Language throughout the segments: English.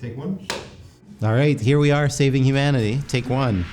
Take one. All right, here we are, saving humanity. Take one.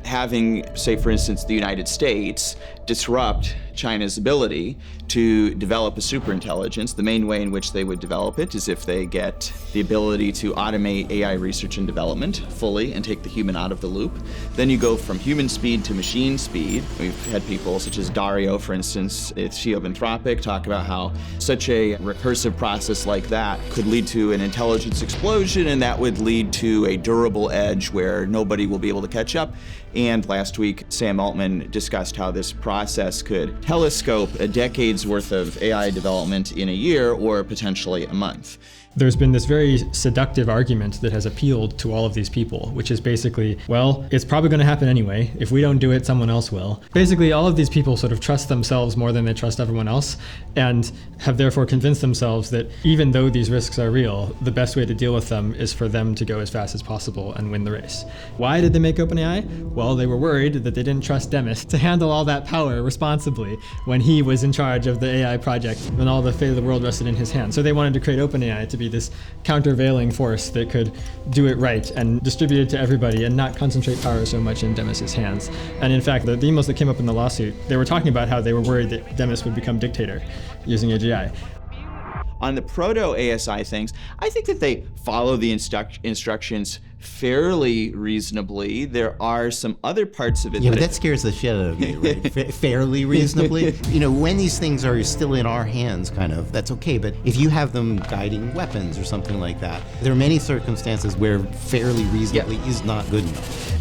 Having, say, for instance, the United States disrupt China's ability to develop a superintelligence, the main way in which they would develop it is if they get the ability to automate AI research and development fully and take the human out of the loop. Then you go from human speed to machine speed. We've had people such as Dario, for instance, the CEO of Anthropic, talk about how such a recursive process like that could lead to an intelligence explosion, and that would lead to a durable edge where nobody will be able to catch up. And last week, Sam Altman discussed how this process could telescope a decade's worth of AI development in a year or potentially a month. There's been this very seductive argument that has appealed to all of these people, which is basically, well, it's probably going to happen anyway. If we don't do it, someone else will. Basically, all of these people sort of trust themselves more than they trust everyone else, and have therefore convinced themselves that even though these risks are real, the best way to deal with them is for them to go as fast as possible and win the race. Why did they make OpenAI? Well, they were worried that they didn't trust Demis to handle all that power responsibly when he was in charge of the AI project, when all the fate of the world rested in his hands. So they wanted to create OpenAI to be this countervailing force that could do it right and distribute it to everybody and not concentrate power so much in Demis's hands. And in fact, the emails that came up in the lawsuit, they were talking about how they were worried that Demis would become dictator using AGI. On the proto-ASI things, I think that they follow the instructions fairly reasonably. There are some other parts of it. Yeah, but that scares the shit out of me, right? Fairly reasonably. When these things are still in our hands, kind of, that's okay. But if you have them guiding weapons or something like that, there are many circumstances where fairly reasonably is not good enough.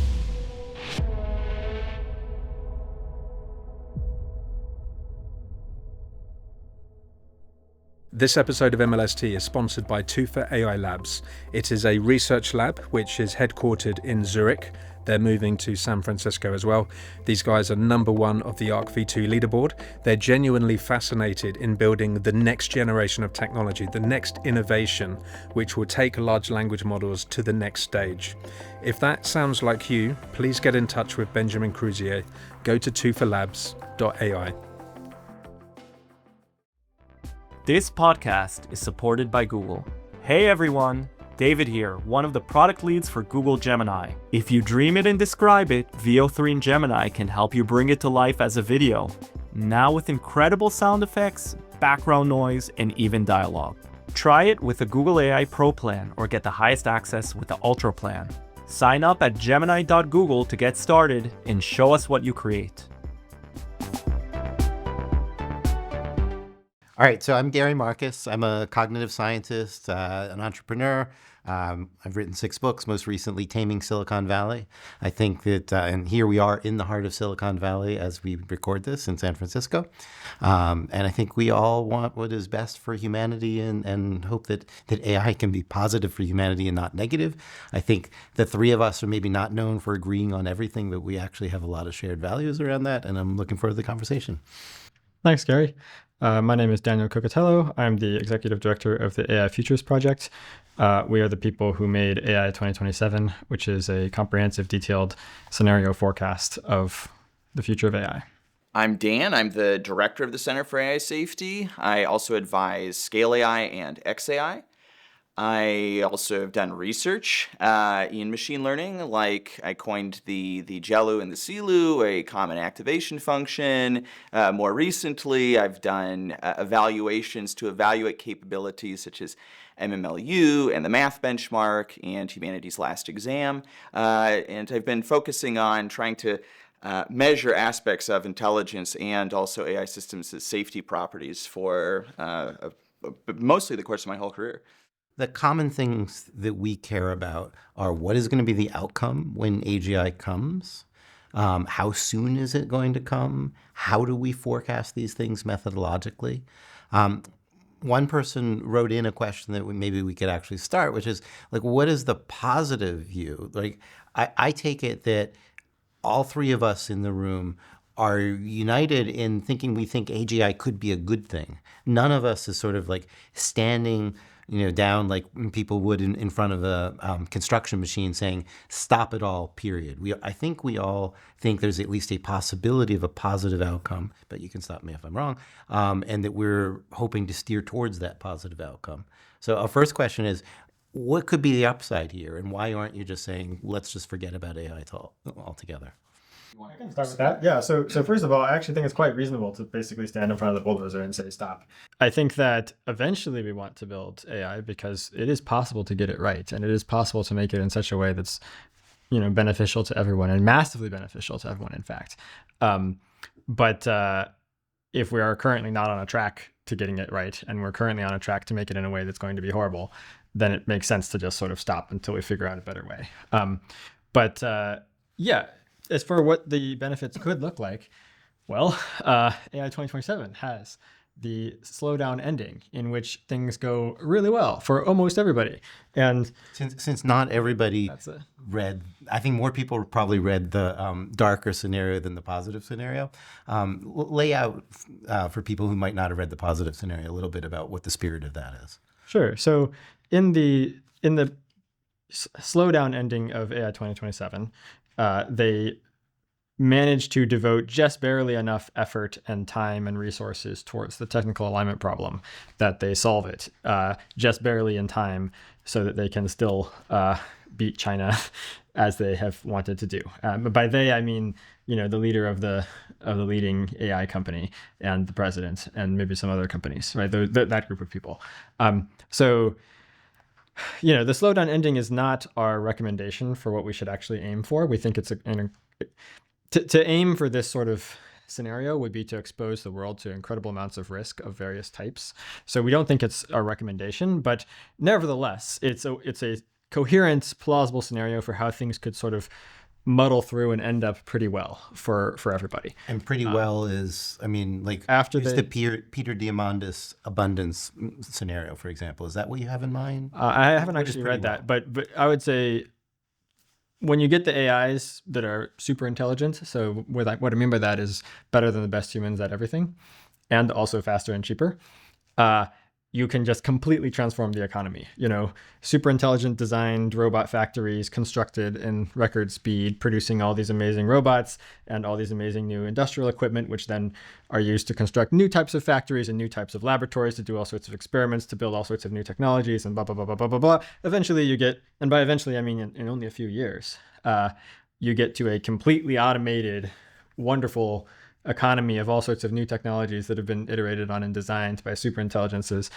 This episode of MLST is sponsored by Tufa AI Labs. It is a research lab which is headquartered in Zurich. They're moving to San Francisco as well. These guys are #1 of the ARC V2 leaderboard. They're genuinely fascinated in building the next generation of technology, the next innovation, which will take large language models to the next stage. If that sounds like you, please get in touch with Benjamin Cruzier. Go to tufalabs.ai. This podcast is supported by Google. Hey everyone, David here, one of the product leads for Google Gemini. If you dream it and describe it, VO3 in Gemini can help you bring it to life as a video. Now with incredible sound effects, background noise, and even dialogue. Try it with the Google AI Pro plan or get the highest access with the Ultra plan. Sign up at gemini.google to get started and show us what you create. All right, so I'm Gary Marcus. I'm a cognitive scientist, an entrepreneur. I've written 6 books, most recently Taming Silicon Valley. I think that, and here we are in the heart of Silicon Valley as we record this in San Francisco. And I think we all want what is best for humanity and hope that AI can be positive for humanity and not negative. I think the 3 of us are maybe not known for agreeing on everything, but we actually have a lot of shared values around that, and I'm looking forward to the conversation. Thanks, Gary. My name is Daniel Kokotajlo. I'm the executive director of the AI Futures Project. We are the people who made AI 2027, which is a comprehensive, detailed scenario forecast of the future of AI. I'm Dan. I'm the director of the Center for AI Safety. I also advise Scale AI and XAI. I also have done research in machine learning, like I coined the GELU and the CELU, a common activation function. More recently, I've done evaluations to evaluate capabilities such as MMLU and the math benchmark and humanities last exam. And I've been focusing on trying to measure aspects of intelligence and also AI systems' safety properties for mostly the course of my whole career. The common things that we care about are what is going to be the outcome when AGI comes? How soon is it going to come? How do we forecast these things methodologically? One person wrote in a question that maybe we could actually start, which is like, what is the positive view? Like, I take it that all 3 of us in the room are united in thinking we think AGI could be a good thing. None of us is sort of like standing down like people would in front of a construction machine saying, stop it all, period. I think we all think there's at least a possibility of a positive outcome, but you can stop me if I'm wrong, and that we're hoping to steer towards that positive outcome. So our first question is, what could be the upside here, and why aren't you just saying, let's just forget about AI altogether? I can start with that. Yeah. So first of all, I actually think it's quite reasonable to basically stand in front of the bulldozer and say stop. I think that eventually we want to build AI because it is possible to get it right, and it is possible to make it in such a way that's, beneficial to everyone and massively beneficial to everyone, in fact. But if we are currently not on a track to getting it right, and we're currently on a track to make it in a way that's going to be horrible, then it makes sense to just sort of stop until we figure out a better way. Yeah. As for what the benefits could look like, well, AI 2027 has the slowdown ending in which things go really well for almost everybody. And since not everybody read, I think more people probably read the darker scenario than the positive scenario. Lay out for people who might not have read the positive scenario a little bit about what the spirit of that is. Sure. So in the slowdown ending of AI 2027, they managed to devote just barely enough effort and time and resources towards the technical alignment problem that they solve it just barely in time so that they can still beat China as they have wanted to do. By they, I mean, the leader of the leading AI company and the president and maybe some other companies, right? That group of people. So the slowdown ending is not our recommendation for what we should actually aim for. We think it's to aim for this sort of scenario would be to expose the world to incredible amounts of risk of various types. So we don't think it's our recommendation, but nevertheless, it's a coherent, plausible scenario for how things could sort of muddle through and end up pretty well for everybody. And pretty well is, I mean, like after the Peter Diamandis abundance scenario, for example. Is that what you have in mind? I haven't actually read that, but I would say when you get the AIs that are super intelligent, so what I mean by that is better than the best humans at everything, and also faster and cheaper, you can just completely transform the economy. Super intelligent designed robot factories constructed in record speed, producing all these amazing robots and all these amazing new industrial equipment, which then are used to construct new types of factories and new types of laboratories to do all sorts of experiments, to build all sorts of new technologies and blah, blah, blah, blah, blah, blah, blah. Eventually you get, and by eventually I mean in only a few years, you get to a completely automated, wonderful economy of all sorts of new technologies that have been iterated on and designed by superintelligences.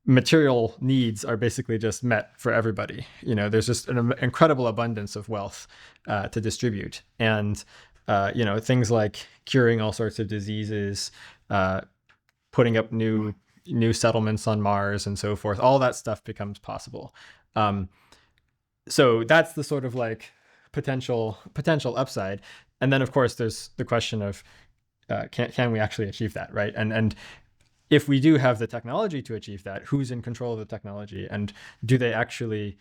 Material needs are basically just met for everybody. There's just an incredible abundance of wealth to distribute. And, things like curing all sorts of diseases, putting up new settlements on Mars and so forth, all that stuff becomes possible. So that's the sort of like potential upside. And then, of course, there's the question of, can we actually achieve that, right? And if we do have the technology to achieve that, who's in control of the technology, and do they actually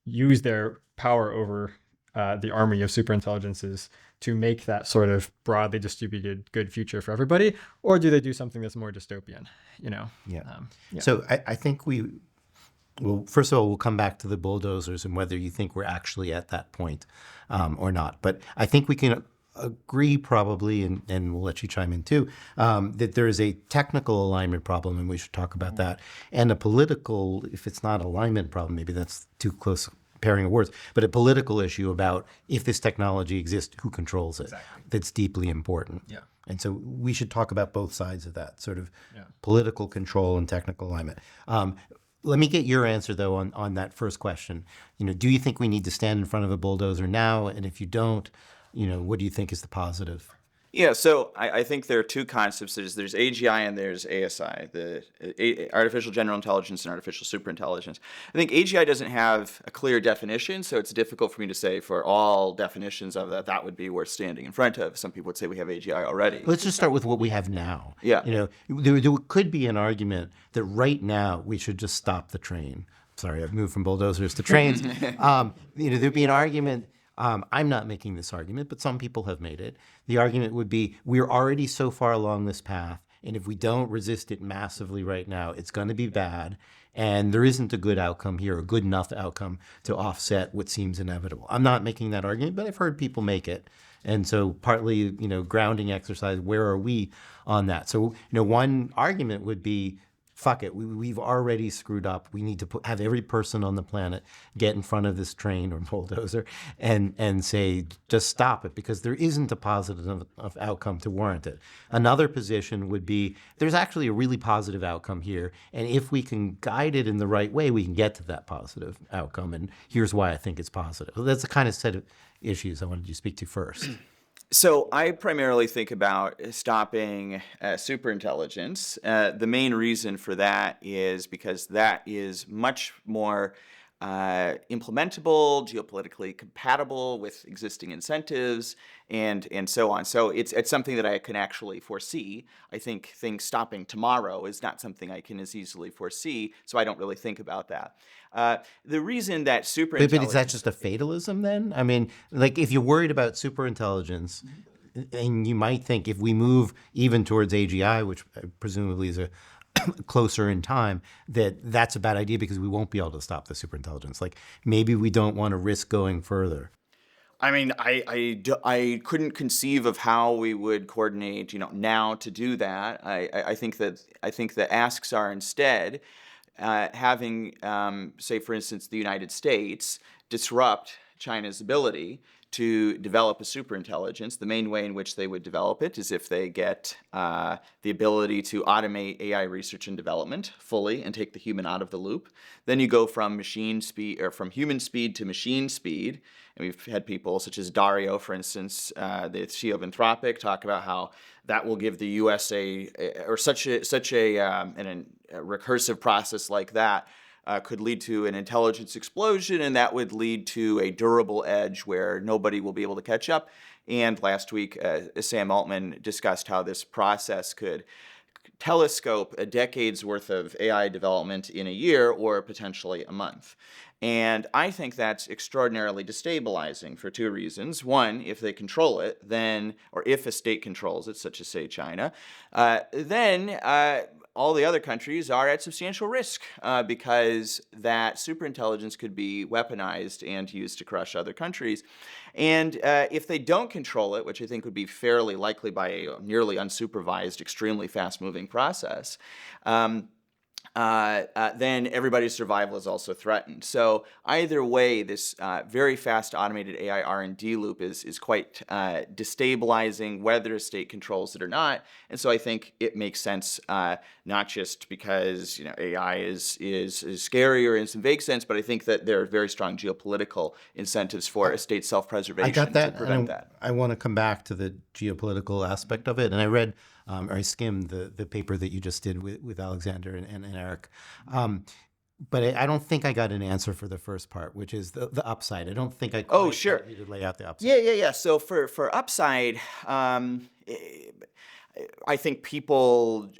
use their power over the army of superintelligences to make that sort of broadly distributed good future for everybody, or do they do something that's more dystopian? Yeah. So I think well, first of all, we'll come back to the bulldozers and whether you think we're actually at that point or not. But I think we can agree probably, and we'll let you chime in too, that there is a technical alignment problem, and we should talk about that, and a political, if it's not alignment problem, maybe that's too close pairing of words, but a political issue about if this technology exists, who controls it. Exactly. That's deeply important. Yeah. And so we should talk about both sides of that, sort of political control and technical alignment. Let me get your answer, though, on that first question. Do you think we need to stand in front of a bulldozer now? And if you don't, what do you think is the positive? Yeah, so I think there are two concepts. There's AGI and there's ASI, the artificial general intelligence and artificial superintelligence. I think AGI doesn't have a clear definition, so it's difficult for me to say for all definitions of that would be worth standing in front of. Some people would say we have AGI already. Let's just start with what we have now. Yeah. There could be an argument that right now we should just stop the train. Sorry, I've moved from bulldozers to trains. There'd be an argument. I'm not making this argument, but some people have made it. The argument would be we're already so far along this path, and if we don't resist it massively right now, it's going to be bad, and there isn't a good outcome here, a good enough outcome to offset what seems inevitable. I'm not making that argument, but I've heard people make it. And so partly, grounding exercise, where are we on that? So, one argument would be fuck it, we've already screwed up. We need to have every person on the planet get in front of this train or bulldozer and say, just stop it, because there isn't a positive enough outcome to warrant it. Another position would be, there's actually a really positive outcome here, and if we can guide it in the right way, we can get to that positive outcome, and here's why I think it's positive. So that's the kind of set of issues I wanted you to speak to first. So I primarily think about stopping superintelligence. The main reason for that is because that is much more implementable, geopolitically compatible with existing incentives, and so on. So it's something that I can actually foresee. I think things stopping tomorrow is not something I can as easily foresee, so I don't really think about that. The reason that superintelligence... But is that just a fatalism then? I mean, like, if you're worried about superintelligence, and you might think if we move even towards AGI, which presumably is a closer in time, that's a bad idea because we won't be able to stop the superintelligence. Like, maybe we don't want to risk going further. I mean, I couldn't conceive of how we would coordinate, now to do that. I think the asks are instead having, say, for instance, the United States disrupt China's ability to develop a superintelligence. The main way in which they would develop it is if they get the ability to automate AI research and development fully and take the human out of the loop. Then you go from machine speed, or from human speed to machine speed. And we've had people such as Dario, for instance, the CEO of Anthropic, talk about how that will give the U.S. such a recursive process like that could lead to an intelligence explosion, and that would lead to a durable edge where nobody will be able to catch up. And last week, Sam Altman discussed how this process could telescope a decade's worth of AI development in a year or potentially a month. And I think that's extraordinarily destabilizing for two reasons. One, if they control it, or if a state controls it, such as, say, China, then all the other countries are at substantial risk because that superintelligence could be weaponized and used to crush other countries. And if they don't control it, which I think would be fairly likely by a nearly unsupervised, extremely fast-moving process, then everybody's survival is also threatened. So either way, this very fast automated AI R&D loop is quite destabilizing, whether a state controls it or not. And so I think it makes sense, not just because AI is scarier in some vague sense, but I think that there are very strong geopolitical incentives for a state self-preservation I got that. to prevent that. I want to come back to the geopolitical aspect of it. And I read, or I skimmed the paper that you just did with Alexander and Eric. But I don't think I got an answer for the first part, which is the upside. I don't think I quite sure. got you to lay out the upside. Yeah. So for upside, I think people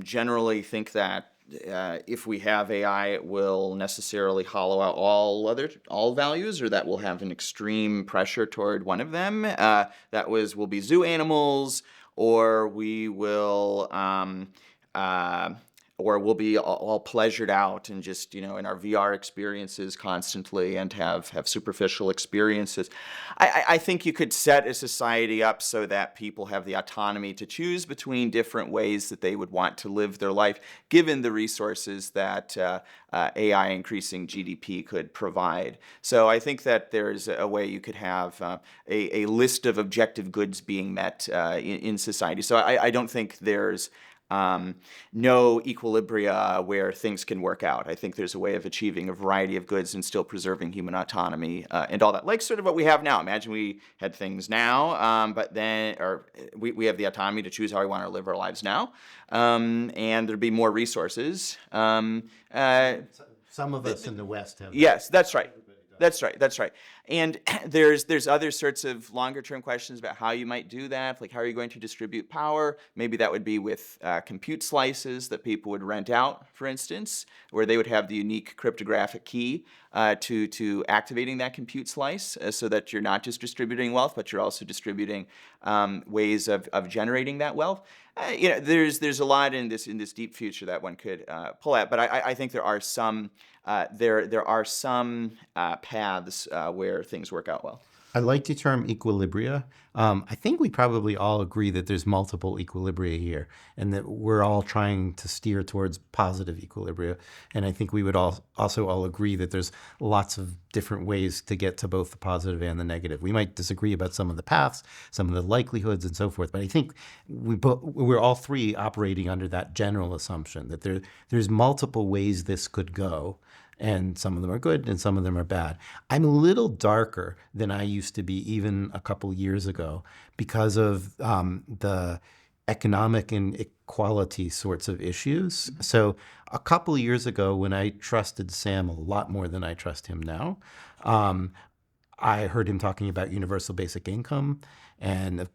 generally think that if we have AI, it will necessarily hollow out all values, or that will have an extreme pressure toward one of them. Will be zoo animals, or we will or we'll be all pleasured out and just, in our VR experiences constantly and have superficial experiences. I think you could set a society up so that people have the autonomy to choose between different ways that they would want to live their life, given the resources that AI increasing GDP could provide. So I think that there's a way you could have a list of objective goods being met in society. So I don't think there's no equilibria where things can work out. I think there's a way of achieving a variety of goods and still preserving human autonomy and all that. Like sort of what we have now. Imagine we had things now, but then, or we have the autonomy to choose how we want to live our lives now, and there'd be more resources. Some of us in the West have. Yes, that's right. That's right. And there's other sorts of longer term questions about how you might do that, like how are you going to distribute power? Maybe that would be with compute slices that people would rent out, for instance, where they would have the unique cryptographic key to activating that compute slice, so that you're not just distributing wealth, but you're also distributing ways of generating that wealth. There's a lot in this deep future that one could pull at, but I think there are some paths where things work out well. I like the term equilibria. I think we probably all agree that there's multiple equilibria here and that we're all trying to steer towards positive equilibria. And I think we would also all agree that there's lots of different ways to get to both the positive and the negative. We might disagree about some of the paths, some of the likelihoods and so forth, but I think we're all three operating under that general assumption that there's multiple ways this could go. And some of them are good and some of them are bad. I'm a little darker than I used to be even a couple years ago because of the economic inequality sorts of issues. So a couple years ago, when I trusted Sam a lot more than I trust him now, I heard him talking about universal basic income. And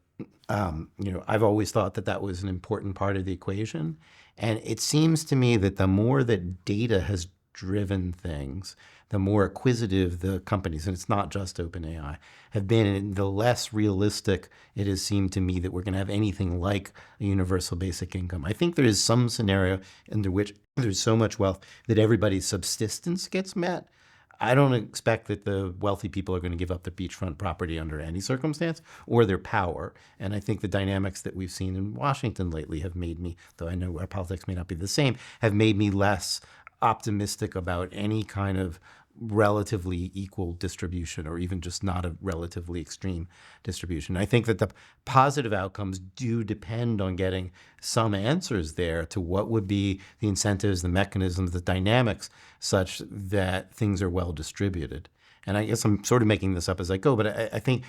I've always thought that that was an important part of the equation. And it seems to me that the more that data has driven things, the more acquisitive the companies, and it's not just OpenAI, have been, and the less realistic it has seemed to me that we're going to have anything like a universal basic income. I think there is some scenario under which there's so much wealth that everybody's subsistence gets met. I don't expect that the wealthy people are going to give up their beachfront property under any circumstance or their power. And I think the dynamics that we've seen in Washington lately have made me, though I know our politics may not be the same, have made me less optimistic about any kind of relatively equal distribution or even just not a relatively extreme distribution. I think that the positive outcomes do depend on getting some answers there to what would be the incentives, the mechanisms, the dynamics such that things are well distributed. And I guess I'm sort of making this up as I go, but I think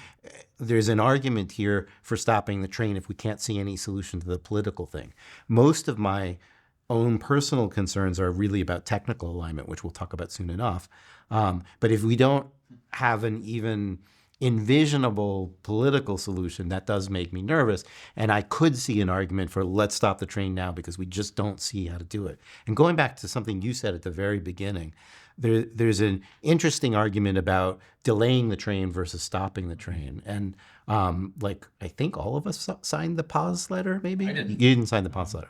there's an argument here for stopping the train if we can't see any solution to the political thing. Most of my own personal concerns are really about technical alignment, which we'll talk about soon enough. But if we don't have an even envisionable political solution, that does make me nervous. And I could see an argument for let's stop the train now because we just don't see how to do it. And going back to something you said at the very beginning, there's an interesting argument about delaying the train versus stopping the train. And I think all of us signed the pause letter, maybe? I didn't. You didn't sign the pause letter.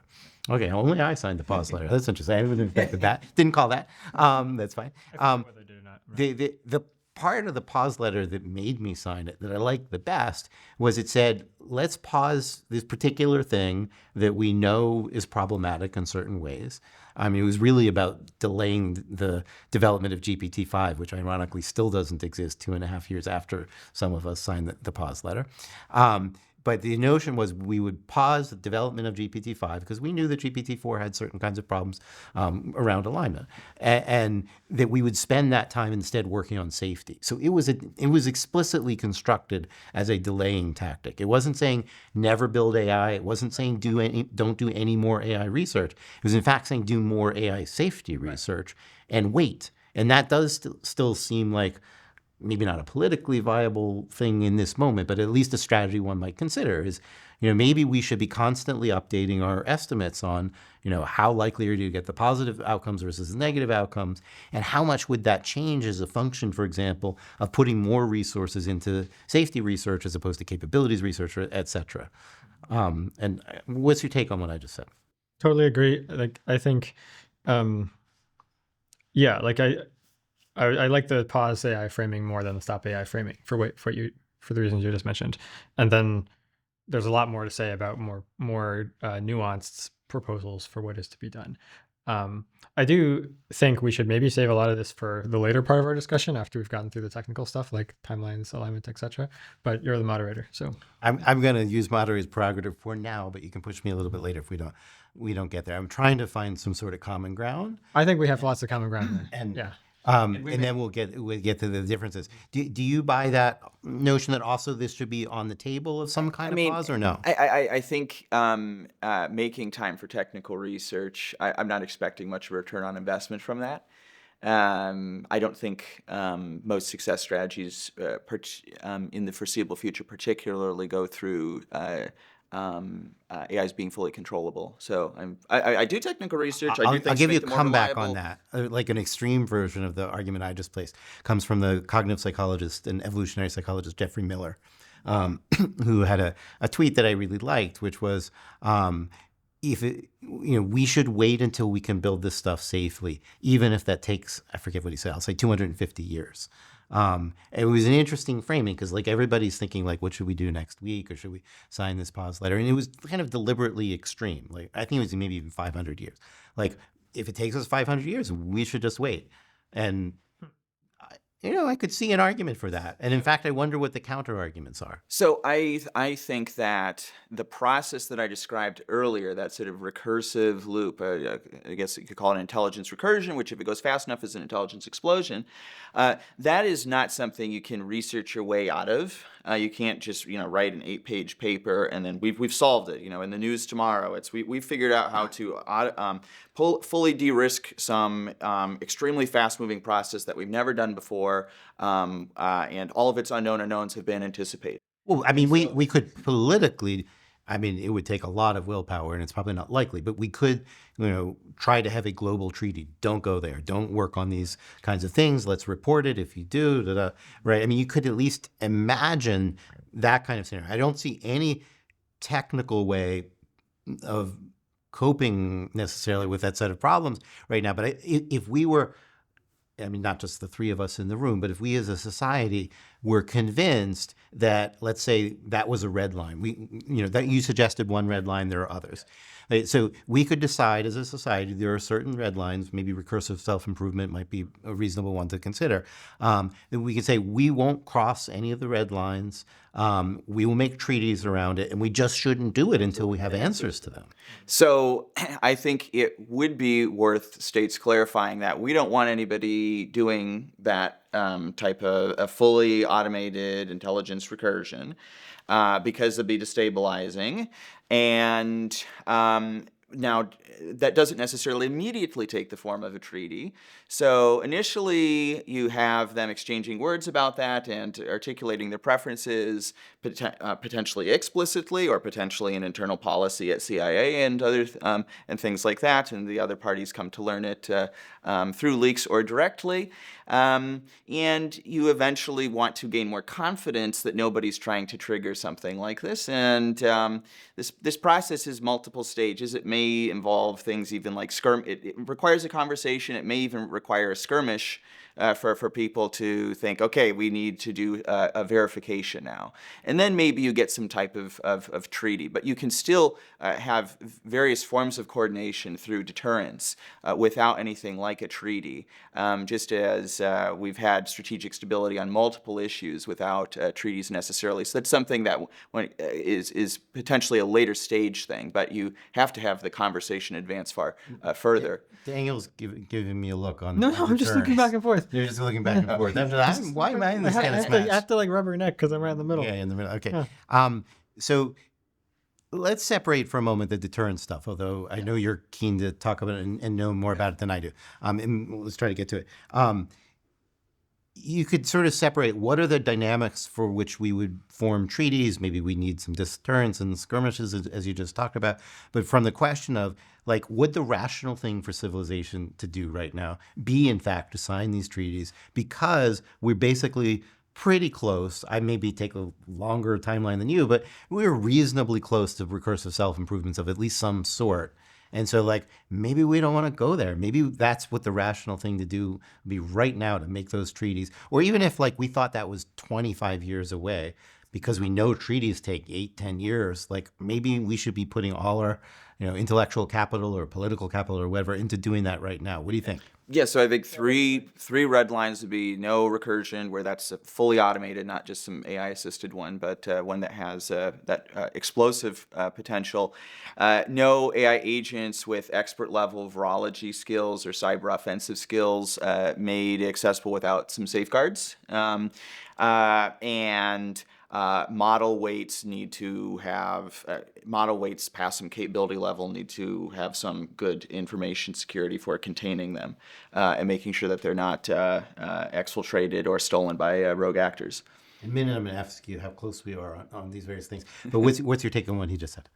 Okay, only I signed the pause letter. That's interesting. I haven't expected that. Didn't call that. That's fine. Whether I did or not. Right. The part of the pause letter that made me sign it, that I liked the best, was it said, let's pause this particular thing that we know is problematic in certain ways. I mean, it was really about delaying the development of GPT-5, which ironically still doesn't exist 2.5 years after some of us signed the pause letter. But the notion was we would pause the development of GPT-5 because we knew that GPT-4 had certain kinds of problems around alignment, and that we would spend that time instead working on safety. So it was explicitly constructed as a delaying tactic. It wasn't saying never build AI. It wasn't saying don't do any more AI research. It was in fact saying do more AI safety research and wait. And that does still seem like maybe not a politically viable thing in this moment, but at least a strategy one might consider is, maybe we should be constantly updating our estimates on, how likely are you to get the positive outcomes versus the negative outcomes, and how much would that change as a function, for example, of putting more resources into safety research as opposed to capabilities research, et cetera. And what's your take on what I just said? Totally agree. I think, I like the pause AI framing more than the stop AI framing for the reasons you just mentioned. And then there's a lot more to say about more nuanced proposals for what is to be done. I do think we should maybe save a lot of this for the later part of our discussion after we've gotten through the technical stuff like timelines, alignment, etc. But you're the moderator, so I'm going to use moderator's prerogative for now, but you can push me a little bit later if we don't get there. I'm trying to find some sort of common ground. I think we have lots of common ground there. And yeah. And then we'll get to the differences. Do you buy that notion that also this should be on the table of some kind of pause, or no? I think making time for technical research, I'm not expecting much return on investment from that. I don't think most success strategies in the foreseeable future particularly go through AI is being fully controllable. So I do technical research. I'll give you a comeback on that. Like an extreme version of the argument I just placed comes from the cognitive psychologist and evolutionary psychologist Jeffrey Miller, who had a tweet that I really liked, which was, we should wait until we can build this stuff safely, even if that takes, I forget what he said, I'll say 250 years. It was an interesting framing because like everybody's thinking like, what should we do next week, or should we sign this pause letter? And it was kind of deliberately extreme. Like I think it was maybe even 500 years. Like if it takes us 500 years, we should just wait. And I could see an argument for that. And in fact, I wonder what the counter arguments are. So I think that the process that I described earlier, that sort of recursive loop, I guess you could call it intelligence recursion, which if it goes fast enough is an intelligence explosion, that is not something you can research your way out of. You can't just write an 8-page paper and then we've solved it. In the news tomorrow, we've figured out how to fully de-risk some extremely fast-moving process that we've never done before, and all of its unknown unknowns have been anticipated. Well, I mean, we could politically, I mean, it would take a lot of willpower, and it's probably not likely, but we could, try to have a global treaty. Don't go there. Don't work on these kinds of things. Let's report it if you do, right? I mean, you could at least imagine that kind of scenario. I don't see any technical way of coping necessarily with that set of problems right now. But if we were, I mean, not just the three of us in the room, but if we as a society were convinced that, let's say, that was a red line, that you suggested one red line, there are others. So we could decide as a society there are certain red lines, maybe recursive self-improvement might be a reasonable one to consider. That we can say we won't cross any of the red lines. We will make treaties around it, and we just shouldn't do it until we have answers to them. So I think it would be worth states clarifying that we don't want anybody doing that type of a fully automated intelligence recursion because it'd be destabilizing. And now, that doesn't necessarily immediately take the form of a treaty. So initially, you have them exchanging words about that and articulating their preferences, potentially explicitly or potentially in internal policy at CIA and other and things like that. And the other parties come to learn it through leaks or directly. And you eventually want to gain more confidence that nobody's trying to trigger something like this. And this process is multiple stages. It may involve things even like it requires a conversation. It may even require a skirmish for people to think, okay, we need to do a verification now. And then maybe you get some type of treaty. But you can still have various forms of coordination through deterrence without anything like a treaty, just as we've had strategic stability on multiple issues without treaties necessarily. So that's something that is potentially a later stage thing, but you have to have the conversation advance far further. Daniel's giving me a look on. No, I'm just looking back and forth. You're just looking back and forth. Why am I in this kind of I smash? have to like rubberneck because I'm right in the middle. Yeah, in the middle. Okay. Yeah. So let's separate for a moment the deterrence stuff, although I know you're keen to talk about it and know more about it than I do. And let's try to get to it. You could sort of separate what are the dynamics for which we would form treaties. Maybe we need some deterrence and skirmishes, as you just talked about. But from the question of, like, would the rational thing for civilization to do right now be, in fact, to sign these treaties? Because we're basically pretty close. I maybe take a longer timeline than you, but we're reasonably close to recursive self-improvements of at least some sort. And so, like, maybe we don't want to go there. Maybe that's what the rational thing to do would be right now, to make those treaties. Or even if, like, we thought that was 25 years away, because we know treaties take 8-10 years, like, maybe we should be putting all our, intellectual capital or political capital or whatever into doing that right now. What do you think? Yeah, so I think three red lines would be no recursion, where that's fully automated, not just some AI-assisted one, but one that has that explosive potential. No AI agents with expert-level virology skills or cyber offensive skills made accessible without some safeguards. And model weights need to have model weights past some capability level need to have some good information security for containing them and making sure that they're not exfiltrated or stolen by rogue actors. In a minute, I'm going to ask you how close we are on these various things. But what's your take on what he just said?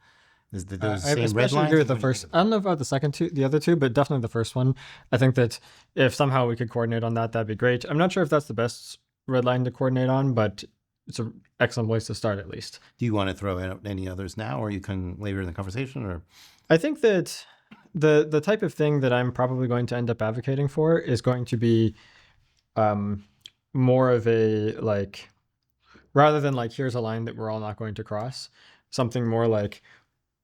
Is those I same red especially lines? agree with the first. I don't know about the other two, but definitely the first one. I think that if somehow we could coordinate on that, that'd be great. I'm not sure if that's the best red line to coordinate on, but it's an excellent place to start, at least. Do you want to throw out any others now, or you can later in the conversation? Or I think that the type of thing that I'm probably going to end up advocating for is going to be more of a like, rather than like, here's a line that we're all not going to cross, something more like,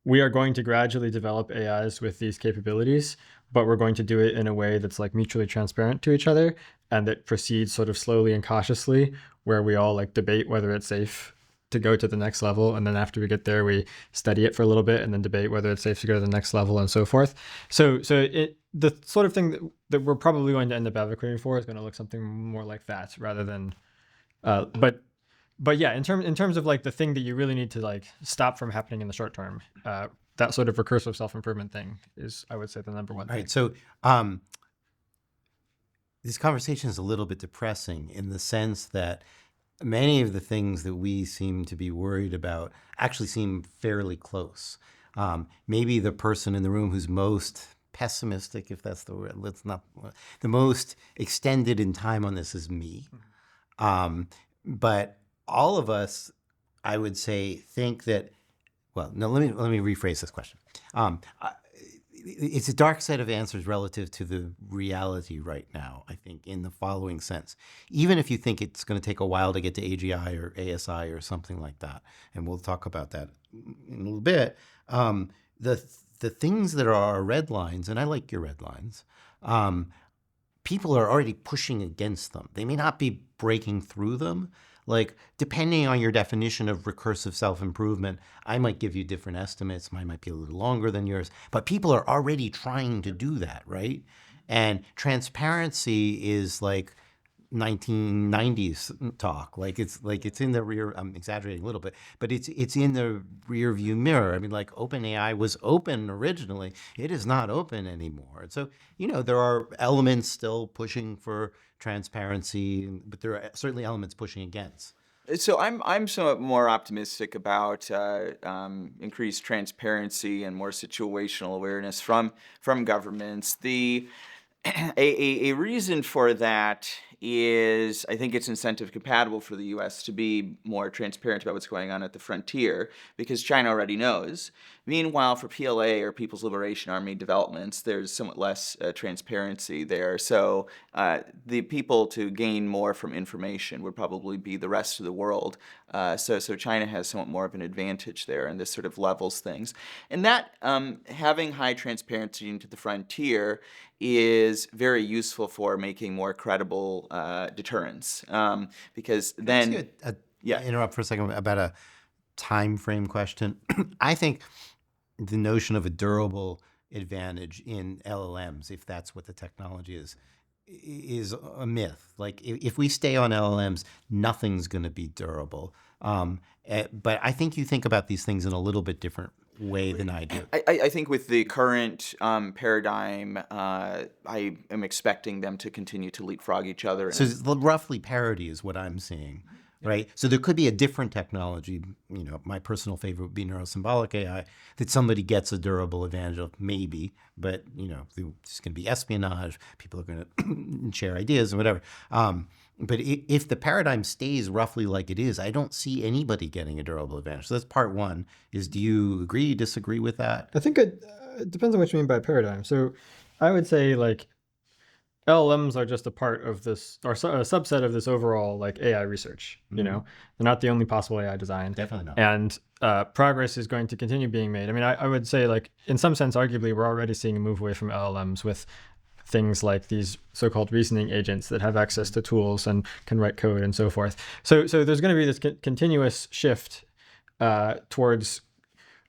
we are going to gradually develop AIs with these capabilities, but we're going to do it in a way that's like mutually transparent to each other, and that proceeds sort of slowly and cautiously, where we all like debate whether it's safe to go to the next level, and then after we get there, we study it for a little bit, and then debate whether it's safe to go to the next level, and so forth. So the sort of thing that we're probably going to end up advocating for is going to look something more like that, rather than, but yeah, in terms of like the thing that you really need to like stop from happening in the short term, that sort of recursive self-improvement thing is, I would say, the number one All thing. right. So this conversation is a little bit depressing in the sense that many of the things that we seem to be worried about actually seem fairly close. Maybe the person in the room who's most pessimistic, if that's the word, let's not, the most extended in time on this is me. But all of us, I would say, think that, well, no, let me rephrase this question. It's a dark set of answers relative to the reality right now, I think, in the following sense. Even if you think it's going to take a while to get to AGI or ASI or something like that, and we'll talk about that in a little bit, the things that are our red lines, and I like your red lines, people are already pushing against them. They may not be breaking through them. Like, depending on your definition of recursive self-improvement, I might give you different estimates. Mine might be a little longer than yours. But people are already trying to do that, right? And transparency is like 1990s talk. Like it's in the rear. I'm exaggerating a little bit, but it's in the rear view mirror. I mean, like OpenAI was open originally. It is not open anymore. And so, there are elements still pushing for transparency, but there are certainly elements pushing against. So I'm somewhat more optimistic about increased transparency and more situational awareness from governments. A reason for that is, I think it's incentive compatible for the U.S. to be more transparent about what's going on at the frontier, because China already knows. Meanwhile, for PLA, or People's Liberation Army developments, there's somewhat less transparency there. So the people to gain more from information would probably be the rest of the world. So China has somewhat more of an advantage there, and this sort of levels things. And that having high transparency into the frontier is very useful for making more credible deterrence, because then... Interrupt for a second about a time frame question. I think the notion of a durable advantage in LLMs, if that's what the technology is a myth. Like, if we stay on LLMs, nothing's going to be durable. But I think you think about these things in a little bit different way than I do. I think with the current paradigm, I am expecting them to continue to leapfrog each other. So roughly parity is what I'm seeing, right? So there could be a different technology. My personal favorite would be neurosymbolic AI, that somebody gets a durable advantage of, maybe, but there's going to be espionage. People are going to share ideas and whatever. But if the paradigm stays roughly like it is, I don't see anybody getting a durable advantage. So that's part one. Do you agree, disagree with that? I think it depends on what you mean by paradigm. So I would say like LLMs are just a part of this, or a subset of this overall like AI research. Mm-hmm. They're not the only possible AI design. Definitely not. And progress is going to continue being made. I mean, I would say, like, in some sense, arguably, we're already seeing a move away from LLMs with things like these so-called reasoning agents that have access to tools and can write code and so forth. So there's going to be this continuous shift towards,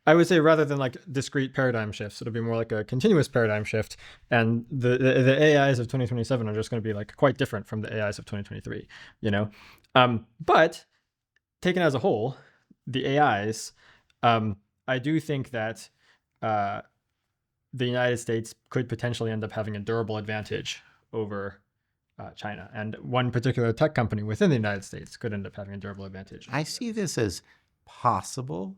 I would say, rather than like discrete paradigm shifts, it'll be more like a continuous paradigm shift. And the AIs of 2027 are just going to be like quite different from the AIs of 2023, But taken as a whole, the AIs, I do think that the United States could potentially end up having a durable advantage over China. And one particular tech company within the United States could end up having a durable advantage. I see this as possible.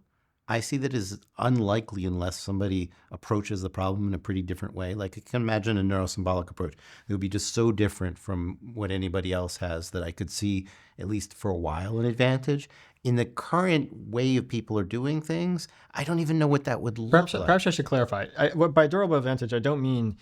I see that as unlikely unless somebody approaches the problem in a pretty different way. Like, I can imagine a neurosymbolic approach. It would be just so different from what anybody else has that I could see, at least for a while, an advantage. In the current way of people are doing things, I don't even know what that would look like. Perhaps I should clarify. By durable advantage, I don't mean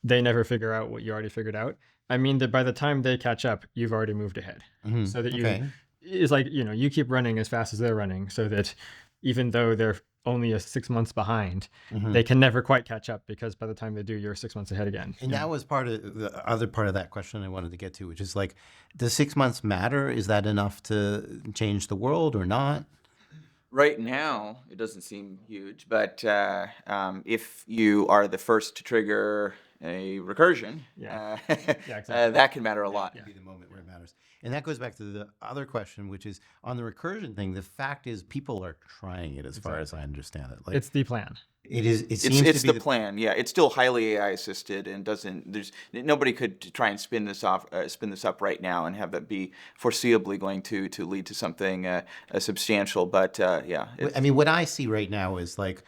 they never figure out what you already figured out. I mean that by the time they catch up, you've already moved ahead. So that Okay. it's like, you keep running as fast as they're running, so that even though they're only 6 months behind, they can never quite catch up, because by the time they do, you're 6 months ahead again. And that was part of the other part of that question I wanted to get to, which is like, does 6 months matter? Is that enough to change the world or not? Right now, it doesn't seem huge, but if you are the first to trigger a recursion, exactly. that can matter a lot. Be the moment where it matters. And that goes back to the other question, which is on the recursion thing. The fact is, people are trying it, as far as I understand it. Like, It's the plan. it is. It It's, seems it's to be the plan. Yeah, it's still highly AI assisted, and nobody could try and spin this up right now and have that be foreseeably going to lead to something substantial. But I mean, what I see right now is like,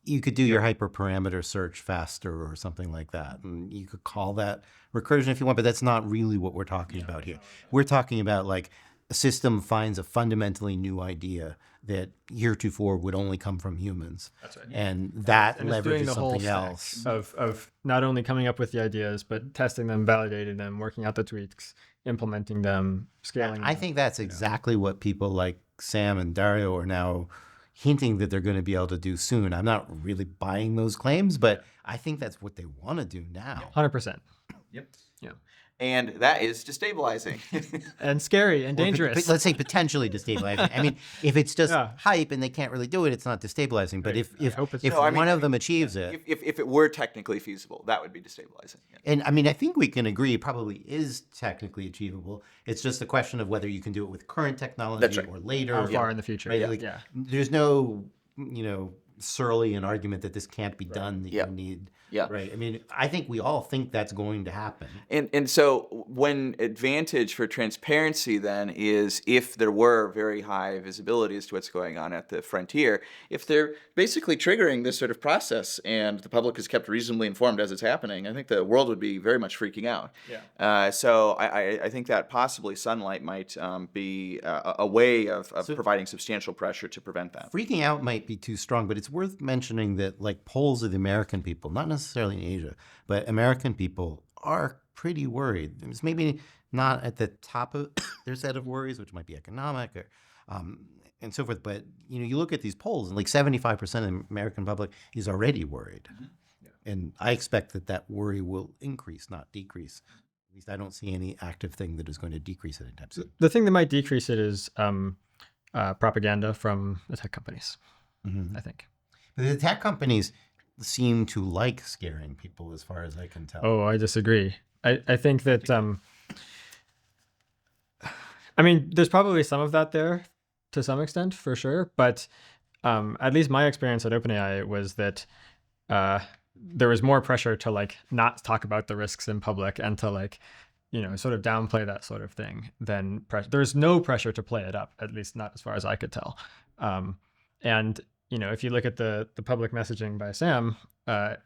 you could do your hyperparameter search faster or something like that. And you could call that recursion if you want, but that's not really what we're talking about here. We're talking about like a system finds a fundamentally new idea that heretofore would only come from humans. That's right. And that And it's doing leverages the whole something stack else. of not only coming up with the ideas, but testing them, validating them, working out the tweaks, implementing them, scaling I them. think that's exactly what people like Sam and Dario are now hinting that they're going to be able to do soon. I'm not really buying those claims, but I think that's what they want to do now. 100%. Yep. Yeah. And that is destabilizing. And scary and dangerous. Let's say potentially destabilizing. I mean, if it's just Yeah. hype and they can't really do it, it's not destabilizing. But if hope it's- if No, I mean, one of them achieves it, if it were technically feasible, that would be destabilizing. Yeah. and I mean, I think we can agree it probably is technically achievable. It's just a question of whether you can do it with current technology That's right. or later. How far in the future? Right? Yeah. Like, Yeah. there's no, surly an argument that this can't be done, that Yeah. you need. Yeah. Right. I mean, I think we all think that's going to happen. And so one advantage for transparency then is if there were very high visibility as to what's going on at the frontier, if they're basically triggering this sort of process and the public is kept reasonably informed as it's happening, I think the world would be very much freaking out. Yeah. So I think that possibly sunlight might be a way of providing substantial pressure to prevent that. Freaking out might be too strong, but it's worth mentioning that like polls of the American people, not necessarily in Asia, but American people are pretty worried. It's maybe not at the top of their set of worries, which might be economic or and so forth. But you look at these polls, and like 75% of the American public is already worried, and I expect that worry will increase, not decrease. At least I don't see any active thing that is going to decrease it anytime soon. The thing that might decrease it is propaganda from the tech companies, I think. But the tech companies seem to like scaring people, as far as I can tell. Oh, I disagree. I think that, I mean, there's probably some of that there to some extent, for sure. But at least my experience at OpenAI was that there was more pressure to like not talk about the risks in public and to like, sort of downplay that sort of thing than there's no pressure to play it up, at least not as far as I could tell. And if you look at the public messaging by Sam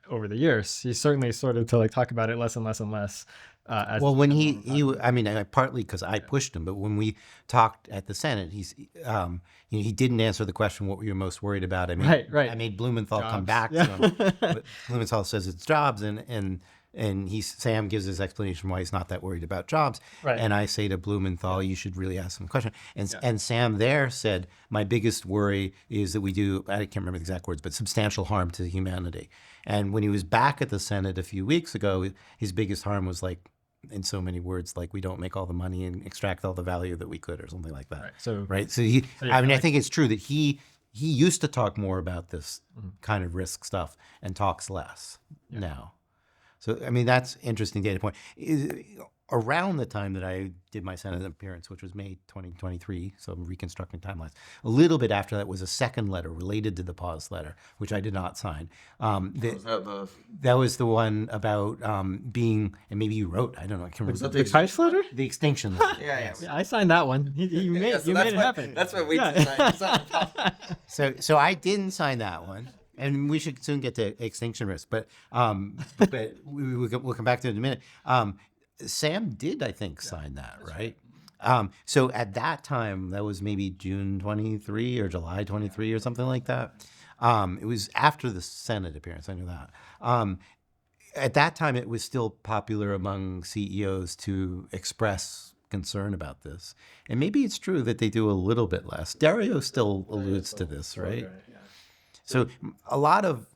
over the years, he's certainly started to like talk about it less and less and less. Well, when I mean, partly because I pushed him, but when we talked at the Senate, he didn't answer the question, "What were you most worried about?" I mean, Right. I made Blumenthal come Jobs. back Yeah. to him. But Blumenthal says it's jobs, and Sam gives his explanation why he's not that worried about jobs. Right. And I say to Blumenthal, you should really ask him a question. And Sam there said, my biggest worry is that we do, I can't remember the exact words, but substantial harm to humanity. And when he was back at the Senate a few weeks ago, his biggest harm was like, in so many words, like we don't make all the money and extract all the value that we could, or something like that. Right. So I think it's true that he used to talk more about this kind of risk stuff and talks less now. So, I mean, that's interesting data point. Around the time that I did my Senate appearance, which was May 2023, so I'm reconstructing timelines, a little bit after that was a second letter related to the pause letter, which I did not sign. That was the one about being, and maybe you wrote, I don't know, I can't remember. The Kite letter? The extinction letter. Yeah. Yeah, I signed that one. You made it happen. That's what we Yeah. decided. So I didn't sign that one, and we should soon get to extinction risk. But we'll come back to it in a minute. Sam did, I think, sign that, right? So at that time, that was maybe June 23 or July 23 or something like that. It was after the Senate appearance. I knew that. at that time, it was still popular among CEOs to express concern about this. And maybe it's true that they do a little bit less. Dario still alludes to this, right? So a lot of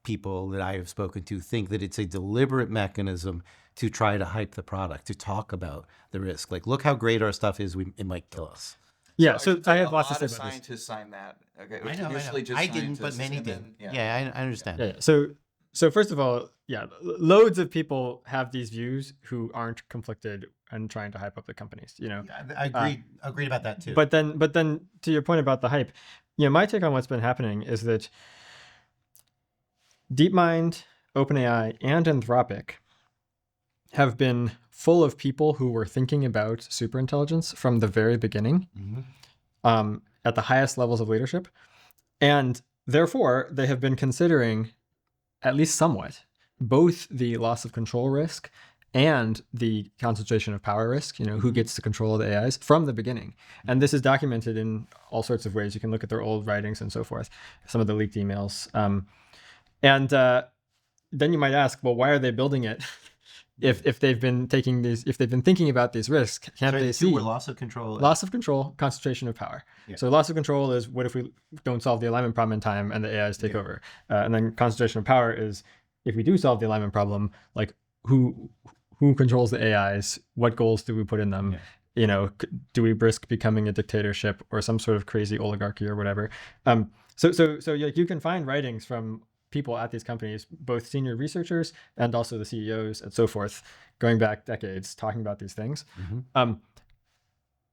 people that I have spoken to think that it's a deliberate mechanism to try to hype the product, to talk about the risk. Like, look how great our stuff is. It might kill us. Yeah, so I have lots to say A lot of about this. scientists sign that. Okay, I know. usually just I didn't, but scientists, many and did. then- Yeah, I understand. Yeah. So first of all, yeah, loads of people have these views who aren't conflicted and trying to hype up the companies. I agreed about that too. But then to your point about the hype, my take on what's been happening is that DeepMind, OpenAI, and Anthropic have been full of people who were thinking about superintelligence from the very beginning, at the highest levels of leadership, and therefore they have been considering, at least somewhat, both the loss of control risk and the concentration of power risk, who gets to control the AIs from the beginning. And this is documented in all sorts of ways. You can look at their old writings and so forth, some of the leaked emails. And then you might ask, well, why are they building it? If they've been thinking about these risks, can't they see loss of control? Loss of control, concentration of power. Yeah. So loss of control is what if we don't solve the alignment problem in time and the AIs take over, and then concentration of power is if we do solve the alignment problem, like who controls the AIs? What goals do we put in them? Yeah. Do we risk becoming a dictatorship or some sort of crazy oligarchy or whatever? So you can find writings from people at these companies, both senior researchers and also the CEOs and so forth, going back decades, talking about these things. And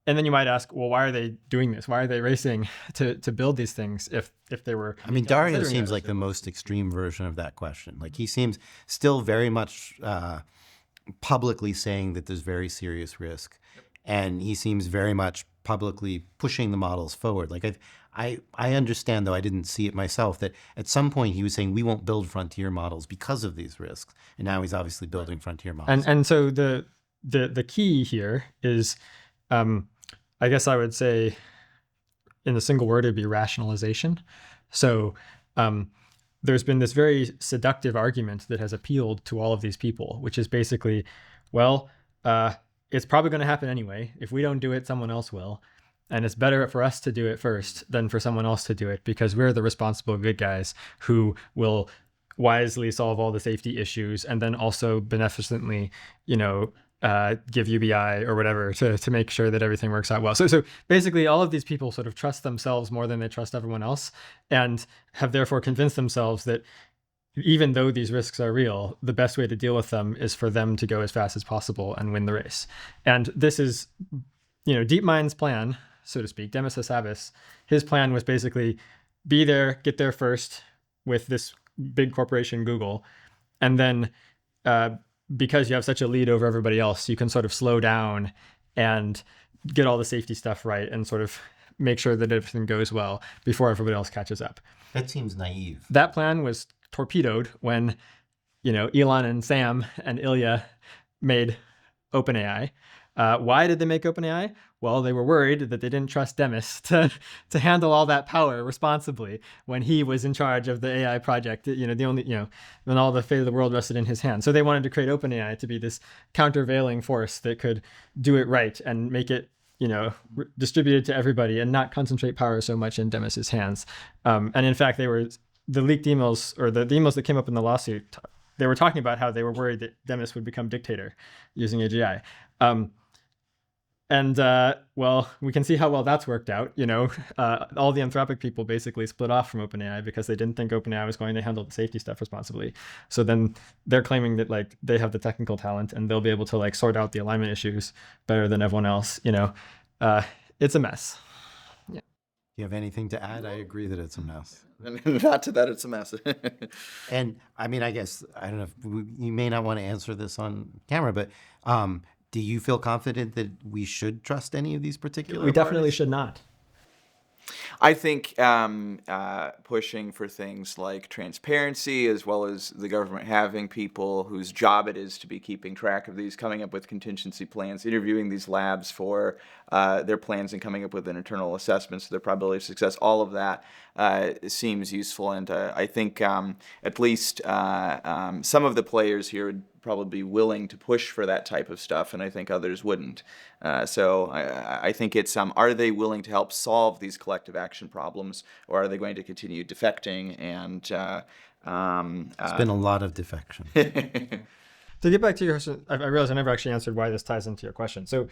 then you might ask, well, why are they doing this? Why are they racing to build these things if they were? I mean, Dario seems like the most extreme version of that question. Like, he seems still very much publicly saying that there's very serious risk, and he seems very much publicly pushing the models forward. Like, I understand, though I didn't see it myself, that at some point he was saying we won't build frontier models because of these risks, and now he's obviously building frontier models. And so the key here is, I guess I would say, in a single word, it'd be rationalization. So there's been this very seductive argument that has appealed to all of these people, which is basically, well, it's probably going to happen anyway. If we don't do it, someone else will. And it's better for us to do it first than for someone else to do it, because we're the responsible good guys who will wisely solve all the safety issues and then also beneficently, give UBI or whatever to make sure that everything works out well. So basically all of these people sort of trust themselves more than they trust everyone else, and have therefore convinced themselves that even though these risks are real, the best way to deal with them is for them to go as fast as possible and win the race. And this is, DeepMind's plan, so to speak, Demis Hassabis, his plan was basically get there first with this big corporation, Google, and then because you have such a lead over everybody else, you can sort of slow down and get all the safety stuff right and sort of make sure that everything goes well before everybody else catches up. That seems naive. That plan was torpedoed when, Elon and Sam and Ilya made OpenAI. Why did they make OpenAI? Well, they were worried that they didn't trust Demis to handle all that power responsibly when he was in charge of the AI project, when all the fate of the world rested in his hands. So they wanted to create OpenAI to be this countervailing force that could do it right and make it, distributed to everybody and not concentrate power so much in Demis's hands. And in fact, the leaked emails, or the emails that came up in the lawsuit, they were talking about how they were worried that Demis would become dictator using AGI. Well, we can see how well that's worked out. All the Anthropic people basically split off from OpenAI because they didn't think OpenAI was going to handle the safety stuff responsibly. So then they're claiming that they have the technical talent and they'll be able to sort out the alignment issues better than everyone else. It's a mess. Do you have anything to add? I agree that it's a mess. Not to that, it's a mess. And I mean, I guess, I don't know if you may not want to answer this on camera, but do you feel confident that we should trust any of these particular We definitely parties? should not. I think pushing for things like transparency, as well as the government having people whose job it is to be keeping track of these, coming up with contingency plans, interviewing these labs for their plans, and coming up with an internal assessment of their probability of success, all of that seems useful. And I think at least some of the players here would probably be willing to push for that type of stuff, and I think others wouldn't. So I think it's are they willing to help solve these collective action problems, or are they going to continue defecting? And It's been a lot of defection. To get back to your question, I realize I never actually answered why this ties into your question. So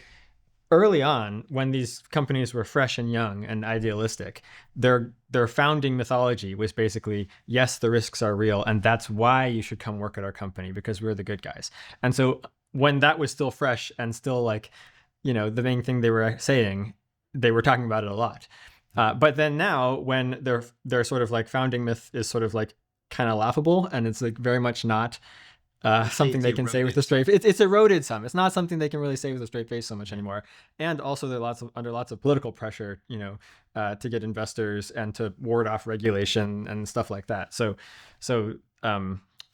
early on, when these companies were fresh and young and idealistic, their founding mythology was basically, yes, the risks are real, and that's why you should come work at our company, because we're the good guys. And so when that was still fresh and still like, the main thing they were saying, they were talking about it a lot. But then now, when their sort of like founding myth is sort of like kind of laughable, and it's like very much not something they can say with a straight face. It's eroded some. It's not something they can really say with a straight face so much anymore. And also they're under lots of political pressure, to get investors and to ward off regulation and stuff like that. So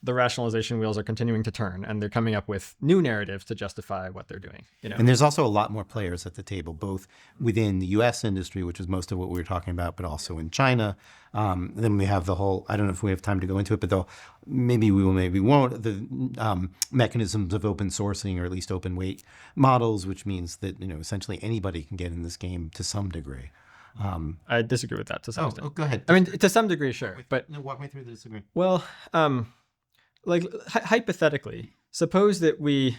the rationalization wheels are continuing to turn, and they're coming up with new narratives to justify what they're doing. And there's also a lot more players at the table, both within the U.S. industry, which is most of what we were talking about, but also in China. Then we have the whole, I don't know if we have time to go into it, but maybe we will, maybe we won't, the mechanisms of open sourcing, or at least open weight models, which means that, essentially anybody can get in this game to some degree. I disagree with that to some extent. Oh, go ahead. I mean, to some degree, sure. But walk me through the disagreement. Well, hypothetically, suppose that we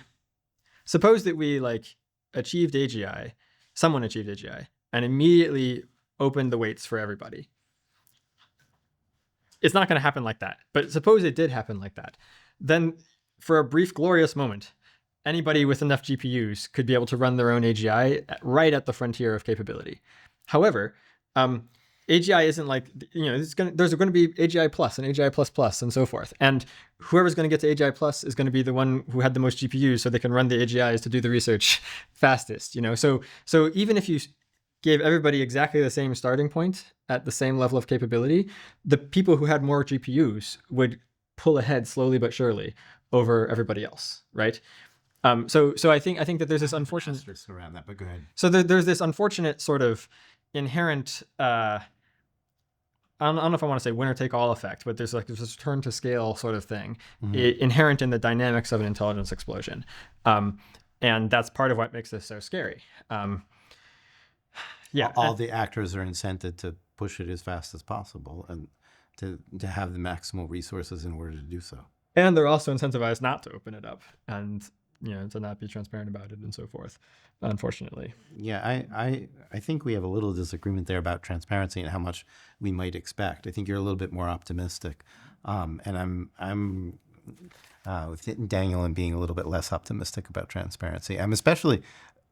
like achieved AGI, someone achieved AGI, and immediately opened the weights for everybody. It's not going to happen like that. But suppose it did happen like that. Then for a brief, glorious moment, anybody with enough GPUs could be able to run their own AGI right at the frontier of capability. However, AGI isn't like, there's going to be AGI plus and AGI plus plus and so forth. And whoever's going to get to AGI plus is going to be the one who had the most GPUs, so they can run the AGIs to do the research fastest, So even if you gave everybody exactly the same starting point at the same level of capability, the people who had more GPUs would pull ahead slowly but surely over everybody else, right? So I think that there's this unfortunate around that, but go ahead. So there's this unfortunate sort of inherent, I don't know if I want to say winner take all effect, but there's this turn to scale sort of thing inherent in the dynamics of an intelligence explosion. And that's part of what makes this so scary. All the actors are incented to push it as fast as possible and to have the maximal resources in order to do so. And they're also incentivized not to open it up and to not be transparent about it and so forth, unfortunately. Yeah, I think we have a little disagreement there about transparency and how much we might expect. I think you're a little bit more optimistic, and I'm with Daniel and being a little bit less optimistic about transparency. I'm especially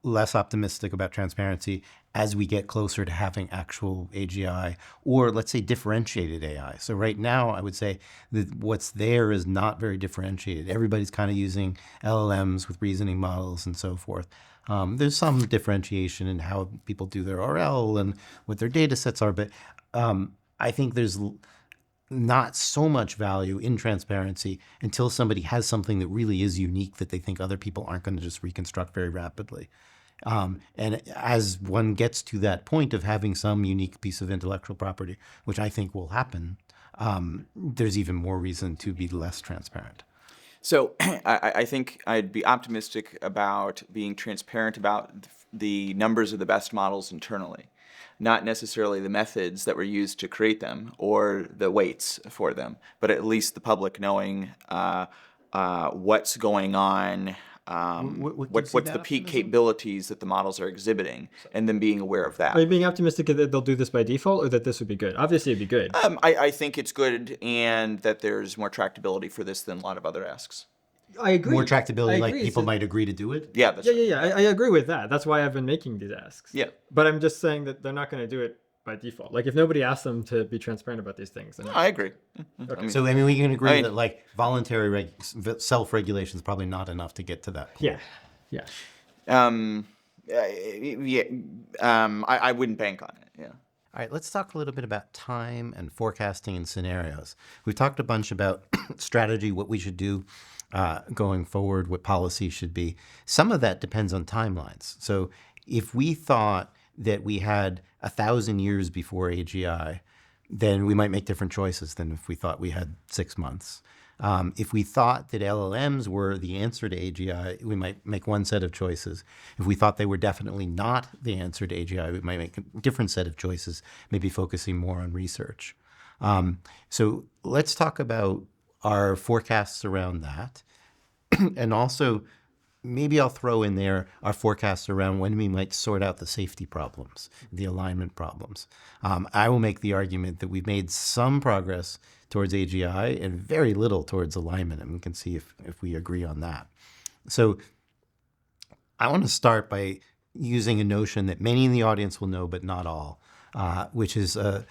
less optimistic about transparency as we get closer to having actual AGI, or let's say differentiated AI. So right now, I would say that what's there is not very differentiated. Everybody's kind of using LLMs with reasoning models and so forth. There's some differentiation in how people do their RL and what their data sets are, but I think there's not so much value in transparency until somebody has something that really is unique that they think other people aren't going to just reconstruct very rapidly. And as one gets to that point of having some unique piece of intellectual property, which I think will happen, there's even more reason to be less transparent. So I think I'd be optimistic about being transparent about the numbers of the best models internally, not necessarily the methods that were used to create them or the weights for them, but at least the public knowing what's going on, what's the peak capabilities that the models are exhibiting, and then being aware of that. Are you being optimistic that they'll do this by default, or that this would be good? Obviously, it'd be good. I think it's good, and that there's more tractability for this than a lot of other asks. I agree. More tractability, like people might agree to do it? Yeah, that's right. Yeah. I agree with that. That's why I've been making these asks. Yeah. But I'm just saying that they're not going to do it by default. Like, if nobody asks them to be transparent about these things, then I agree. Okay. So, we can agree that like voluntary self-regulation is probably not enough to get to that point. Yeah. I wouldn't bank on it. Yeah. All right, let's talk a little bit about time and forecasting and scenarios. We've talked a bunch about strategy, what we should do going forward, what policy should be. Some of that depends on timelines. So if we thought that we had 1,000 years before AGI, then we might make different choices than if we thought we had 6 months. If we thought that LLMs were the answer to AGI, we might make one set of choices. If we thought they were definitely not the answer to AGI, we might make a different set of choices, maybe focusing more on research. So let's talk about our forecasts around that. And also, maybe I'll throw in there our forecasts around when we might sort out the safety problems, the alignment problems. I will make the argument that we've made some progress towards AGI and very little towards alignment, and we can see if we agree on that. So I want to start by using a notion that many in the audience will know, but not all, which is a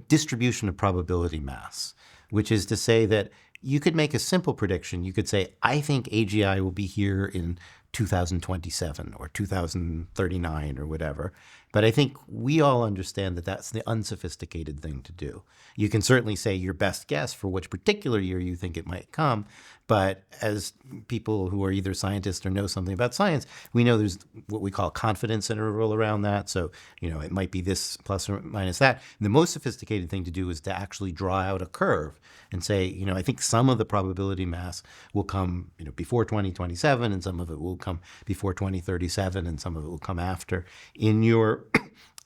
distribution of probability mass, which is to say that you could make a simple prediction. You could say, I think AGI will be here in 2027 or 2039 or whatever. But I think we all understand that that's the unsophisticated thing to do. You can certainly say your best guess for which particular year you think it might come. But as people who are either scientists or know something about science, we know there's what we call confidence interval around that. So, it might be this plus or minus that. And the most sophisticated thing to do is to actually draw out a curve and say, I think some of the probability mass will come, before 2027, and some of it will come before 2037, and some of it will come after. In your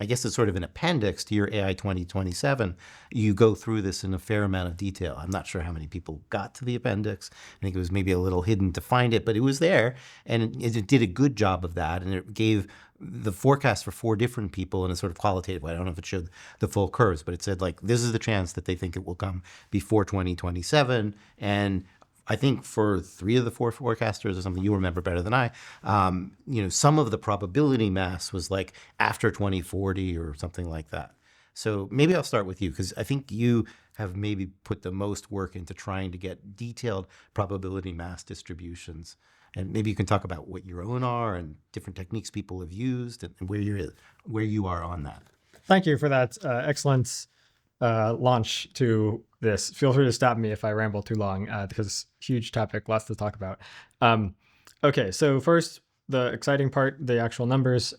I guess it's sort of an appendix to your AI 2027. You go through this in a fair amount of detail. I'm not sure how many people got to the appendix. I think it was maybe a little hidden to find it, but it was there, and it did a good job of that, and it gave the forecast for 4 different people in a sort of qualitative way. I don't know if it showed the full curves, but it said, this is the chance that they think it will come before 2027, and I think for 3 of the 4 forecasters or something, you remember better than I, some of the probability mass was like after 2040 or something like that. So maybe I'll start with you, because I think you have maybe put the most work into trying to get detailed probability mass distributions. And maybe you can talk about what your own are and different techniques people have used and where you are on that. Thank you for that excellent launch to this. Feel free to stop me if I ramble too long, because huge topic, lots to talk about. Okay, so first, the exciting part, the actual numbers.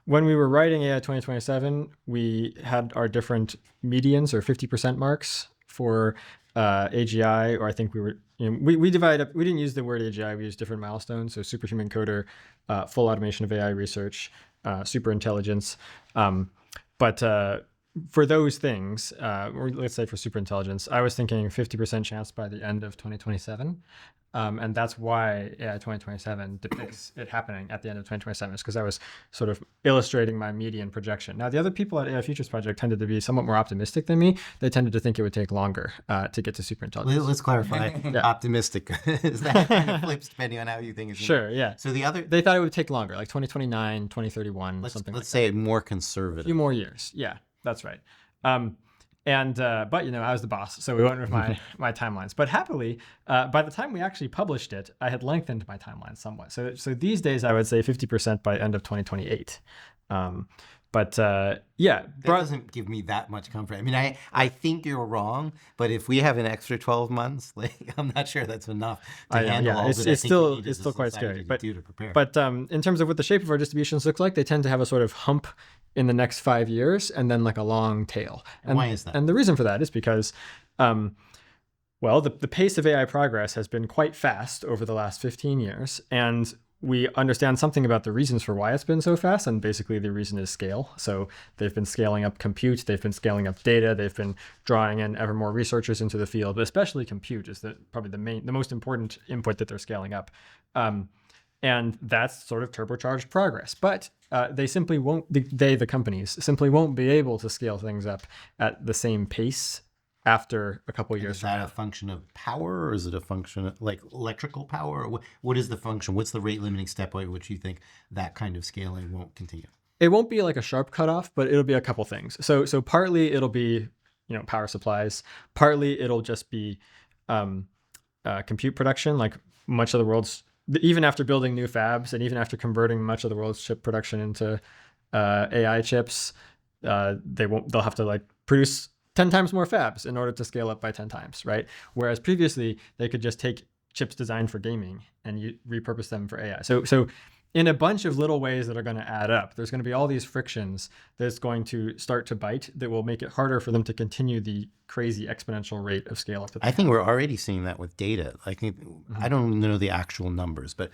When we were writing AI 2027, we had our different medians or 50% marks for AGI, or I think we were, we divide up, we didn't use the word AGI, we used different milestones. So superhuman coder, full automation of AI research, super intelligence. But for those things, or let's say for superintelligence, I was thinking 50% chance by the end of 2027. And that's why AI 2027 depicts it happening at the end of 2027, is because I was sort of illustrating my median projection. Now, the other people at AI Futures Project tended to be somewhat more optimistic than me. They tended to think it would take longer to get to superintelligence. Let's clarify. Yeah. Optimistic. Is that kind of flips depending on how you think it's Sure, yeah. So they thought it would take longer, like 2029, 2031, something like that. Let's say more conservative. A few more years, yeah. That's right. But I was the boss, so we went with my timelines. But happily, by the time we actually published it, I had lengthened my timeline somewhat. So these days, I would say 50% by end of 2028. That doesn't give me that much comfort. I mean, I think you're wrong, but if we have an extra 12 months, I'm not sure that's enough to handle all that. It's still quite scary. But in terms of what the shape of our distributions look like, they tend to have a sort of hump in the next 5 years, and then like a long tail. And why is that? And the reason for that is because, the pace of AI progress has been quite fast over the last 15 years, and we understand something about the reasons for why it's been so fast, and basically the reason is scale. So they've been scaling up compute, they've been scaling up data, they've been drawing in ever more researchers into the field, but especially compute is probably the most important input that they're scaling up. And that's sort of turbocharged progress. But they simply won't, the companies simply won't be able to scale things up at the same pace after a couple of years. Is that a function of power, or is it a function of like electrical power? Or what is the function? What's the rate limiting step by which you think that kind of scaling won't continue? It won't be like a sharp cutoff, but it'll be a couple things. So partly it'll be, power supplies. Partly it'll just be compute production, like much of the world's, even after building new fabs and even after converting much of the world's chip production into AI chips, they'll have to like produce 10 times more fabs in order to scale up by 10 times, right? Whereas previously they could just take chips designed for gaming and you repurpose them for AI. So in a bunch of little ways that are going to add up, there's going to be all these frictions that's going to start to bite that will make it harder for them to continue the crazy exponential rate of scale up. I think we're already seeing that with data. Like, I don't know the actual numbers, but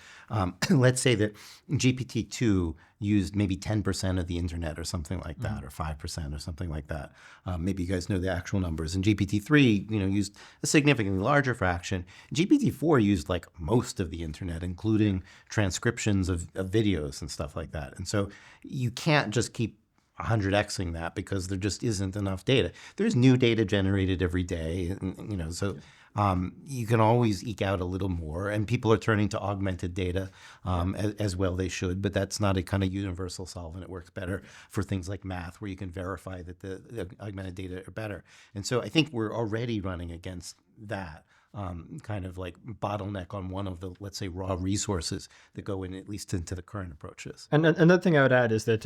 let's say that GPT-2 used maybe 10% of the internet or something like that, or 5% or something like that. Maybe you guys know the actual numbers. And GPT-3, used a significantly larger fraction. GPT-4 used like most of the internet, including transcriptions of videos and stuff like that. And so you can't just keep 100xing that because there just isn't enough data. There's new data generated every day, and, so you can always eke out a little more. And people are turning to augmented data as well. They should, but that's not a kind of universal solvent. It works better for things like math, where you can verify that the augmented data are better. And so I think we're already running against that kind of like bottleneck on one of the, let's say, raw resources that go in, at least into the current approaches. And another thing I would add is that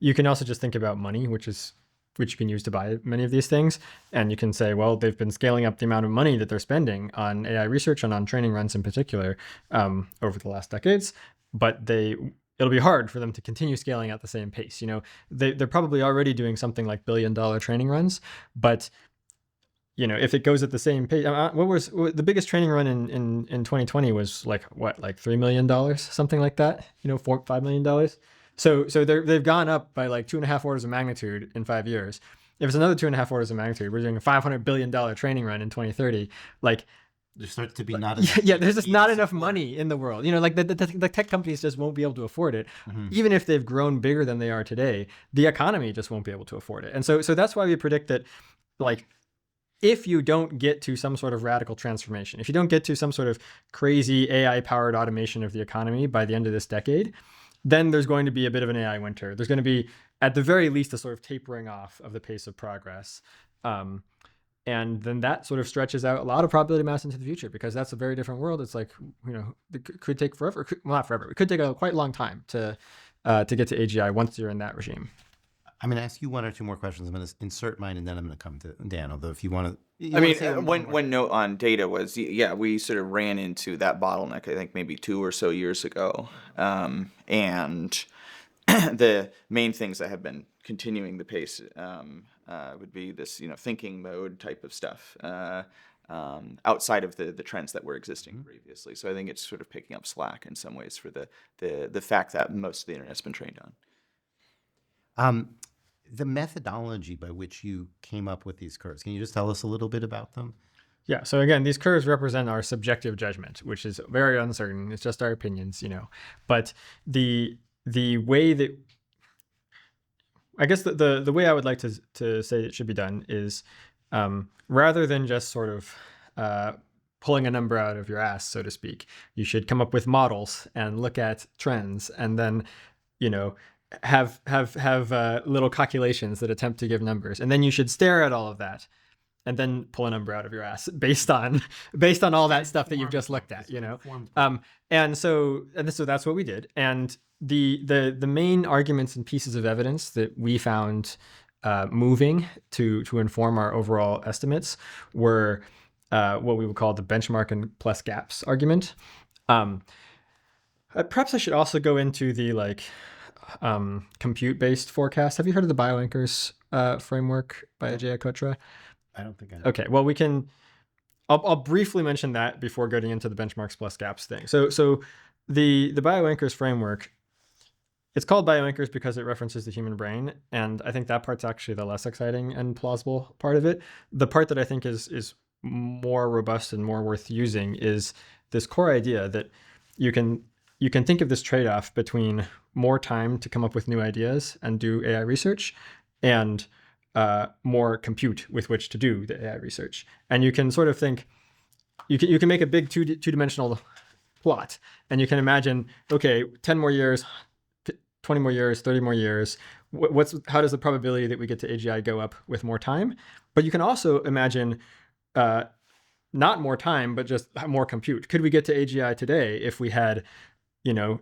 you can also just think about money, which you can use to buy many of these things. And you can say, well, they've been scaling up the amount of money that they're spending on AI research and on training runs in particular over the last decades, but it'll be hard for them to continue scaling at the same pace. They're probably already doing something like billion-dollar training runs, but if it goes at the same pace, what was the biggest training run in 2020 was like $3 million, something like that, $5 million. So they've gone up by like 2.5 orders of magnitude in 5 years. If it's another 2.5 orders of magnitude, we're doing a $500 billion training run in 2030. Like, there starts to be not enough. Yeah, there's just not enough money in the world. Like the tech companies just won't be able to afford it. Even if they've grown bigger than they are today, the economy just won't be able to afford it. And so that's why we predict that, like, if you don't get to some sort of radical transformation, if you don't get to some sort of crazy AI-powered automation of the economy by the end of this decade, then there's going to be a bit of an AI winter. There's going to be, at the very least, a sort of tapering off of the pace of progress. And then that sort of stretches out a lot of probability mass into the future, because that's a very different world. It's like, it could take forever. Well, not forever. It could take a quite long time to get to AGI once you're in that regime. I'm going to ask you one or two more questions. I'm going to insert mine, and then I'm going to come to Dan, although if you want to... One note on data was, we sort of ran into that bottleneck, I think maybe 2 or so years ago. And the main things that have been continuing the pace would be this, thinking mode type of stuff outside of the trends that were existing previously. So I think it's sort of picking up slack in some ways for the fact that most of the internet's been trained on. The methodology by which you came up with these curves, can you just tell us a little bit about them? Yeah. So again, these curves represent our subjective judgment, which is very uncertain. It's just our opinions, But the way that, I guess the way I would like to say it should be done is rather than just sort of pulling a number out of your ass, so to speak, you should come up with models and look at trends, and then have little calculations that attempt to give numbers, and then you should stare at all of that and then pull a number out of your ass based on all that stuff that you've just looked at, and so that's what we did. And the main arguments and pieces of evidence that we found moving to inform our overall estimates were what we would call the benchmark and plus gaps argument. Perhaps I should also go into the compute-based forecast. Have you heard of the bioanchors framework by Ajay Kotra? I don't think I know. Okay, well, I'll briefly mention that before getting into the benchmarks plus gaps thing. So the bioanchors framework, it's called bioanchors because it references the human brain, and I think that part's actually the less exciting and plausible part of it. The part that I think is more robust and more worth using is this core idea that you can think of this trade-off between more time to come up with new ideas and do AI research, and more compute with which to do the AI research. And you can sort of think, you can make a big two-dimensional plot, and you can imagine, okay, 10 more years, 20 more years, 30 more years, how does the probability that we get to AGI go up with more time? But you can also imagine not more time, but just more compute. Could we get to AGI today if we had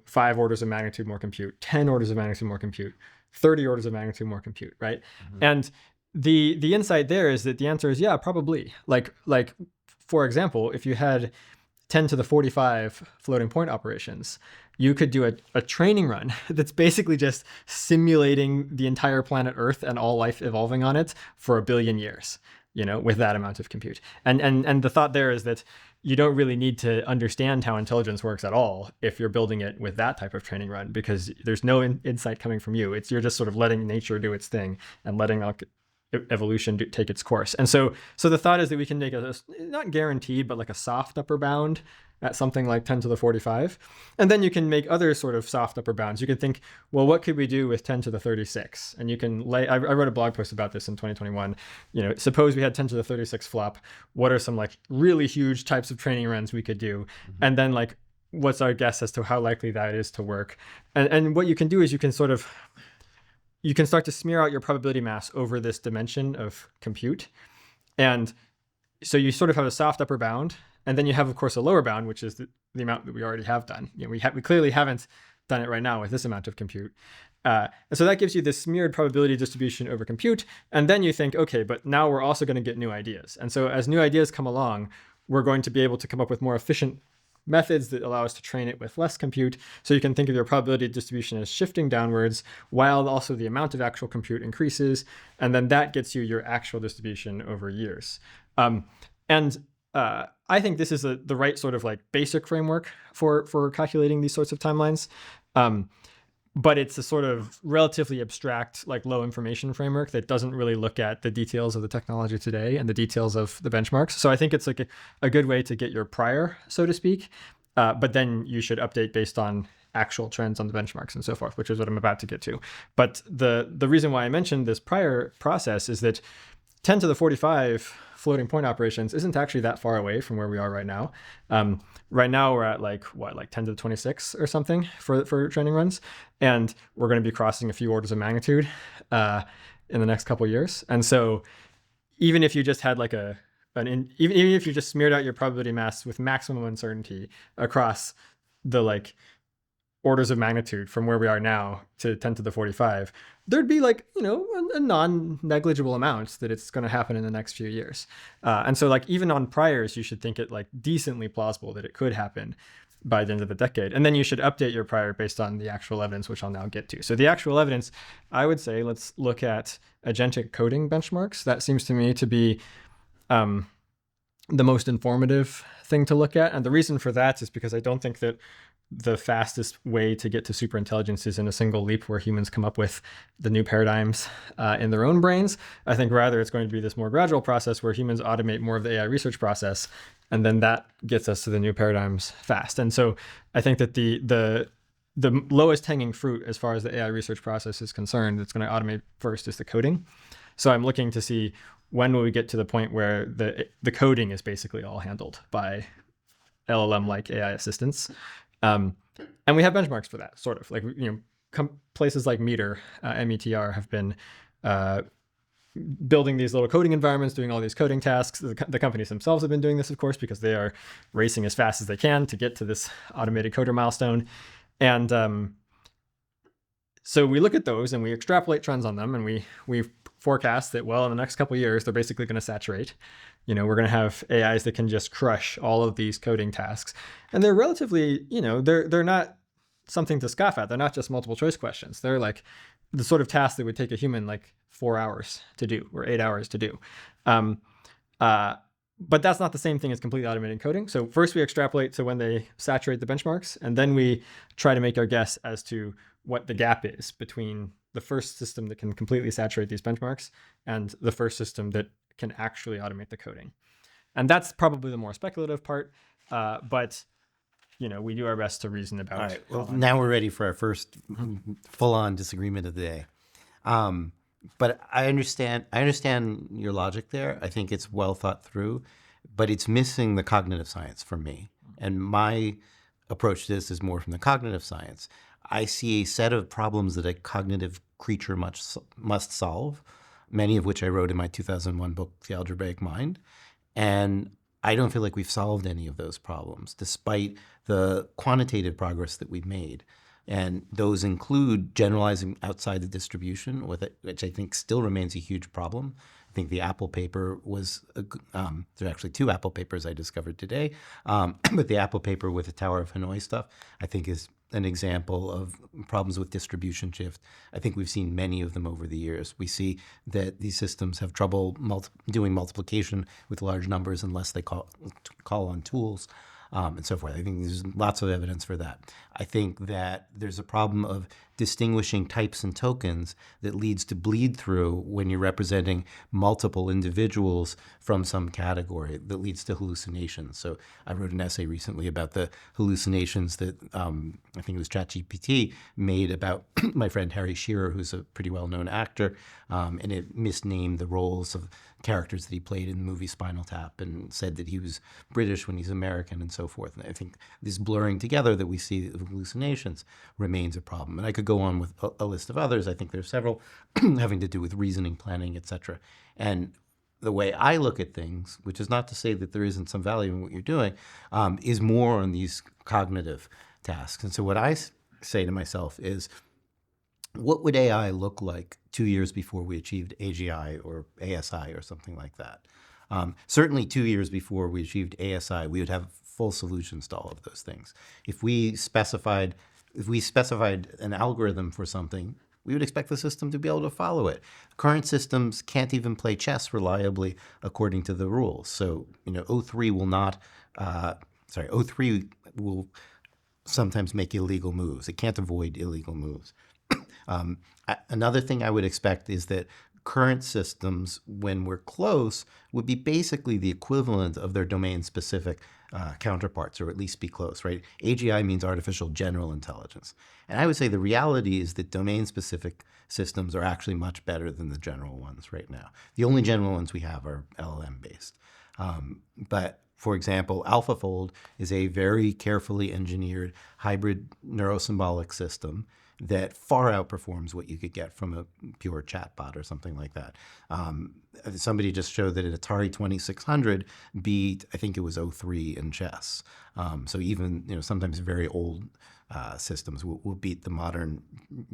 5 orders of magnitude more compute, 10 orders of magnitude more compute, 30 orders of magnitude more compute, right? And the insight there is that the answer is yeah, probably. Like for example, if you had 10 to the 45 floating point operations, you could do a training run that's basically just simulating the entire planet Earth and all life evolving on it for 1 billion years, with that amount of compute. And the thought there is that you don't really need to understand how intelligence works at all if you're building it with that type of training run, because there's no insight coming from you. You're just sort of letting nature do its thing and letting evolution take its course. And so the thought is that we can make a not guaranteed, but like a soft upper bound at something like 10 to the 45. And then you can make other sort of soft upper bounds. You can think, well, what could we do with 10 to the 36? And you can I wrote a blog post about this in 2021. Suppose we had 10 to the 36 flop. What are some like really huge types of training runs we could do? And then like, what's our guess as to how likely that is to work? And what you can do is you can start to smear out your probability mass over this dimension of compute. And so you sort of have a soft upper bound, and then you have, of course, a lower bound, which is the amount that we already have done. We clearly haven't done it right now with this amount of compute. And so that gives you this smeared probability distribution over compute. And then you think, okay, but now we're also going to get new ideas. And so as new ideas come along, we're going to be able to come up with more efficient methods that allow us to train it with less compute. So you can think of your probability distribution as shifting downwards while also the amount of actual compute increases. And then that gets you your actual distribution over years. I think this is the right sort of like basic framework for calculating these sorts of timelines. But it's a sort of relatively abstract, like low information framework that doesn't really look at the details of the technology today and the details of the benchmarks. So I think it's like a good way to get your prior, so to speak. But then you should update based on actual trends on the benchmarks and so forth, which is what I'm about to get to. But the reason why I mentioned this prior process is that 10 to the 45 floating point operations isn't actually that far away from where we are right now. Right now we're at like 10 to the 26 or something for training runs. And we're going to be crossing a few orders of magnitude in the next couple of years. And so even if you just had like even if you just smeared out your probability mass with maximum uncertainty across the like orders of magnitude from where we are now to 10 to the 45, there'd be like, a non-negligible amount that it's going to happen in the next few years. And so like even on priors, you should think it like decently plausible that it could happen by the end of the decade. And then you should update your prior based on the actual evidence, which I'll now get to. So the actual evidence, I would say, let's look at agentic coding benchmarks. That seems to me to be the most informative thing to look at. And the reason for that is because I don't think that the fastest way to get to superintelligence is in a single leap where humans come up with the new paradigms in their own brains. I think rather it's going to be this more gradual process where humans automate more of the AI research process, and then that gets us to the new paradigms fast. And so I think that the lowest hanging fruit as far as the AI research process is concerned that's going to automate first is the coding. So I'm looking to see when will we get to the point where the coding is basically all handled by LLM-like AI assistants. And we have benchmarks for that, sort of. Like, places like Meter, METR, have been building these little coding environments, doing all these coding tasks. The companies themselves have been doing this, of course, because they are racing as fast as they can to get to this automated coder milestone. And so we look at those and we extrapolate trends on them, and we forecast that, well, in the next couple of years, they're basically going to saturate. We're going to have AIs that can just crush all of these coding tasks. And they're relatively, they're not something to scoff at. They're not just multiple choice questions. They're like the sort of task that would take a human like 4 hours to do or 8 hours to do. But that's not the same thing as completely automated coding. So first we extrapolate to when they saturate the benchmarks, and then we try to make our guess as to what the gap is between the first system that can completely saturate these benchmarks and the first system that can actually automate the coding. And that's probably the more speculative part, but we do our best to reason about. All right, well, now we're ready for our first full-on disagreement of the day. But I understand your logic there. I think it's well thought through, but it's missing the cognitive science for me. And my approach to this is more from the cognitive science. I see a set of problems that a cognitive creature must solve, many of which I wrote in my 2001 book, The Algebraic Mind. And I don't feel like we've solved any of those problems, despite the quantitative progress that we've made. And those include generalizing outside the distribution, which I think still remains a huge problem. I think the Apple paper was, there are actually two Apple papers I discovered today, but the Apple paper with the Tower of Hanoi stuff, I think is an example of problems with distribution shift. I think we've seen many of them over the years. We see that these systems have trouble doing multiplication with large numbers unless they call on tools. And so forth. I think there's lots of evidence for that. I think that there's a problem of distinguishing types and tokens that leads to bleed through when you're representing multiple individuals from some category that leads to hallucinations. So I wrote an essay recently about the hallucinations that I think it was ChatGPT made about my friend Harry Shearer, who's a pretty well-known actor, and it misnamed the roles of characters that he played in the movie Spinal Tap and said that he was British when he's American and so forth. And I think this blurring together that we see of hallucinations remains a problem. And I could go on with a list of others. I think there's several having to do with reasoning, planning, etc. And the way I look at things, which is not to say that there isn't some value in what you're doing, is more on these cognitive tasks. And so what I say to myself is, what would AI look like 2 years before we achieved AGI or ASI or something like that? Certainly 2 years before we achieved ASI, we would have full solutions to all of those things. If we specified an algorithm for something, we would expect the system to be able to follow it. Current systems can't even play chess reliably according to the rules. So, O3 will sometimes make illegal moves. It can't avoid illegal moves. Another thing I would expect is that current systems, when we're close, would be basically the equivalent of their domain-specific counterparts, or at least be close, right? AGI means artificial general intelligence. And I would say the reality is that domain-specific systems are actually much better than the general ones right now. The only general ones we have are LLM-based. But for example, AlphaFold is a very carefully engineered hybrid neurosymbolic system that far outperforms what you could get from a pure chatbot or something like that. Somebody just showed that an Atari 2600 beat, I think it was O3 in chess. So even sometimes very old systems will beat the modern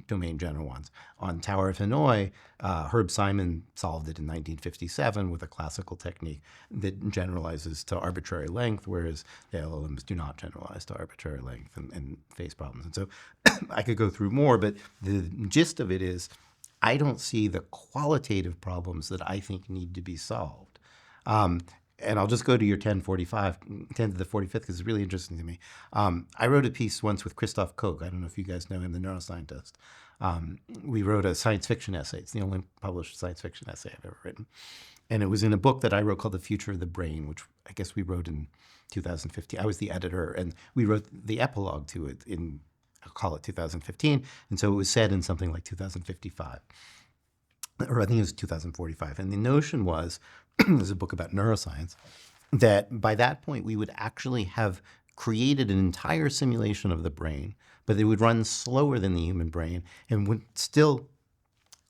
domain general ones. On Tower of Hanoi, Herb Simon solved it in 1957 with a classical technique that generalizes to arbitrary length, whereas the LLMs do not generalize to arbitrary length and face problems. And so I could go through more, but the gist of it is I don't see the qualitative problems that I think need to be solved. And I'll just go to your 1045, 10 to the 45th, because it's really interesting to me. I wrote a piece once with Christoph Koch. I don't know if you guys know him, the neuroscientist. We wrote a science fiction essay. It's the only published science fiction essay I've ever written. And it was in a book that I wrote called The Future of the Brain, which I guess we wrote in 2015. I was the editor, and we wrote the epilogue to it in, I'll call it 2015. And so it was set in something like 2055. Or I think it was 2045. And the notion was, there's a book about neuroscience, that by that point we would actually have created an entire simulation of the brain, but it would run slower than the human brain and would still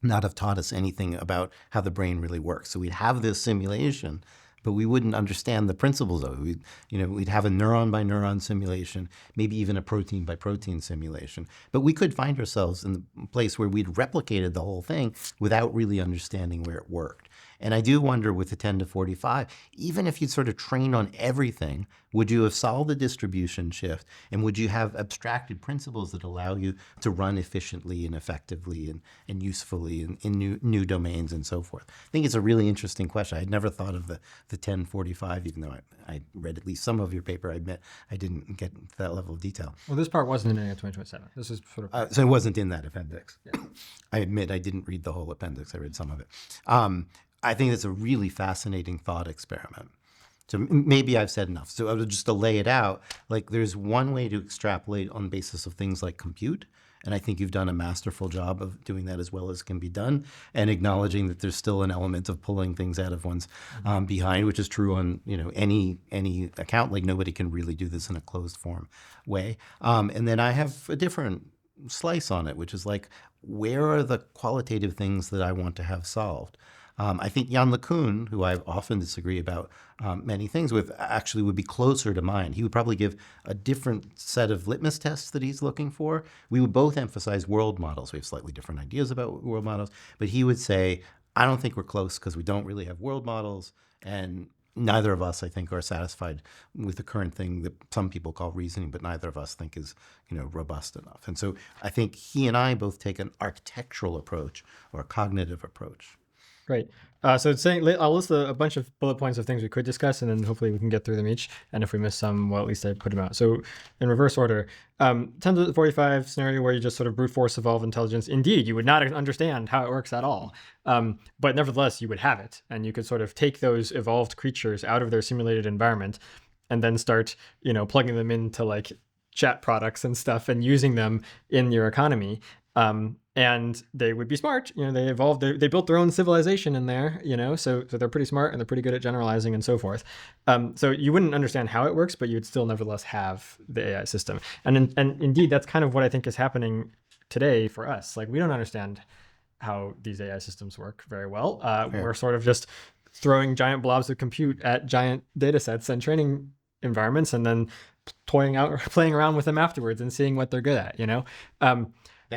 not have taught us anything about how the brain really works. So we'd have this simulation, but we wouldn't understand the principles of it. We'd have a neuron by neuron simulation, maybe even a protein by protein simulation. But we could find ourselves in the place where we'd replicated the whole thing without really understanding where it worked. And I do wonder with the 10 to 45, even if you'd sort of trained on everything, would you have solved the distribution shift? And would you have abstracted principles that allow you to run efficiently and effectively and usefully in new domains and so forth? I think it's a really interesting question. I had never thought of the 1045, even though I read at least some of your paper. I admit I didn't get to that level of detail. Well, this part wasn't in 2027. This is sort of... So it wasn't in that appendix. Yeah. I admit I didn't read the whole appendix. I read some of it. I think it's a really fascinating thought experiment. So maybe I've said enough. So just to lay it out, like there's one way to extrapolate on the basis of things like compute. And I think you've done a masterful job of doing that as well as can be done, and acknowledging that there's still an element of pulling things out of one's behind, which is true on any account. Like nobody can really do this in a closed form way. And then I have a different slice on it, which is like, where are the qualitative things that I want to have solved? I think Jan LeCun, who I often disagree about many things with, actually would be closer to mine. He would probably give a different set of litmus tests that he's looking for. We would both emphasize world models. We have slightly different ideas about world models, but he would say, I don't think we're close because we don't really have world models, and neither of us, I think, are satisfied with the current thing that some people call reasoning, but neither of us think is, robust enough. And so I think he and I both take an architectural approach or a cognitive approach. Great. So I'll list a bunch of bullet points of things we could discuss, and then hopefully we can get through them each. And if we miss some, well, at least I put them out. So in reverse order, 10 to the 45 scenario where you just sort of brute force evolve intelligence. Indeed, you would not understand how it works at all. But nevertheless, you would have it. And you could sort of take those evolved creatures out of their simulated environment and then start, plugging them into like chat products and stuff and using them in your economy. And they would be smart. They evolved. They built their own civilization in there. So they're pretty smart and they're pretty good at generalizing and so forth. So you wouldn't understand how it works, but you'd still nevertheless have the AI system. And indeed, that's kind of what I think is happening today for us. Like we don't understand how these AI systems work very well. We're sort of just throwing giant blobs of compute at giant data sets and training environments, and then playing around with them afterwards and seeing what they're good at.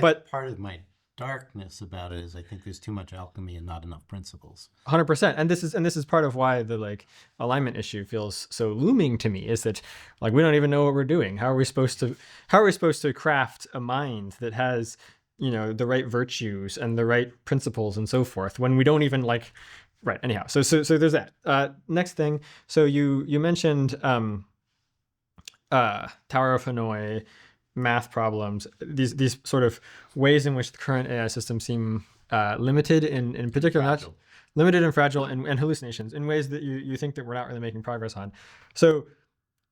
But part of my darkness about it is I think there's too much alchemy and not enough principles. 100%. And this is part of why the alignment issue feels so looming to me, is that we don't even know what we're doing. How are we supposed to craft a mind that has, the right virtues and the right principles and so forth when we don't even right. Anyhow, so there's that. Next thing. So you mentioned Tower of Hanoi, math problems, these sort of ways in which the current AI systems seem limited in particular, limited and fragile, and hallucinations in ways that you think that we're not really making progress on. So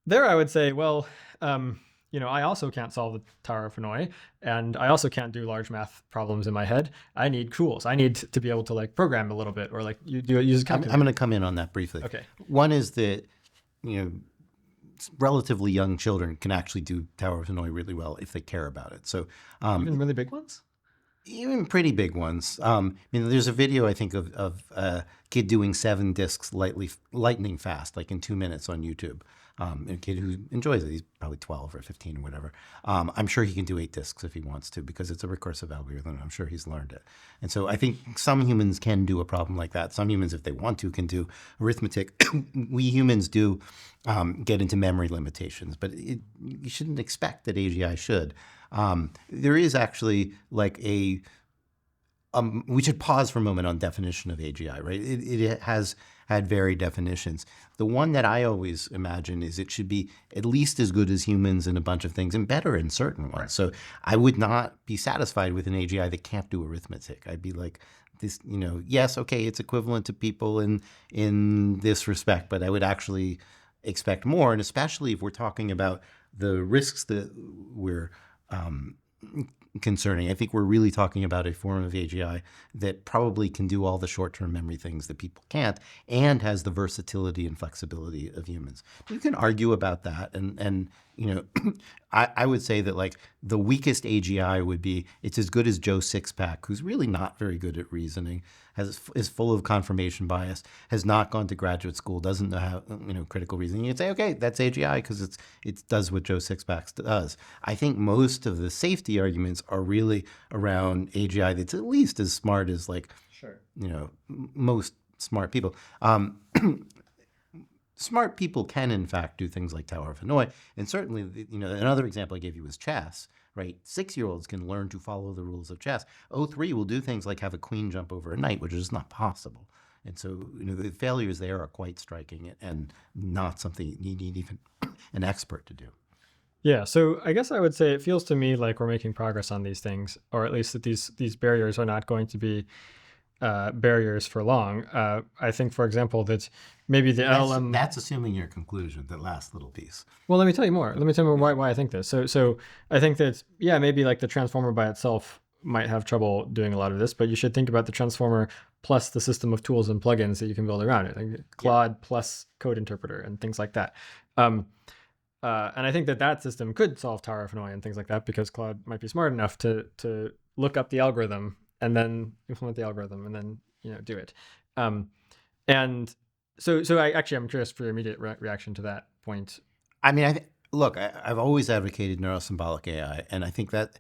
there I would say, well, I also can't solve the Tower of Hanoi, and I also can't do large math problems in my head. I need tools. I need to be able to program a little bit, or use a calculator. I'm going to come in on that briefly. Okay. One is that, relatively young children can actually do Tower of Hanoi really well if they care about it. So even really big ones? Even pretty big ones. There's a video, I think, of a kid doing 7 discs lightning fast, in 2 minutes on YouTube. A kid who enjoys it. He's probably 12 or 15 or whatever. I'm sure he can do 8 discs if he wants to, because it's a recursive algorithm. I'm sure he's learned it. And so I think some humans can do a problem like that. Some humans, if they want to, can do arithmetic. We humans do get into memory limitations, but you shouldn't expect that AGI should. There is actually we should pause for a moment on definition of AGI, right? It has had varied definitions. The one that I always imagine is it should be at least as good as humans in a bunch of things and better in certain ones. Right. So I would not be satisfied with an AGI that can't do arithmetic. I'd be like, this, yes, okay, it's equivalent to people in this respect, but I would actually expect more, and especially if we're talking about the risks that we're concerning. I think we're really talking about a form of AGI that probably can do all the short-term memory things that people can't, and has the versatility and flexibility of humans. You can argue about that, and I would say that the weakest AGI would be it's as good as Joe Sixpack, who's really not very good at reasoning, is full of confirmation bias, has not gone to graduate school, doesn't know how critical reasoning. You'd say, okay, that's AGI because it does what Joe Sixpack does. I think most of the safety arguments are really around AGI that's at least as smart as most smart people. Smart people can, in fact, do things like Tower of Hanoi. And certainly, another example I gave you was chess, right? 6-year-olds can learn to follow the rules of chess. O3 will do things like have a queen jump over a knight, which is just not possible. And so, the failures there are quite striking and not something you need even an expert to do. Yeah, so I guess I would say it feels to me like we're making progress on these things, or at least that these barriers are not going to be barriers for long. I think, for example, that maybe the LLM... That's assuming your conclusion, the last little piece. Well, let me tell you more. Let me tell you why I think this. So I think that, maybe the transformer by itself might have trouble doing a lot of this, but you should think about the transformer plus the system of tools and plugins that you can build around it, like Claude plus code interpreter and things like that. And I think that system could solve Tower of Hanoi and things like that, because Claude might be smart enough to look up the algorithm and then implement the algorithm and then do it. And so I'm curious for your immediate reaction to that point. I mean, look, I've always advocated neurosymbolic AI, and I think that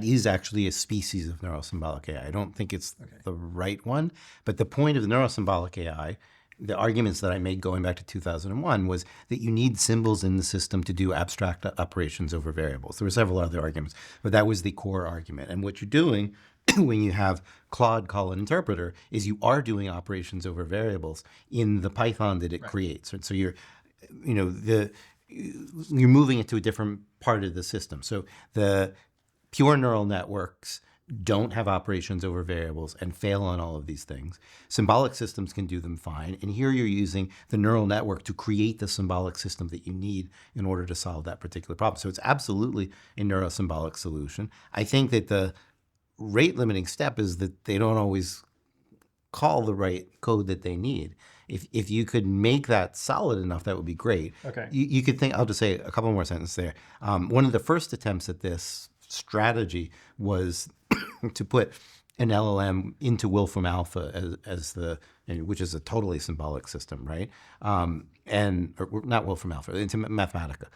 is actually a species of neurosymbolic AI. I don't think it's the right one, but the point of the neurosymbolic AI, the arguments that I made going back to 2001, was that you need symbols in the system to do abstract operations over variables. There were several other arguments, but that was the core argument. And what you're doing when you have Claude call an interpreter is you are doing operations over variables in the Python that it creates. And so you're moving it to a different part of the system. So the pure neural networks don't have operations over variables and fail on all of these things. Symbolic systems can do them fine. And here you're using the neural network to create the symbolic system that you need in order to solve that particular problem. So it's absolutely a neurosymbolic solution. I think that the rate limiting step is that they don't always call the right code that they need. If you could make that solid enough, that would be great. Okay. You could think, I'll just say a couple more sentences there. One of the first attempts at this strategy was to put an LLM into Wolfram Alpha which is a totally symbolic system, right? Or not Wolfram Alpha, into Mathematica.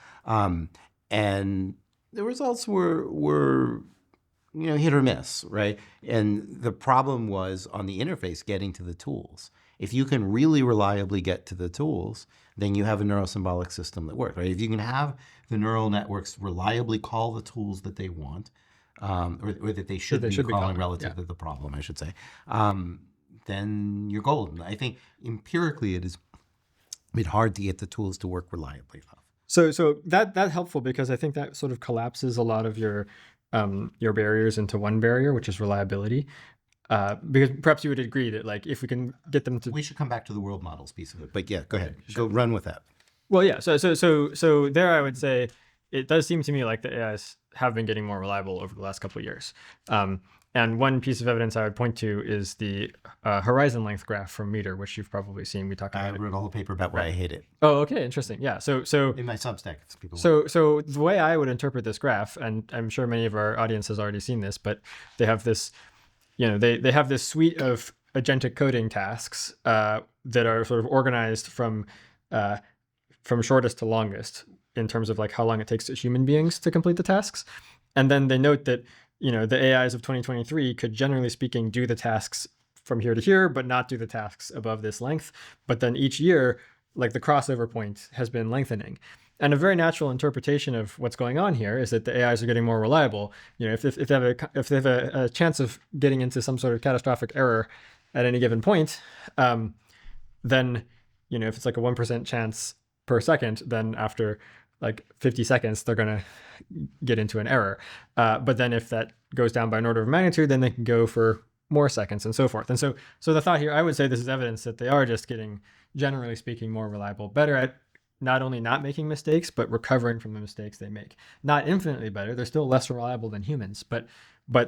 And the results were hit or miss, right? And the problem was on the interface getting to the tools. If you can really reliably get to the tools, then you have a neurosymbolic system that works, right? If you can have the neural networks reliably call the tools that they want, or that they should be calling relative to the problem, I should say, then you're golden. I think empirically it is a bit hard to get the tools to work reliably enough. So that's helpful because I think that sort of collapses a lot of your barriers into one barrier, which is reliability. Because perhaps you would agree that like if we can get them to, we should come back to the world models piece of it. But yeah, go ahead, go run with that. Well, yeah. So there, I would say it does seem to me like the AIs have been getting more reliable over the last couple of years. And one piece of evidence I would point to is the horizon length graph from Meter, which you've probably seen. We talked about. I wrote a whole paper about why I hate it. Oh, okay, interesting. Yeah. So in my Substack, people. So the way I would interpret this graph, and I'm sure many of our audience has already seen this, but they have this, they have this suite of agentic coding tasks that are sort of organized from shortest to longest in terms of like how long it takes human beings to complete the tasks. And then they note that, the AIs of 2023 could generally speaking do the tasks from here to here, but not do the tasks above this length. But then each year, like the crossover point has been lengthening. And a very natural interpretation of what's going on here is that the AIs are getting more reliable. If they have a chance of getting into some sort of catastrophic error at any given point, then, if it's like a 1% chance per second, then after like 50 seconds, they're going to get into an error. But then if that goes down by an order of magnitude, then they can go for more seconds and so forth. And so the thought here, I would say this is evidence that they are just getting, generally speaking, more reliable, better at not only not making mistakes, but recovering from the mistakes they make. Not infinitely better. They're still less reliable than humans, but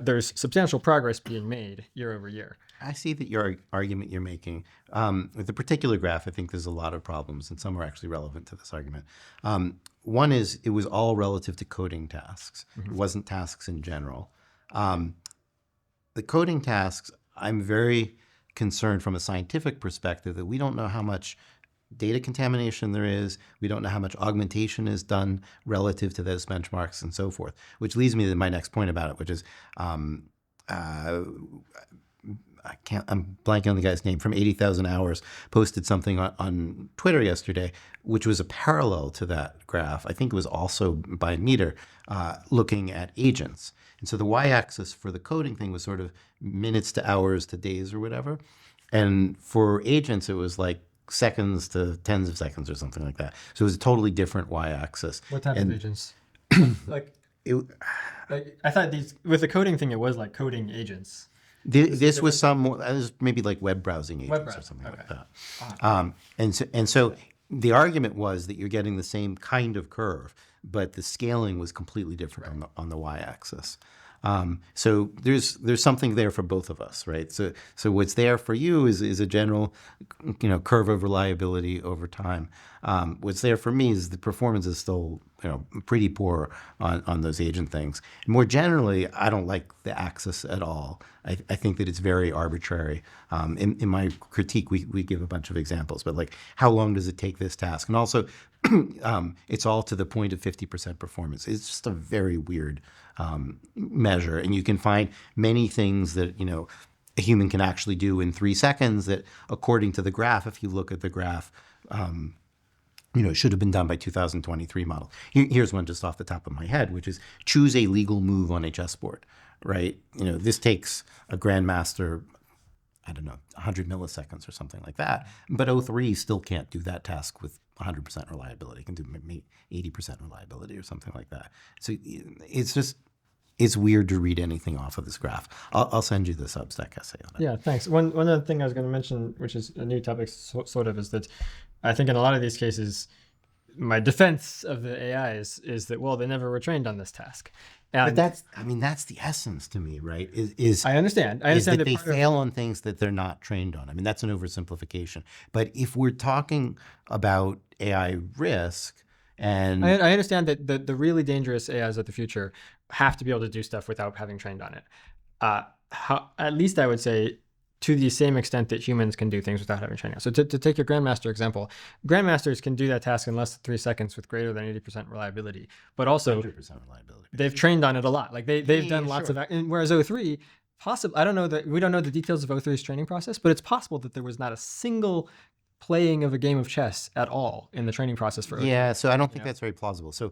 there's substantial progress being made year over year. I see that your argument you're making, with the particular graph, I think there's a lot of problems, and some are actually relevant to this argument. One is it was all relative to coding tasks. Mm-hmm. It wasn't tasks in general. The coding tasks, I'm very concerned from a scientific perspective that we don't know how much data contamination there is. We don't know how much augmentation is done relative to those benchmarks and so forth, which leads me to my next point about it, which is I'm blanking on the guy's name, from 80,000 Hours, posted something on Twitter yesterday, which was a parallel to that graph. I think it was also by Meter, looking at agents. And so the y-axis for the coding thing was sort of minutes to hours to days or whatever. And for agents, it was like seconds to tens of seconds or something like that. So it was a totally different y-axis. What type of agents? I thought with the coding thing, it was like coding agents. This was maybe like web browsing agents or something like that. And so the argument was that you're getting the same kind of curve, but the scaling was completely different on the y-axis. So there's something there for both of us, right? So what's there for you is a general, curve of reliability over time. What's there for me is the performance is still pretty poor on those agent things. More generally, I don't like the axis at all. I think that it's very arbitrary. In my critique, we give a bunch of examples, but like, how long does it take this task? And also, it's all to the point of 50% performance. It's just a very weird measure. And you can find many things that, a human can actually do in 3 seconds that, according to the graph, if you look at the graph, it should have been done by 2023 model. Here's one just off the top of my head, which is choose a legal move on a chessboard, right? This takes a grandmaster, I don't know, 100 milliseconds or something like that. But O3 still can't do that task with 100% reliability. It can do maybe 80% reliability or something like that. So it's weird to read anything off of this graph. I'll send you the Substack essay on it. Yeah, thanks. One other thing I was going to mention, which is a new topic sort of, is that I think in a lot of these cases, my defense of the AI is that, well, they never were trained on this task. And But that's the essence to me, right? Is I understand. is that that they part of- fail on things that they're not trained on. I mean, that's an oversimplification. But if we're talking about AI risk, and I understand that the really dangerous AIs of the future have to be able to do stuff without having trained on it. At least I would say to the same extent that humans can do things without having training. So to take your grandmaster example, grandmasters can do that task in less than 3 seconds with greater than 80% reliability, but also 100% reliability. they've trained on it a lot. Like they've done lots sure. of, and whereas O3, possibly, we don't know the details of O3's training process, but it's possible that there was not a single playing of a game of chess at all in the training process for O3. Yeah, so I don't think that's very plausible. So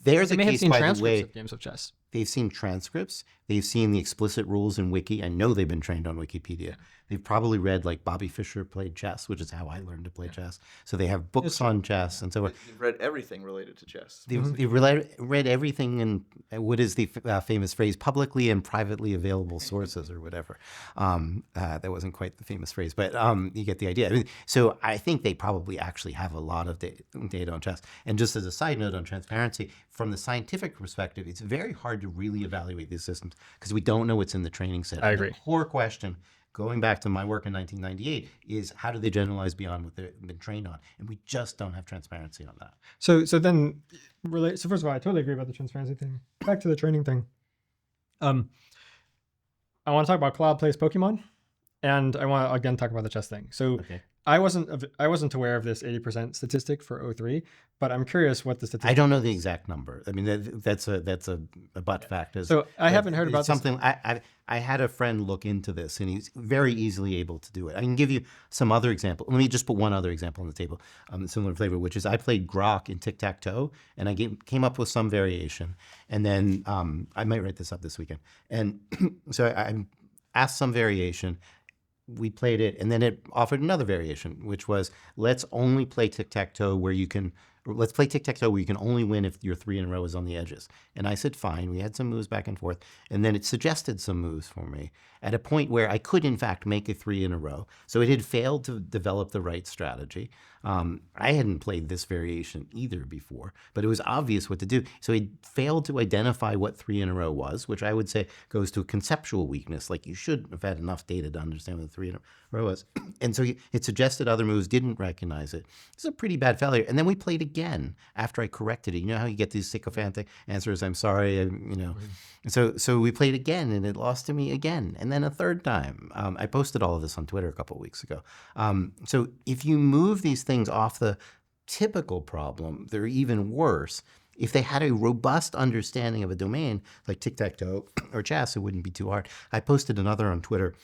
there's They a may have case, seen by the transcripts way, of games of chess. they've seen transcripts. They've seen the explicit rules in Wiki. I know they've been trained on Wikipedia. They've probably read, like, Bobby Fischer played chess, which is how I learned to play chess. So they have books on chess and so on. They've read everything related to chess. They've read everything in what is the famous phrase, publicly and privately available sources or whatever. That wasn't quite the famous phrase, but you get the idea. I mean, so I think they probably actually have a lot of data on chess. And just as a side note on transparency, from the scientific perspective, it's very hard to really evaluate these systems because we don't know what's in the training set. I agree. The core question, going back to my work in 1998, is how do they generalize beyond what they've been trained on? And we just don't have transparency on that. So then, so first of all, I totally agree about the transparency thing. Back to the training thing. I want to talk about Cloud Plays Pokemon, and I want to again talk about the chess thing. So Okay. I wasn't aware of this 80% statistic for O3, but I'm curious what the statistic. I don't know the exact number. I mean, that's a butt fact. So I haven't heard about it's this. something. I had a friend look into this, and he's very easily able to do it. I can give you some other example. Let me just put one other example on the table, similar flavor, which is I played Grok in tic-tac-toe, and I came up with some variation, and then I might write this up this weekend. And so I asked some variation. We played it, and then it offered another variation, which was let's only play tic-tac-toe where you can. Let's play tic-tac-toe where you can only win if your 3 in a row is on the edges. And I said, fine. We had some moves back and forth. And then it suggested some moves for me at a point where I could, in fact, make a 3 in a row. So it had failed to develop the right strategy. I hadn't played this variation either before, but it was obvious what to do. So it failed to identify what 3 in a row was, which I would say goes to a conceptual weakness. Like you should have had enough data to understand what the 3 in a row was. And so it suggested other moves, didn't recognize it. It's a pretty bad failure. And then we played again after I corrected it. You know how you get these sycophantic answers, I'm sorry, So we played again, and it lost to me again. And then a third time. I posted all of this on Twitter a couple of weeks ago. So if you move these things off the typical problem, they're even worse. If they had a robust understanding of a domain like tic-tac-toe or chess, it wouldn't be too hard. I posted another on Twitter,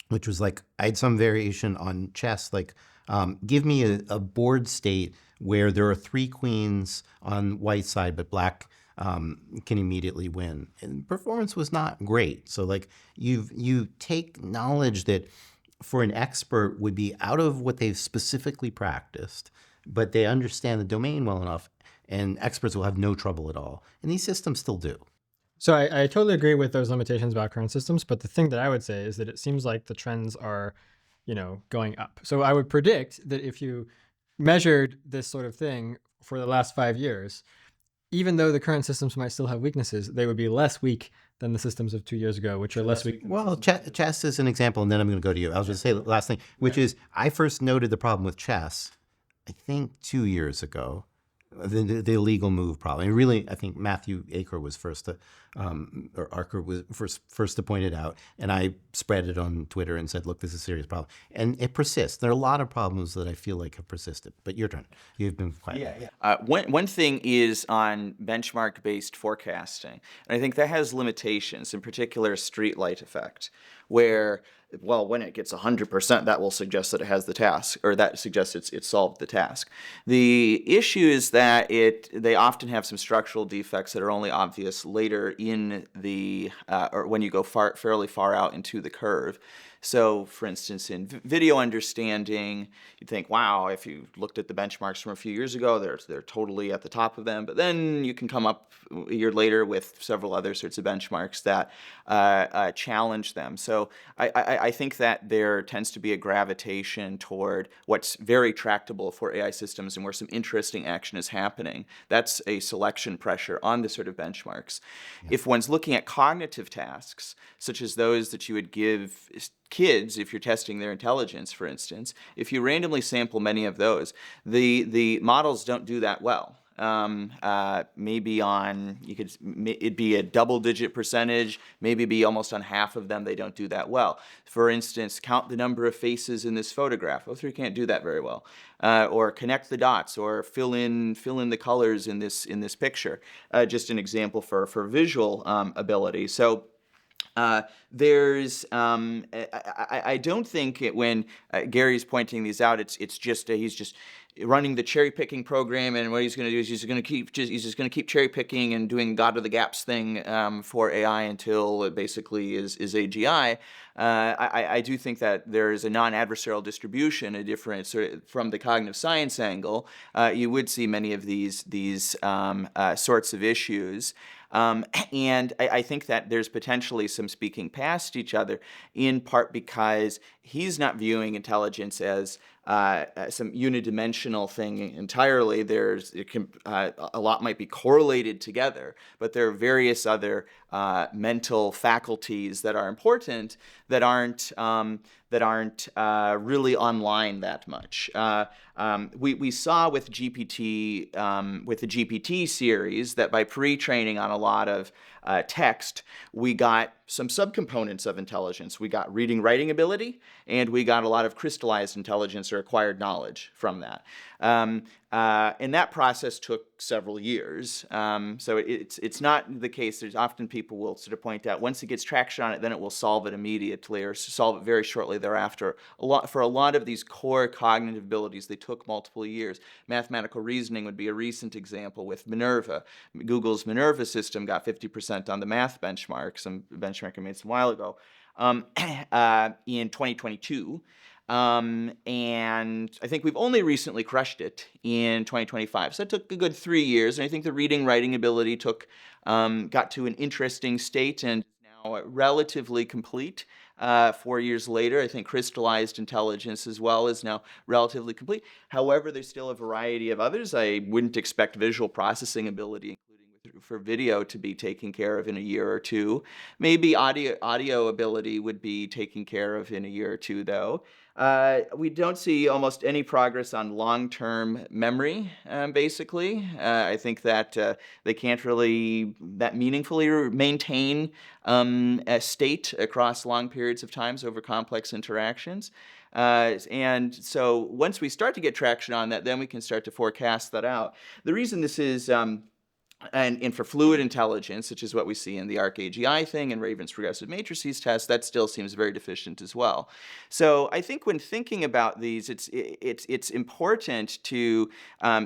which was like, I had some variation on chess, like give me a board state where there are 3 queens on white side, but black can immediately win. And performance was not great. So like you take knowledge that for an expert would be out of what they've specifically practiced, but they understand the domain well enough, and experts will have no trouble at all. And these systems still do. So I totally agree with those limitations about current systems, but the thing that I would say is that it seems like the trends are, going up. So I would predict that if you measured this sort of thing for the last 5 years, even though the current systems might still have weaknesses, they would be less weak than the systems of 2 years ago, which are less weak. Well, chess is an example, and then I'm going to go to you. I was going to say the last thing, which is I first noted the problem with chess, I think 2 years ago, the illegal move problem. And really, I think Matthew Aker was first to, or Arker was first to point it out, and I spread it on Twitter and said, "Look, this is a serious problem," and it persists. There are a lot of problems that I feel like have persisted. But your turn. You've been quiet. One thing is on benchmark-based forecasting, and I think that has limitations, in particular streetlight effect, where, well, when it gets 100%, that will suggest that it has the task, or that suggests it's solved the task. The issue is that they often have some structural defects that are only obvious later in the, or when you go fairly far out into the curve. So, for instance, in video understanding, you'd think, wow, if you looked at the benchmarks from a few years ago, they're totally at the top of them. But then you can come up a year later with several other sorts of benchmarks that challenge them. So I think that there tends to be a gravitation toward what's very tractable for AI systems and where some interesting action is happening. That's a selection pressure on the sort of benchmarks. If one's looking at cognitive tasks, such as those that you would give kids, if you're testing their intelligence, for instance, if you randomly sample many of those, the models don't do that well. Maybe it'd be a double-digit percentage, maybe be almost on half of them they don't do that well. For instance, count the number of faces in this photograph. O3 can't do that very well. Or connect the dots, or fill in the colors in this picture. Just an example for visual ability. So. I don't think when Gary's pointing these out, it's just he's just running the cherry picking program, and what he's going to do is he's just going to keep cherry picking and doing God of the gaps thing for AI until it basically is AGI. I do think that there is a non-adversarial distribution, a different sort of, from the cognitive science angle. You would see many of these sorts of issues. And I think that there's potentially some speaking past each other, in part because he's not viewing intelligence as some unidimensional thing entirely. A lot might be correlated together, but there are various other mental faculties that are important that aren't really online that much. We saw with GPT, with the GPT series, that by pre-training on a lot of text, we got some subcomponents of intelligence. We got reading, writing ability, and we got a lot of crystallized intelligence or acquired knowledge from that. And that process took several years. So it's not the case. There's often people will sort of point out once it gets traction on it, then it will solve it immediately or solve it very shortly thereafter. For a lot of these core cognitive abilities, they took multiple years. Mathematical reasoning would be a recent example with Minerva. Google's Minerva system got 50% on the math benchmark, some benchmark I made some while ago, in 2022. And I think we've only recently crushed it in 2025. So it took a good 3 years. And I think the reading, writing ability got to an interesting state and now relatively complete. 4 years later, I think crystallized intelligence as well is now relatively complete. However, there's still a variety of others. I wouldn't expect visual processing ability, for video, to be taken care of in a year or two. Maybe audio ability would be taken care of in a year or two, though. We don't see almost any progress on long-term memory, basically. I think that they can't really that meaningfully maintain a state across long periods of times over complex interactions. And so once we start to get traction on that, then we can start to forecast that out. The reason this is... And for fluid intelligence, which is what we see in the ARC-AGI thing and Raven's progressive matrices test, that still seems very deficient as well. So I think when thinking about these, it's important to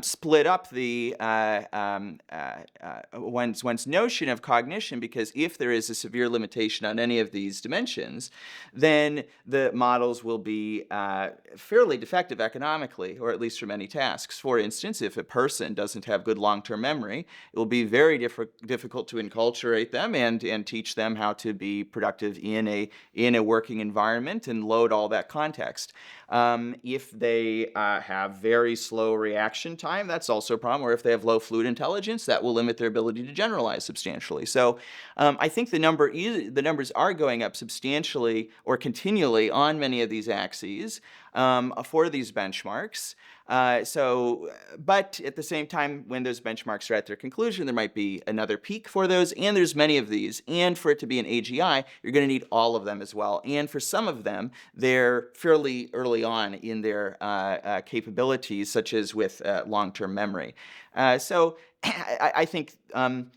split up the one's notion of cognition, because if there is a severe limitation on any of these dimensions, then the models will be fairly defective economically, or at least for many tasks. For instance, if a person doesn't have good long-term memory, it will be very difficult to enculturate them and teach them how to be productive in a working environment and load all that context. If they have very slow reaction time, that's also a problem. Or if they have low fluid intelligence, that will limit their ability to generalize substantially. So I think the numbers are going up substantially or continually on many of these axes for these benchmarks. But at the same time, when those benchmarks are at their conclusion, there might be another peak for those, and there's many of these. And for it to be an AGI, you're going to need all of them as well. And for some of them, they're fairly early on in their capabilities, such as with long-term memory. So I think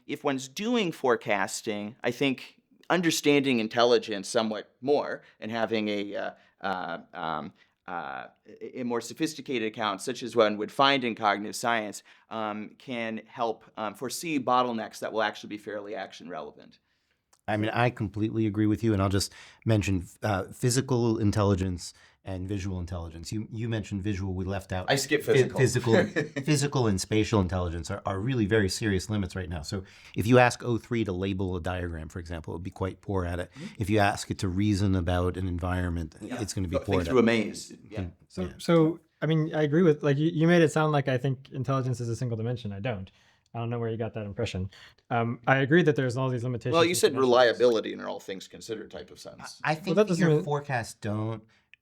if one's doing forecasting, I think understanding intelligence somewhat more and having a more sophisticated account, such as one would find in cognitive science, can help foresee bottlenecks that will actually be fairly action relevant. I mean, I completely agree with you, and I'll just mention physical intelligence and visual intelligence. You mentioned visual, we left out. I skipped physical. Physical and spatial intelligence are really very serious limits right now. So if you ask O3 to label a diagram, for example, it would be quite poor at it. If you ask it to reason about an environment, it's going to be poor Think at through it. a maze. Yeah. So I mean, I agree with, like, you made it sound like I think intelligence is a single dimension. I don't know where you got that impression. I agree that there's all these limitations. Well, you with said dimensions. reliability in all things considered type of sense. I think that doesn't your mean- forecasts don't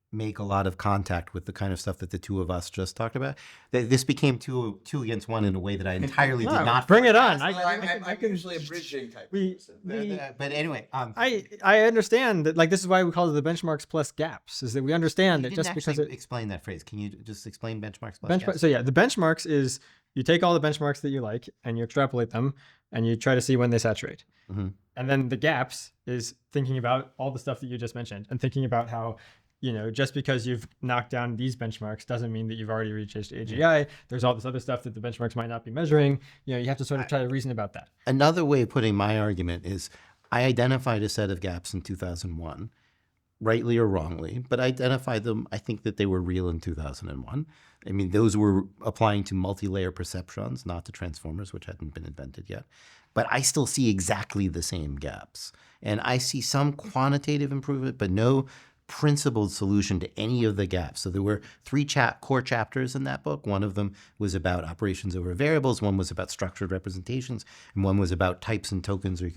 make a lot of contact with the kind of stuff that the two of us just talked about. This became two against one in a way that I entirely did not. Bring it on. I'm I can usually a bridging type. But anyway, I understand that, like, this is why we call it the benchmarks plus gaps, is that we understand you that didn't just because actually it explain that phrase. Can you just explain benchmarks plus gaps? So yeah, the benchmarks is you take all the benchmarks that you like and you extrapolate them and you try to see when they saturate. Mm-hmm. And then the gaps is thinking about all the stuff that you just mentioned and thinking about how, just because you've knocked down these benchmarks doesn't mean that you've already reached AGI. There's all this other stuff that the benchmarks might not be measuring. You have to sort of try to reason about that. Another way of putting my argument is I identified a set of gaps in 2001, rightly or wrongly, but I identified them. I think that they were real in 2001. I mean, those were applying to multi-layer perceptrons, not to transformers, which hadn't been invented yet. But I still see exactly the same gaps. And I see some quantitative improvement, but no principled solution to any of the gaps. So there were three core chapters in that book. One of them was about operations over variables, one was about structured representations, and one was about types and tokens or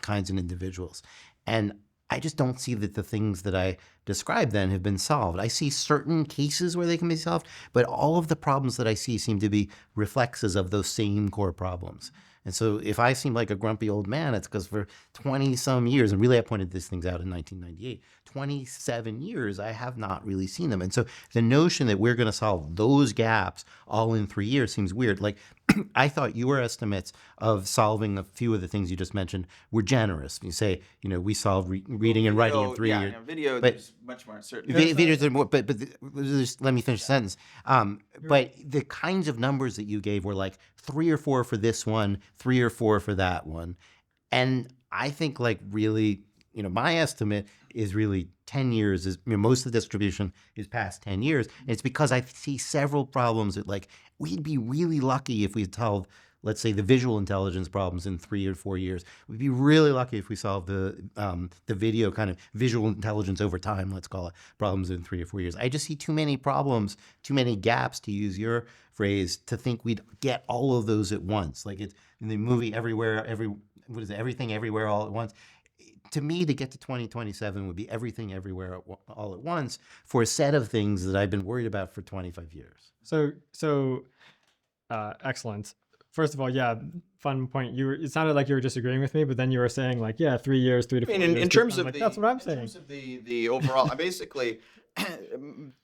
kinds and individuals. And I just don't see that the things that I described then have been solved. I see certain cases where they can be solved, but all of the problems that I see seem to be reflexes of those same core problems. And so if I seem like a grumpy old man, it's because for 20 some years, and really I pointed these things out in 1998, 27 years, I have not really seen them. And so the notion that we're going to solve those gaps all in 3 years seems weird. Like I thought your estimates of solving a few of the things you just mentioned were generous. You say, we solved reading and writing in 3 years. Video, but there's much more uncertain. Videos are more, but just let me finish the sentence. But the kinds of numbers that you gave were like 3 or 4 for this one, 3 or 4 for that one. And I think like really, my estimate is really 10 years is, most of the distribution is past 10 years. And it's because I see several problems that like, we'd be really lucky if we had solved, let's say, the visual intelligence problems in 3 or 4 years. We'd be really lucky if we solved the video kind of visual intelligence over time, let's call it, problems in 3 or 4 years. I just see too many problems, too many gaps, to use your phrase, to think we'd get all of those at once. Like it's in the movie Everything Everywhere All at Once. To me, to get to 2027 would be everything everywhere all at once for a set of things that I've been worried about for 25 years. So excellent. First of all, yeah, fun point. It sounded like you were disagreeing with me, but then you were saying like, 3 years, 3 to 4 years. In terms of that's what I'm saying. In terms of the overall, basically,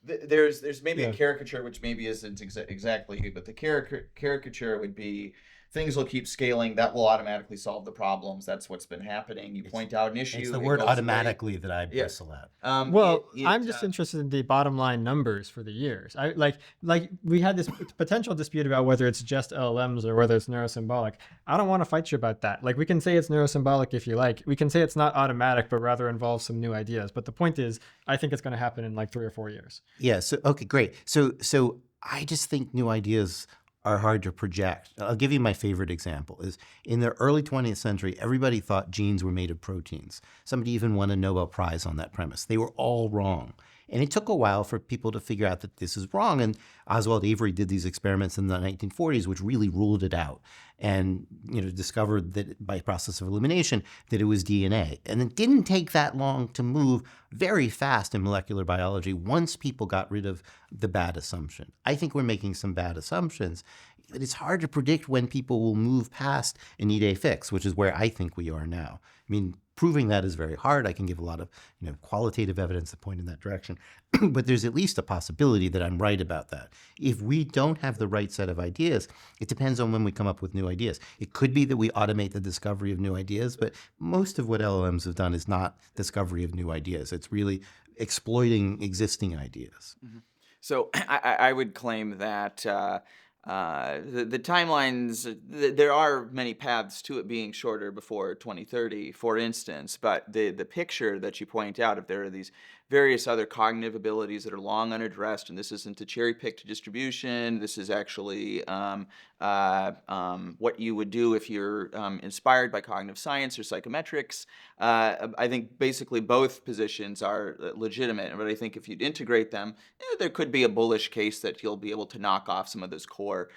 there's maybe a caricature which maybe isn't exactly, but the caricature would be things will keep scaling. That will automatically solve the problems. That's what's been happening. You point out an issue. It's the it word goes automatically away. that I bristle at. I'm just interested in the bottom line numbers for the years. I like we had this potential dispute about whether it's just LLMs or whether it's neurosymbolic. I don't want to fight you about that. Like we can say it's neurosymbolic if you like. We can say it's not automatic, but rather involves some new ideas. But the point is, I think it's going to happen in like 3 or 4 years. Yeah. So okay, great. So I just think new ideas are hard to project. I'll give you my favorite example is in the early 20th century, everybody thought genes were made of proteins. Somebody even won a Nobel Prize on that premise. They were all wrong. And it took a while for people to figure out that this is wrong. And Oswald Avery did these experiments in the 1940s, which really ruled it out and discovered that by process of elimination that it was DNA. And it didn't take that long to move very fast in molecular biology once people got rid of the bad assumption. I think we're making some bad assumptions. But it's hard to predict when people will move past and need a fix, which is where I think we are now. I mean, proving that is very hard. I can give a lot of qualitative evidence that point in that direction, but there's at least a possibility that I'm right about that. If we don't have the right set of ideas, it depends on when we come up with new ideas. It could be that we automate the discovery of new ideas, but most of what LLMs have done is not discovery of new ideas. It's really exploiting existing ideas. Mm-hmm. So I would claim that the timelines, there are many paths to it being shorter before 2030, for instance, but the picture that you point out, if there are these various other cognitive abilities that are long unaddressed, and this isn't a cherry-picked distribution, this is actually what you would do if you're inspired by cognitive science or psychometrics. I think basically both positions are legitimate, but I think if you'd integrate them, there could be a bullish case that you'll be able to knock off some of those core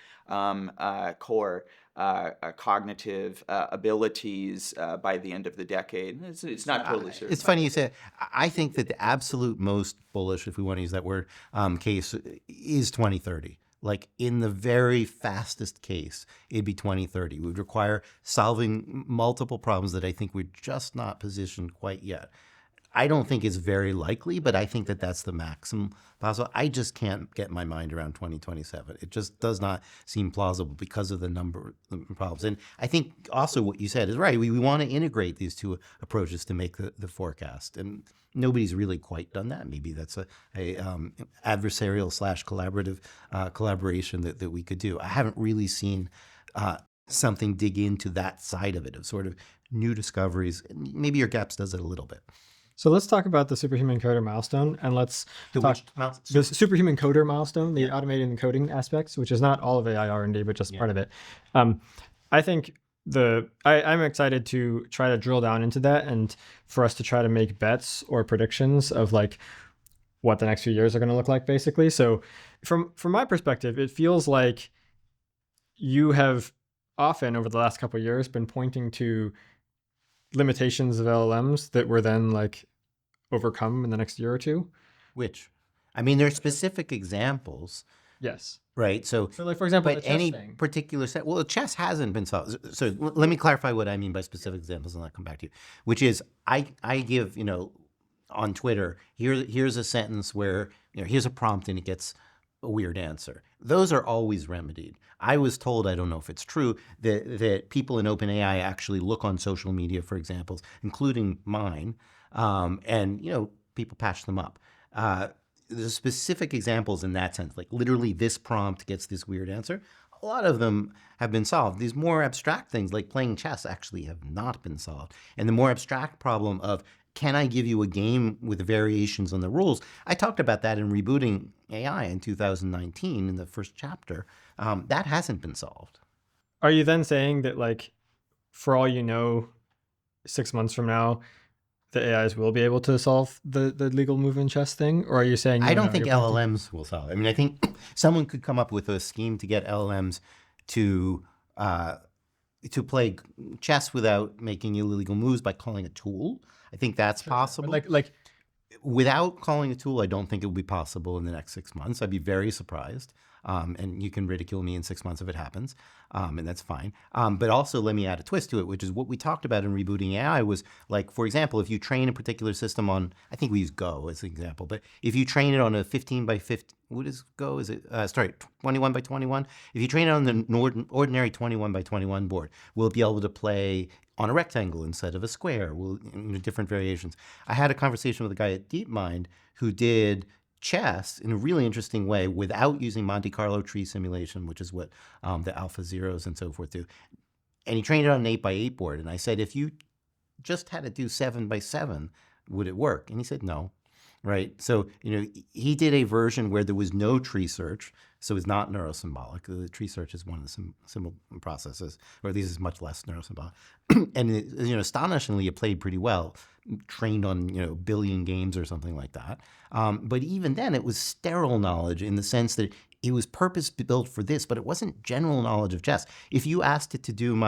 cognitive abilities by the end of the decade. It's not totally certain. It's funny you say it. I think that the absolute most bullish, if we want to use that word, case is 2030. Like in the very fastest case, it'd be 2030. It would require solving multiple problems that I think we're just not positioned quite yet. I don't think it's very likely, but I think that that's the maximum possible. I just can't get my mind around 2027. It just does not seem plausible because of the number of problems. And I think also what you said is right. We want to integrate these two approaches to make the forecast. And nobody's really quite done that. Maybe that's a adversarial / collaborative collaboration that we could do. I haven't really seen something dig into that side of it, of sort of new discoveries. Maybe your GAPS does it a little bit. So let's talk about the superhuman coder milestone, and let's talk the superhuman coder milestone, the automating the coding aspects, which is not all of AI R&D, but just part of it. I think I'm excited to try to drill down into that and for us to try to make bets or predictions of like what the next few years are going to look like, basically. So from my perspective, it feels like you have often over the last couple of years been pointing to limitations of LLMs that were then like overcome in the next year or two. Which, I mean, there are specific examples. Yes. Right. So like, for example, but any particular set, well, chess hasn't been solved. So let me clarify what I mean by specific examples, and I'll come back to you. Which is, I give, on Twitter, here's a sentence where, here's a prompt and it gets a weird answer. Those are always remedied. I was told, I don't know if it's true, that people in OpenAI actually look on social media for examples, including mine, and people patch them up. There's specific examples in that sense, like literally this prompt gets this weird answer. A lot of them have been solved. These more abstract things like playing chess actually have not been solved. And the more abstract problem of, can I give you a game with variations on the rules? I talked about that in Rebooting AI in 2019 in the first chapter. That hasn't been solved. Are you then saying that, like, for all you know, 6 months from now, the AIs will be able to solve the legal move in chess thing? Or are you saying... I don't think LLMs will solve it. I mean, I think someone could come up with a scheme to get LLMs to play chess without making illegal moves by calling a tool. I think that's possible. Like without calling a tool, I don't think it will be possible in the next 6 months. I'd be very surprised. And you can ridicule me in 6 months if it happens, and that's fine. But also let me add a twist to it, which is what we talked about in Rebooting AI was, like, for example, if you train a particular system on, I think we use Go as an example, but if you train it on a 15 by 15, what is Go? Is it, 21 by 21? If you train it on the ordinary 21 by 21 board, will it be able to play on a rectangle instead of a square? Different variations. I had a conversation with a guy at DeepMind who did chess in a really interesting way without using Monte Carlo tree simulation, which is what the Alpha Zeros and so forth do. And he trained it on an 8 by 8 board. And I said, if you just had to do 7 by 7, would it work? And he said, no. right? So, he did a version where there was no tree search, so it's not neurosymbolic. The tree search is one of the symbol processes, or at least it's much less neurosymbolic. And astonishingly, it played pretty well, trained on a billion games or something like that. But even then, it was sterile knowledge in the sense that it was purpose built for this, but it wasn't general knowledge of chess. If you asked it to do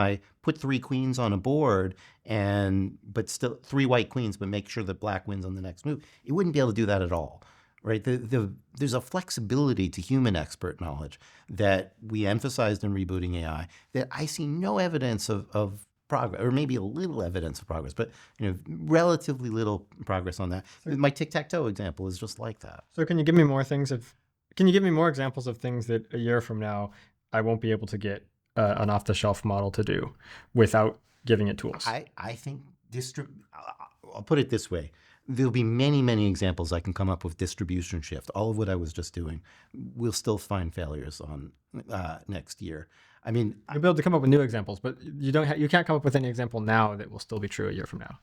put 3 queens on a board but still 3 white queens, but make sure that black wins on the next move, it wouldn't be able to do that at all, right? There's a flexibility to human expert knowledge that we emphasized in rebooting AI that I see no evidence of progress, or maybe a little evidence of progress, but relatively little progress on that. My tic-tac-toe example is just like that. So can you give me more examples of things that a year from now I won't be able to get an off-the-shelf model to do without giving it tools? I think I'll put it this way. There'll be many, many examples I can come up with distribution shift. All of what I was just doing, we'll still find failures on next year. I mean, you'll be able to come up with new examples, but you can't come up with any example now that will still be true a year from now.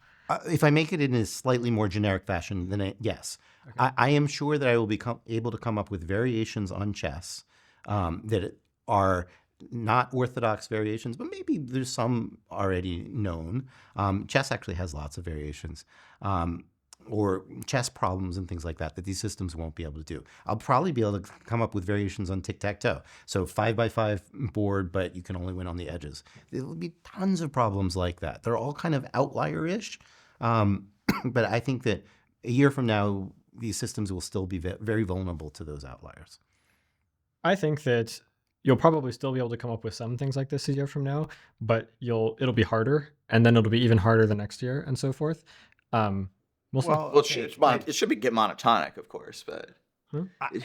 If I make it in a slightly more generic fashion, then yes. Okay. I am sure that I will be able to come up with variations on chess that are not orthodox variations, but maybe there's some already known. Chess actually has lots of variations. Or chess problems and things like that these systems won't be able to do. I'll probably be able to come up with variations on tic-tac-toe. So 5x5 board, but you can only win on the edges. There will be tons of problems like that. They're all kind of outlier-ish. But I think that a year from now, these systems will still be very vulnerable to those outliers. I think that you'll probably still be able to come up with some things like this a year from now, but it'll be harder, and then it'll be even harder the next year, and so forth. It should be get monotonic, of course, but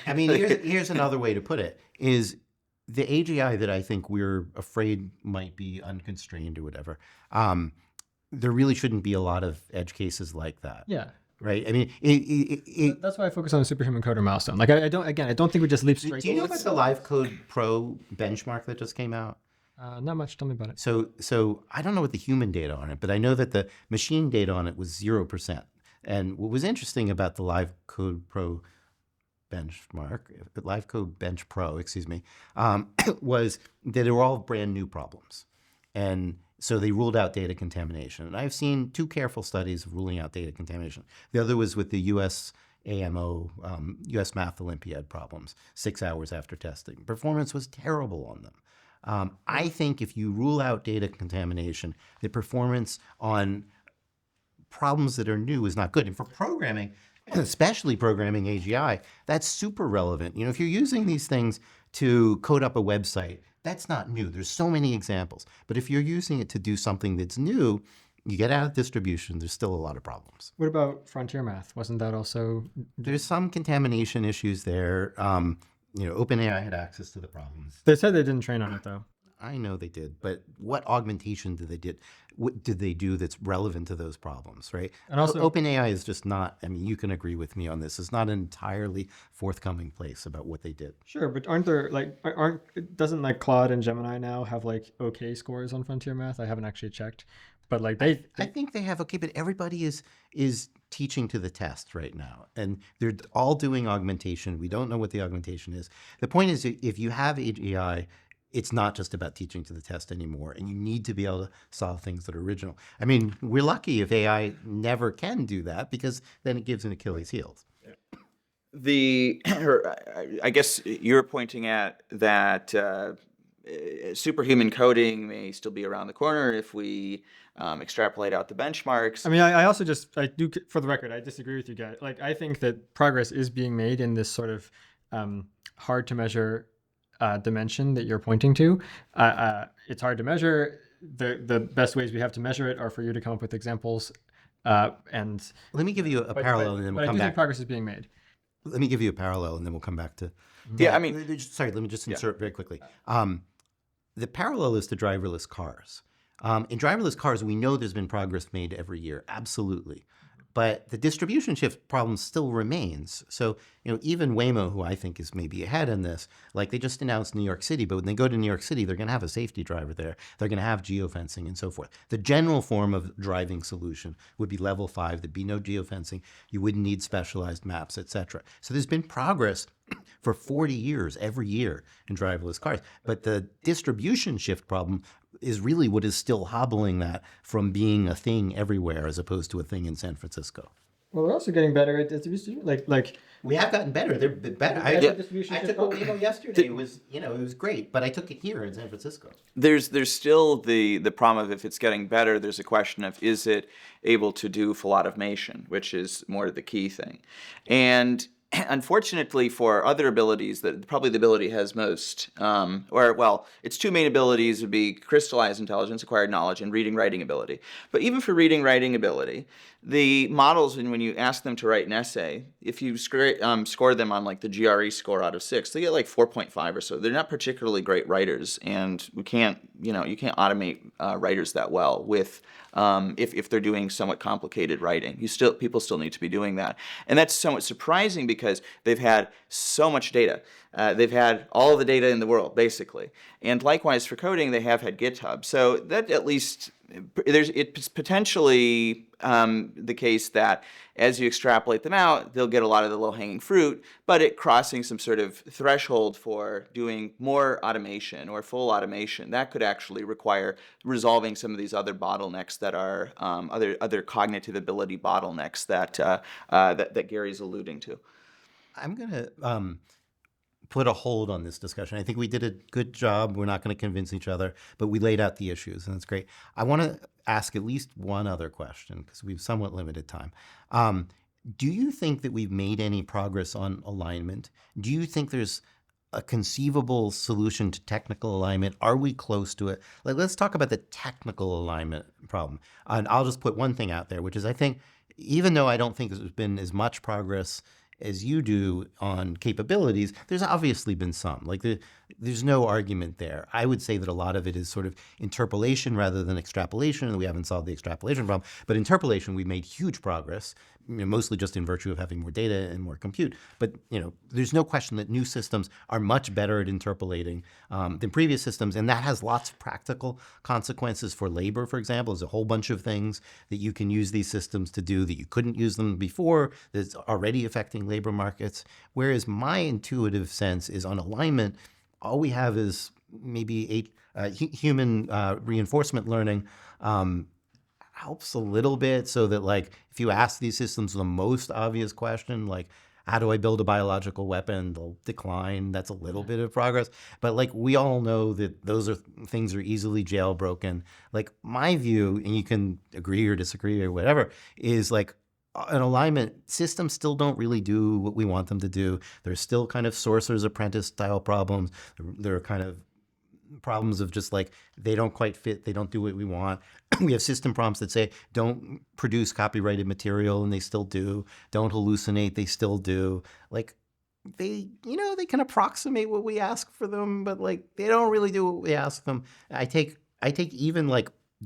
I mean, here's another way to put it: is the AGI that I think we're afraid might be unconstrained or whatever. There really shouldn't be a lot of edge cases like that. Yeah. Right. I mean, that's why I focus on the superhuman coder milestone. Like, I don't think we just leap straight. Do you know about the Live Code Pro benchmark that just came out? Not much. Tell me about it. So I don't know what the human data on it, but I know that the machine data on it was 0%. And what was interesting about the Live Code Pro benchmark, Live Code Bench Pro, was that they were all brand new problems. And so they ruled out data contamination. And I've seen 2 careful studies of ruling out data contamination. The other was with the US AMO, US Math Olympiad problems, 6 hours after testing. Performance was terrible on them. I think if you rule out data contamination, the performance on problems that are new is not good. And for programming, especially programming AGI, that's super relevant. If you're using these things to code up a website, that's not new. There's so many examples. But if you're using it to do something that's new, you get out of distribution, there's still a lot of problems. What about frontier math? Wasn't that also? There's some contamination issues there. OpenAI had access to the problems. They said they didn't train on it, though. I know they did, but what augmentation what did they do that's relevant to those problems, right? And also, OpenAI is just not, I mean, you can agree with me on this, it's not an entirely forthcoming place about what they did. Sure, but doesn't Claude and Gemini now have okay scores on frontier math? I haven't actually checked, but I think they have okay, but everybody is teaching to the test right now, and they're all doing augmentation. We don't know what the augmentation is. The point is, if you have AGI, it's not just about teaching to the test anymore, and you need to be able to solve things that are original. I mean, we're lucky if AI never can do that, because then it gives an Achilles heel. I guess you're pointing at that superhuman coding may still be around the corner if we extrapolate out the benchmarks. I mean, I do, for the record, I disagree with you guys. I think that progress is being made in this sort of hard to measure dimension that you're pointing to. It's hard to measure. The best ways we have to measure it are for you to come up with examples. And let me give you a parallel, and then we'll come back. I think progress is being made. Let me give you a parallel, and then we'll come back to. Yeah, I mean, sorry. Let me just insert very quickly. The parallel is to driverless cars. In driverless cars, we know there's been progress made every year, absolutely. But the distribution shift problem still remains. So, even Waymo, who I think is maybe ahead in this, like they just announced New York City, but when they go to New York City, they're going to have a safety driver there. They're going to have geofencing and so forth. The general form of driving solution would be level 5. There'd be no geofencing. You wouldn't need specialized maps, etc. So there's been progress for 40 years, every year, in driverless cars. But the distribution shift problem is really what is still hobbling that from being a thing everywhere as opposed to a thing in San Francisco. Well, we're also getting better at distribution. Like We have gotten better. They're better. I took a Waymo yesterday. It was great, but I took it here in San Francisco. There's still the problem of if it's getting better, there's a question of is it able to do full automation, which is more the key thing. And unfortunately for other abilities, that probably the ability has most, its two main abilities would be crystallized intelligence, acquired knowledge, and reading writing ability. But even for reading writing ability, the models, when you ask them to write an essay, if you score them on like the GRE score out of 6, they get like 4.5 or so. They're not particularly great writers, and you can't automate writers that well with if they're doing somewhat complicated writing. People still need to be doing that, and that's somewhat surprising because they've had so much data. They've had all the data in the world basically, and likewise for coding, they have had GitHub. So that at least it's potentially the case that as you extrapolate them out, they'll get a lot of the low-hanging fruit, but it crossing some sort of threshold for doing more automation or full automation, that could actually require resolving some of these other bottlenecks that are other cognitive ability bottlenecks that Gary's alluding to. I'm going to put a hold on this discussion. I think we did a good job. We're not going to convince each other, but we laid out the issues, and that's great. I want to ask at least one other question because we've somewhat limited time. Do you think that we've made any progress on alignment? Do you think there's a conceivable solution to technical alignment? Are we close to it? Let's talk about the technical alignment problem. And I'll just put one thing out there, which is I think, even though I don't think there's been as much progress as you do on capabilities, there's obviously been some. There's no argument there. I would say that a lot of it is sort of interpolation rather than extrapolation, and we haven't solved the extrapolation problem. But interpolation, we've made huge progress, mostly just in virtue of having more data and more compute. But there's no question that new systems are much better at interpolating than previous systems, and that has lots of practical consequences for labor, for example. There's a whole bunch of things that you can use these systems to do that you couldn't use them before that's already affecting labor markets. Whereas my intuitive sense is on alignment, all we have is maybe human reinforcement learning helps a little bit, so that if you ask these systems the most obvious question, like how do I build a biological weapon, they'll decline. That's a little bit of progress. But we all know that things are easily jailbroken. My view, and you can agree or disagree or whatever, is an alignment, systems still don't really do what we want them to do. There's still kind of sorcerer's apprentice style problems. There are kind of problems of just they don't quite fit, they don't do what we want. We have system prompts that say don't produce copyrighted material, and they still do. Don't hallucinate, they still do. They can approximate what we ask for them, but they don't really do what we ask them. I take even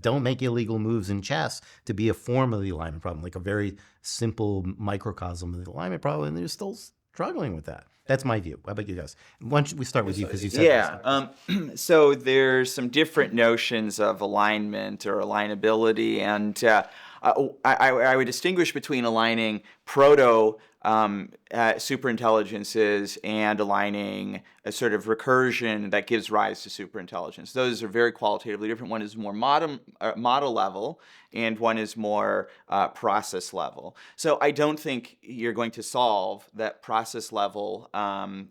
don't make illegal moves in chess to be a form of the alignment problem, a very simple microcosm of the alignment problem, and they're still struggling with that. That's my view. How about you guys? Why don't we start with you, because you said so there's some different notions of alignment or alignability, and I would distinguish between aligning proto superintelligences and aligning a sort of recursion that gives rise to superintelligence. Those are very qualitatively different. One is more model level, and one is more process level. So I don't think you're going to solve that process level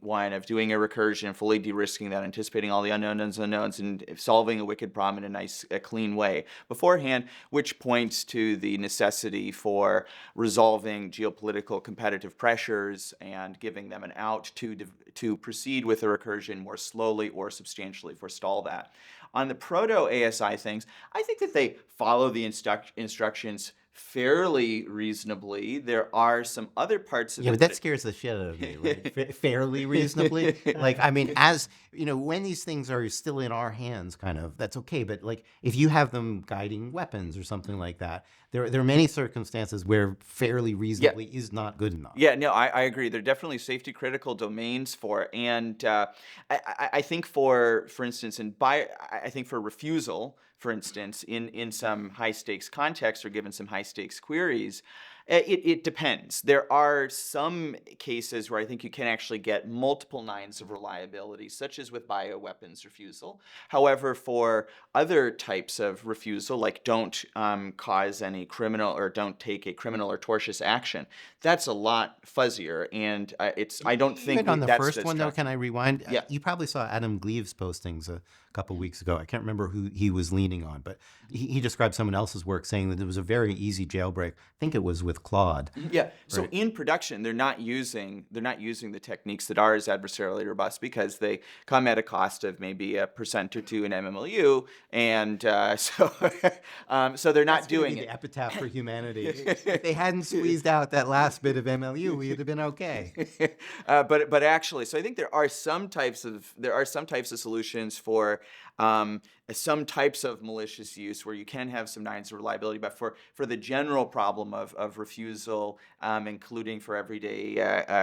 one of doing a recursion, fully de-risking that, anticipating all the unknowns, and solving a wicked problem in a nice, clean way beforehand, which points to the necessity for resolving geopolitical competitive pressures and giving them an out to proceed with a recursion more slowly or substantially forestall that. On the proto-ASI things, I think that they follow the instructions fairly reasonably. There are some other parts of it. Yeah, but that scares the shit out of me, right? Fairly reasonably. As when these things are still in our hands, kind of, that's okay. But if you have them guiding weapons or something like that, there are many circumstances where fairly reasonably is not good enough. Yeah, no, I agree. There are definitely safety critical domains for it. And I think for instance, I think for refusal, for instance, in some high stakes contexts or given some high stakes queries, it depends. There are some cases where I think you can actually get multiple nines of reliability, such as with bioweapons refusal. However, for other types of refusal, like don't cause any criminal or don't take a criminal or tortious action, that's a lot fuzzier. And I don't think Even on the that's first one, though, can I rewind? Yeah. You probably saw Adam Gleave's postings a couple weeks ago. I can't remember who he was leaning on, but he described someone else's work saying that it was a very easy jailbreak. I think it was with Claude. Yeah. So in production, they're not using the techniques that are as adversarially robust because they come at a cost of maybe 1% or 2% in MMLU, and so they're not doing it. The epitaph for humanity. If they hadn't squeezed out that last bit of MLU, we'd have been okay. But actually, so I think there are some types of solutions for some types of malicious use where you can have some nines of reliability, but for the general problem of refusal, including for everyday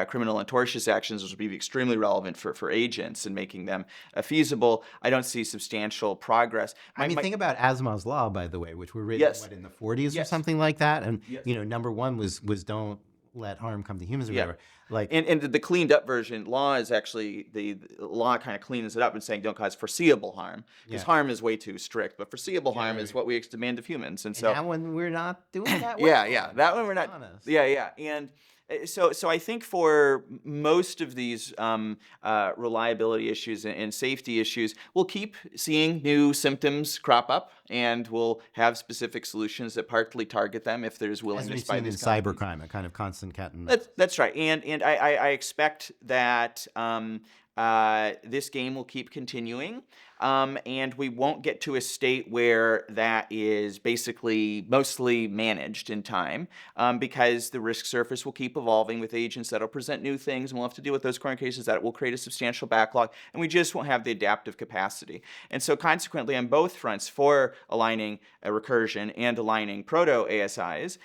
criminal and tortious actions, which would be extremely relevant for agents and making them feasible, I don't see substantial progress. Think about Asimov's law, by the way, which were written in the 40s or something like that, and number one was don't let harm come to humans or whatever. And the cleaned up version law is actually the law kind of cleans it up and saying don't cause foreseeable harm, because harm is way too strict, but foreseeable harm is what we demand of humans. And so that one we're not doing that. That one we're not. Honest. And so I think for most of these reliability issues and safety issues, we'll keep seeing new symptoms crop up, and we'll have specific solutions that partly target them if there's willingness by these companies. Cybercrime, a kind of constant cat and That's right, and I expect that this game will keep continuing, and we won't get to a state where that is basically mostly managed in time, because the risk surface will keep evolving with agents that'll present new things, and we'll have to deal with those corner cases that will create a substantial backlog, and we just won't have the adaptive capacity. And so consequently, on both fronts, for aligning recursion and aligning proto-ASIs,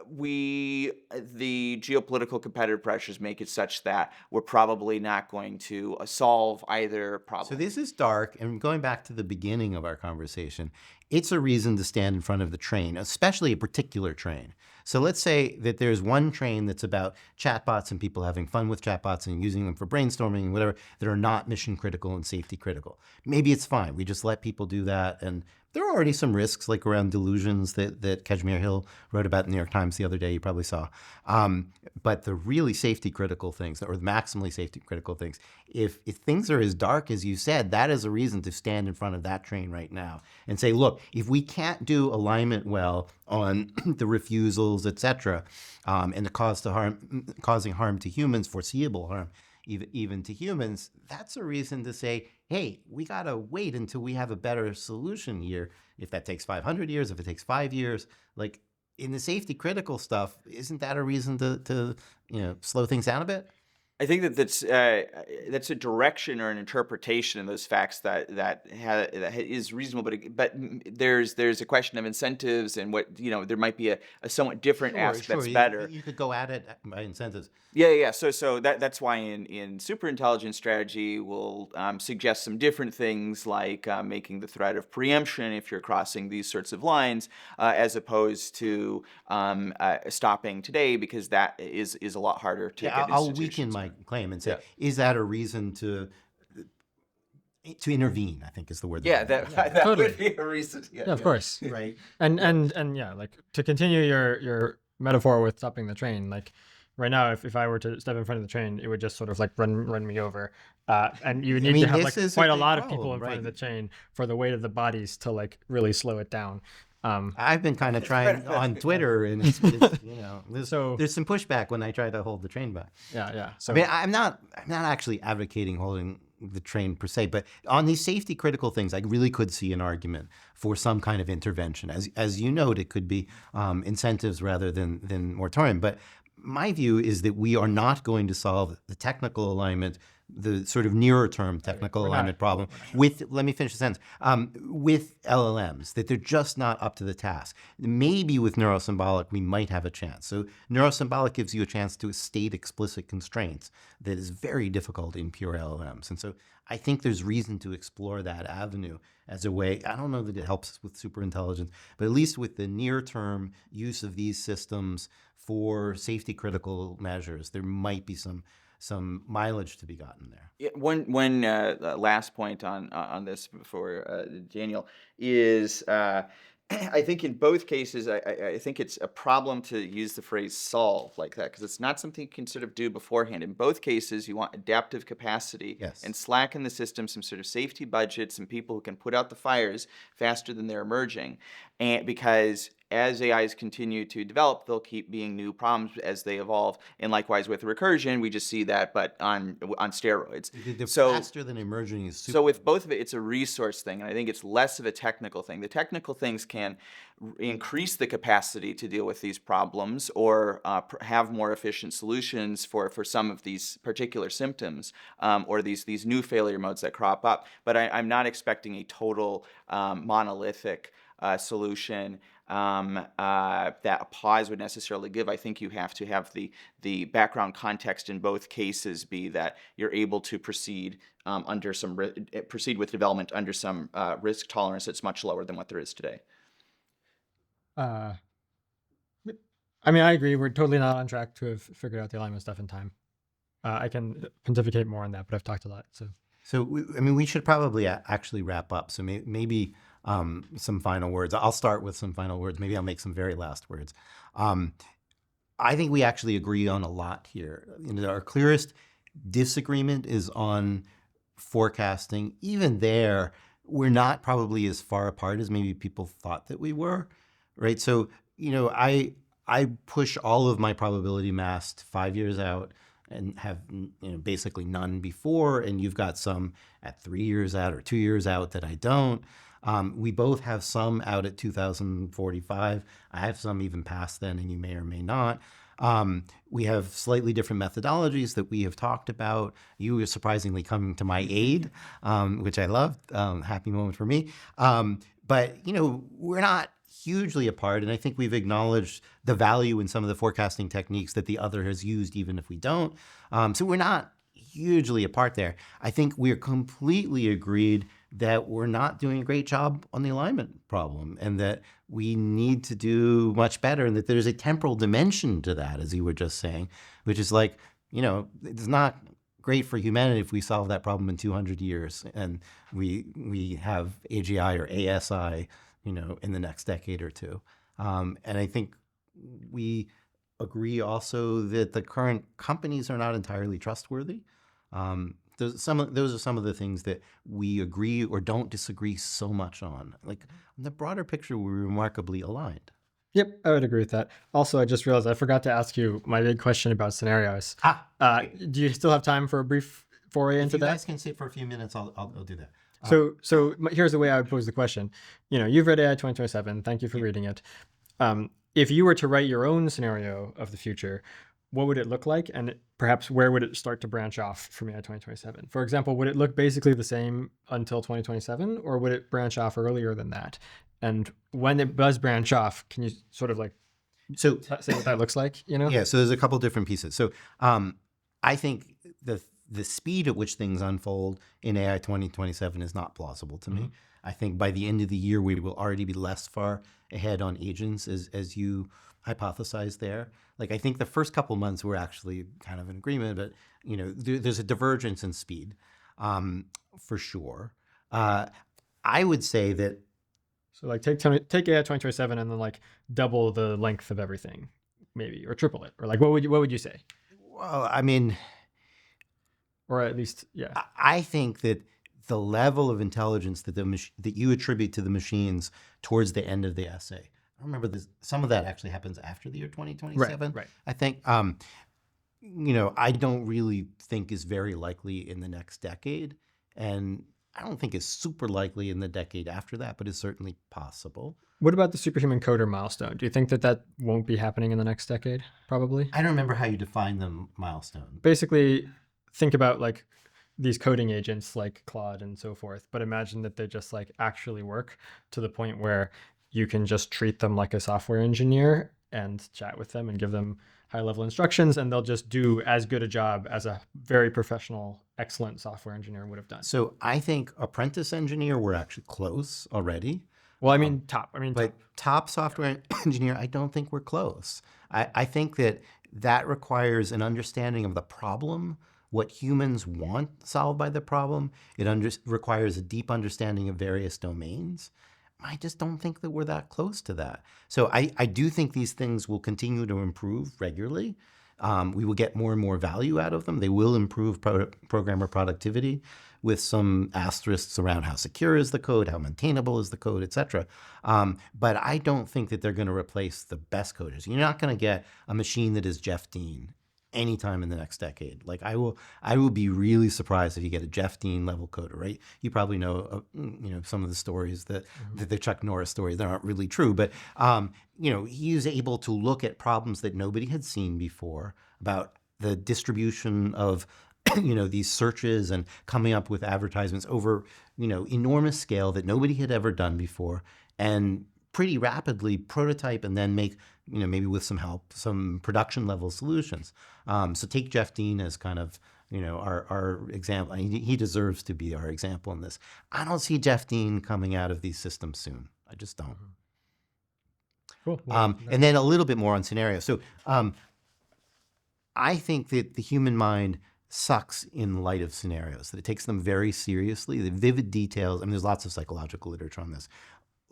the geopolitical competitive pressures make it such that we're probably not going to solve either problem. So this is dark, and going back to the beginning of our conversation, it's a reason to stand in front of the train, especially a particular train. So let's say that there's one train that's about chatbots and people having fun with chatbots and using them for brainstorming and whatever that are not mission critical and safety critical. Maybe it's fine. We just let people do that. And there are already some risks, like around delusions that Kashmir Hill wrote about in the New York Times the other day, you probably saw. But the really safety critical things, or the maximally safety critical things, if things are as dark as you said, that is a reason to stand in front of that train right now and say, look, if we can't do alignment well on the refusals, et cetera, and the causing harm to humans, foreseeable harm, even to humans, that's a reason to say, hey, we got to wait until we have a better solution here. If that takes 500 years, if it takes 5 years, like in the safety critical stuff, isn't that a reason to slow things down a bit? I think that's a direction or an interpretation of those facts that is reasonable, but there's a question of incentives and what there might be a somewhat different ask that's better. You could go at it by incentives. Yeah. So that's why in superintelligence strategy we'll suggest some different things like making the threat of preemption if you're crossing these sorts of lines, as opposed to stopping today, because that is a lot harder to get I'll institutions. weaken my claim and say, is that a reason to intervene? I think is the word. That Totally. would be a reason. Yeah, of course. Right. And yeah, like to continue your metaphor with stopping the train, like right now, if I were to step in front of the train, it would just sort of like run me over. And you would need to have like quite a lot of people in front of the train for the weight of the bodies to like really slow it down. I've been kind of trying on Twitter, and there's some pushback when I try to hold the train back. Yeah. So I mean, I'm not actually advocating holding the train per se, but on these safety critical things, I really could see an argument for some kind of intervention. As you note, it could be incentives rather than moratorium. But my view is that we are not going to solve the technical alignment the sort of nearer term technical alignment problem with, let me finish the sentence, with LLMs, that they're just not up to the task. Maybe with neurosymbolic, we might have a chance. So neurosymbolic gives you a chance to state explicit constraints that is very difficult in pure LLMs. And so I think there's reason to explore that avenue as a way. I don't know that it helps us with superintelligence, but at least with the near-term use of these systems for safety critical measures, there might be some mileage to be gotten there. Yeah, one last point on this before Daniel is I think in both cases I think it's a problem to use the phrase solve like that, because it's not something you can sort of do beforehand. In both cases, you want adaptive capacity and slack in the system, some sort of safety budget, some people who can put out the fires faster than they're emerging, and because as AIs continue to develop, there'll keep being new problems as they evolve. And likewise with recursion, we just see that, but on steroids. The faster than emerging is super. So with both of it, it's a resource thing, and I think it's less of a technical thing. The technical things can increase the capacity to deal with these problems or have more efficient solutions for some of these particular symptoms or these new failure modes that crop up. But I'm not expecting a total monolithic solution that a pause would necessarily give. I think you have to have the background context in both cases be that you're able to proceed proceed with development under some risk tolerance that's much lower than what there is today. I mean, I agree. We're totally not on track to have figured out the alignment stuff in time. I can pontificate more on that, but I've talked a lot. So we should probably actually wrap up. So maybe some final words. I'll start with some final words. Maybe I'll make some very last words. I think we actually agree on a lot here. Our clearest disagreement is on forecasting. Even there, we're not probably as far apart as maybe people thought that we were, right? So, I push all of my probability mass 5 years out and have basically none before, and you've got some at 3 years out or 2 years out that I don't. We both have some out at 2045. I have some even past then, and you may or may not. We have slightly different methodologies that we have talked about. You are surprisingly coming to my aid, which I love. Happy moment for me. But we're not hugely apart, and I think we've acknowledged the value in some of the forecasting techniques that the other has used, even if we don't. So we're not hugely apart there. I think we're completely agreed that we're not doing a great job on the alignment problem, and that we need to do much better, and that there's a temporal dimension to that, as you were just saying, which is like, it's not great for humanity if we solve that problem in 200 years and we have AGI or ASI in the next decade or two. And I think we agree also that the current companies are not entirely trustworthy. Those are some of the things that we agree or don't disagree so much on. Like, in the broader picture, we're remarkably aligned. Yep, I would agree with that. Also, I just realized I forgot to ask you my big question about scenarios. Do you still have time for a brief foray into that? If you guys can sit for a few minutes, I'll do that. So here's the way I would pose the question. You've read AI 2027. Thank you for reading it. If you were to write your own scenario of the future, what would it look like? And perhaps where would it start to branch off from AI 2027? For example, would it look basically the same until 2027, or would it branch off earlier than that? And when it does branch off, can you sort of say what that looks like? Yeah, so there's a couple different pieces. So I think the speed at which things unfold in AI 2027 is not plausible to me. I think by the end of the year, we will already be less far ahead on agents, as you hypothesized there. I think the first couple months we're actually kind of in agreement, but there's a divergence in speed, for sure. I would say that. So take AI 2027 and then double the length of everything, maybe, or triple it, or what would you say? Well, I mean, or at least, yeah. I think that the level of intelligence that you attribute to the machines towards the end of the essay, I remember some of that actually happens after the year 2027. Right. I think, I don't really think is very likely in the next decade, and I don't think is super likely in the decade after that, but it's certainly possible. What about the superhuman coder milestone? Do you think that won't be happening in the next decade? Probably. I don't remember how you define the milestone. Basically, think about these coding agents like Claude and so forth, but imagine that they just like actually work to the point where you can just treat them like a software engineer and chat with them and give them high level instructions, and they'll just do as good a job as a very professional, excellent software engineer would have done. So I think apprentice engineer, we're actually close already. Well, I mean, top. I mean, But top software engineer, I don't think we're close. I think that requires an understanding of the problem, what humans want solved by the problem. It requires a deep understanding of various domains. I just don't think that we're that close to that. So I do think these things will continue to improve regularly. We will get more and more value out of them. They will improve programmer productivity with some asterisks around how secure is the code, how maintainable is the code, et cetera. But I don't think that they're going to replace the best coders. You're not going to get a machine that is Jeff Dean anytime in the next decade. Like I will be really surprised if you get a Jeff Dean level coder, right? You probably know, some of the stories that the Chuck Norris stories that aren't really true, but he is able to look at problems that nobody had seen before about the distribution of these searches and coming up with advertisements over enormous scale that nobody had ever done before, and pretty rapidly prototype and then make, maybe with some help, some production level solutions. So take Jeff Dean as kind of, our example. He deserves to be our example in this. I don't see Jeff Dean coming out of these systems soon. I just don't. cool. Well, And then a little bit more on scenarios. So I think that the human mind sucks in light of scenarios, that it takes them very seriously. The vivid details, there's lots of psychological literature on this,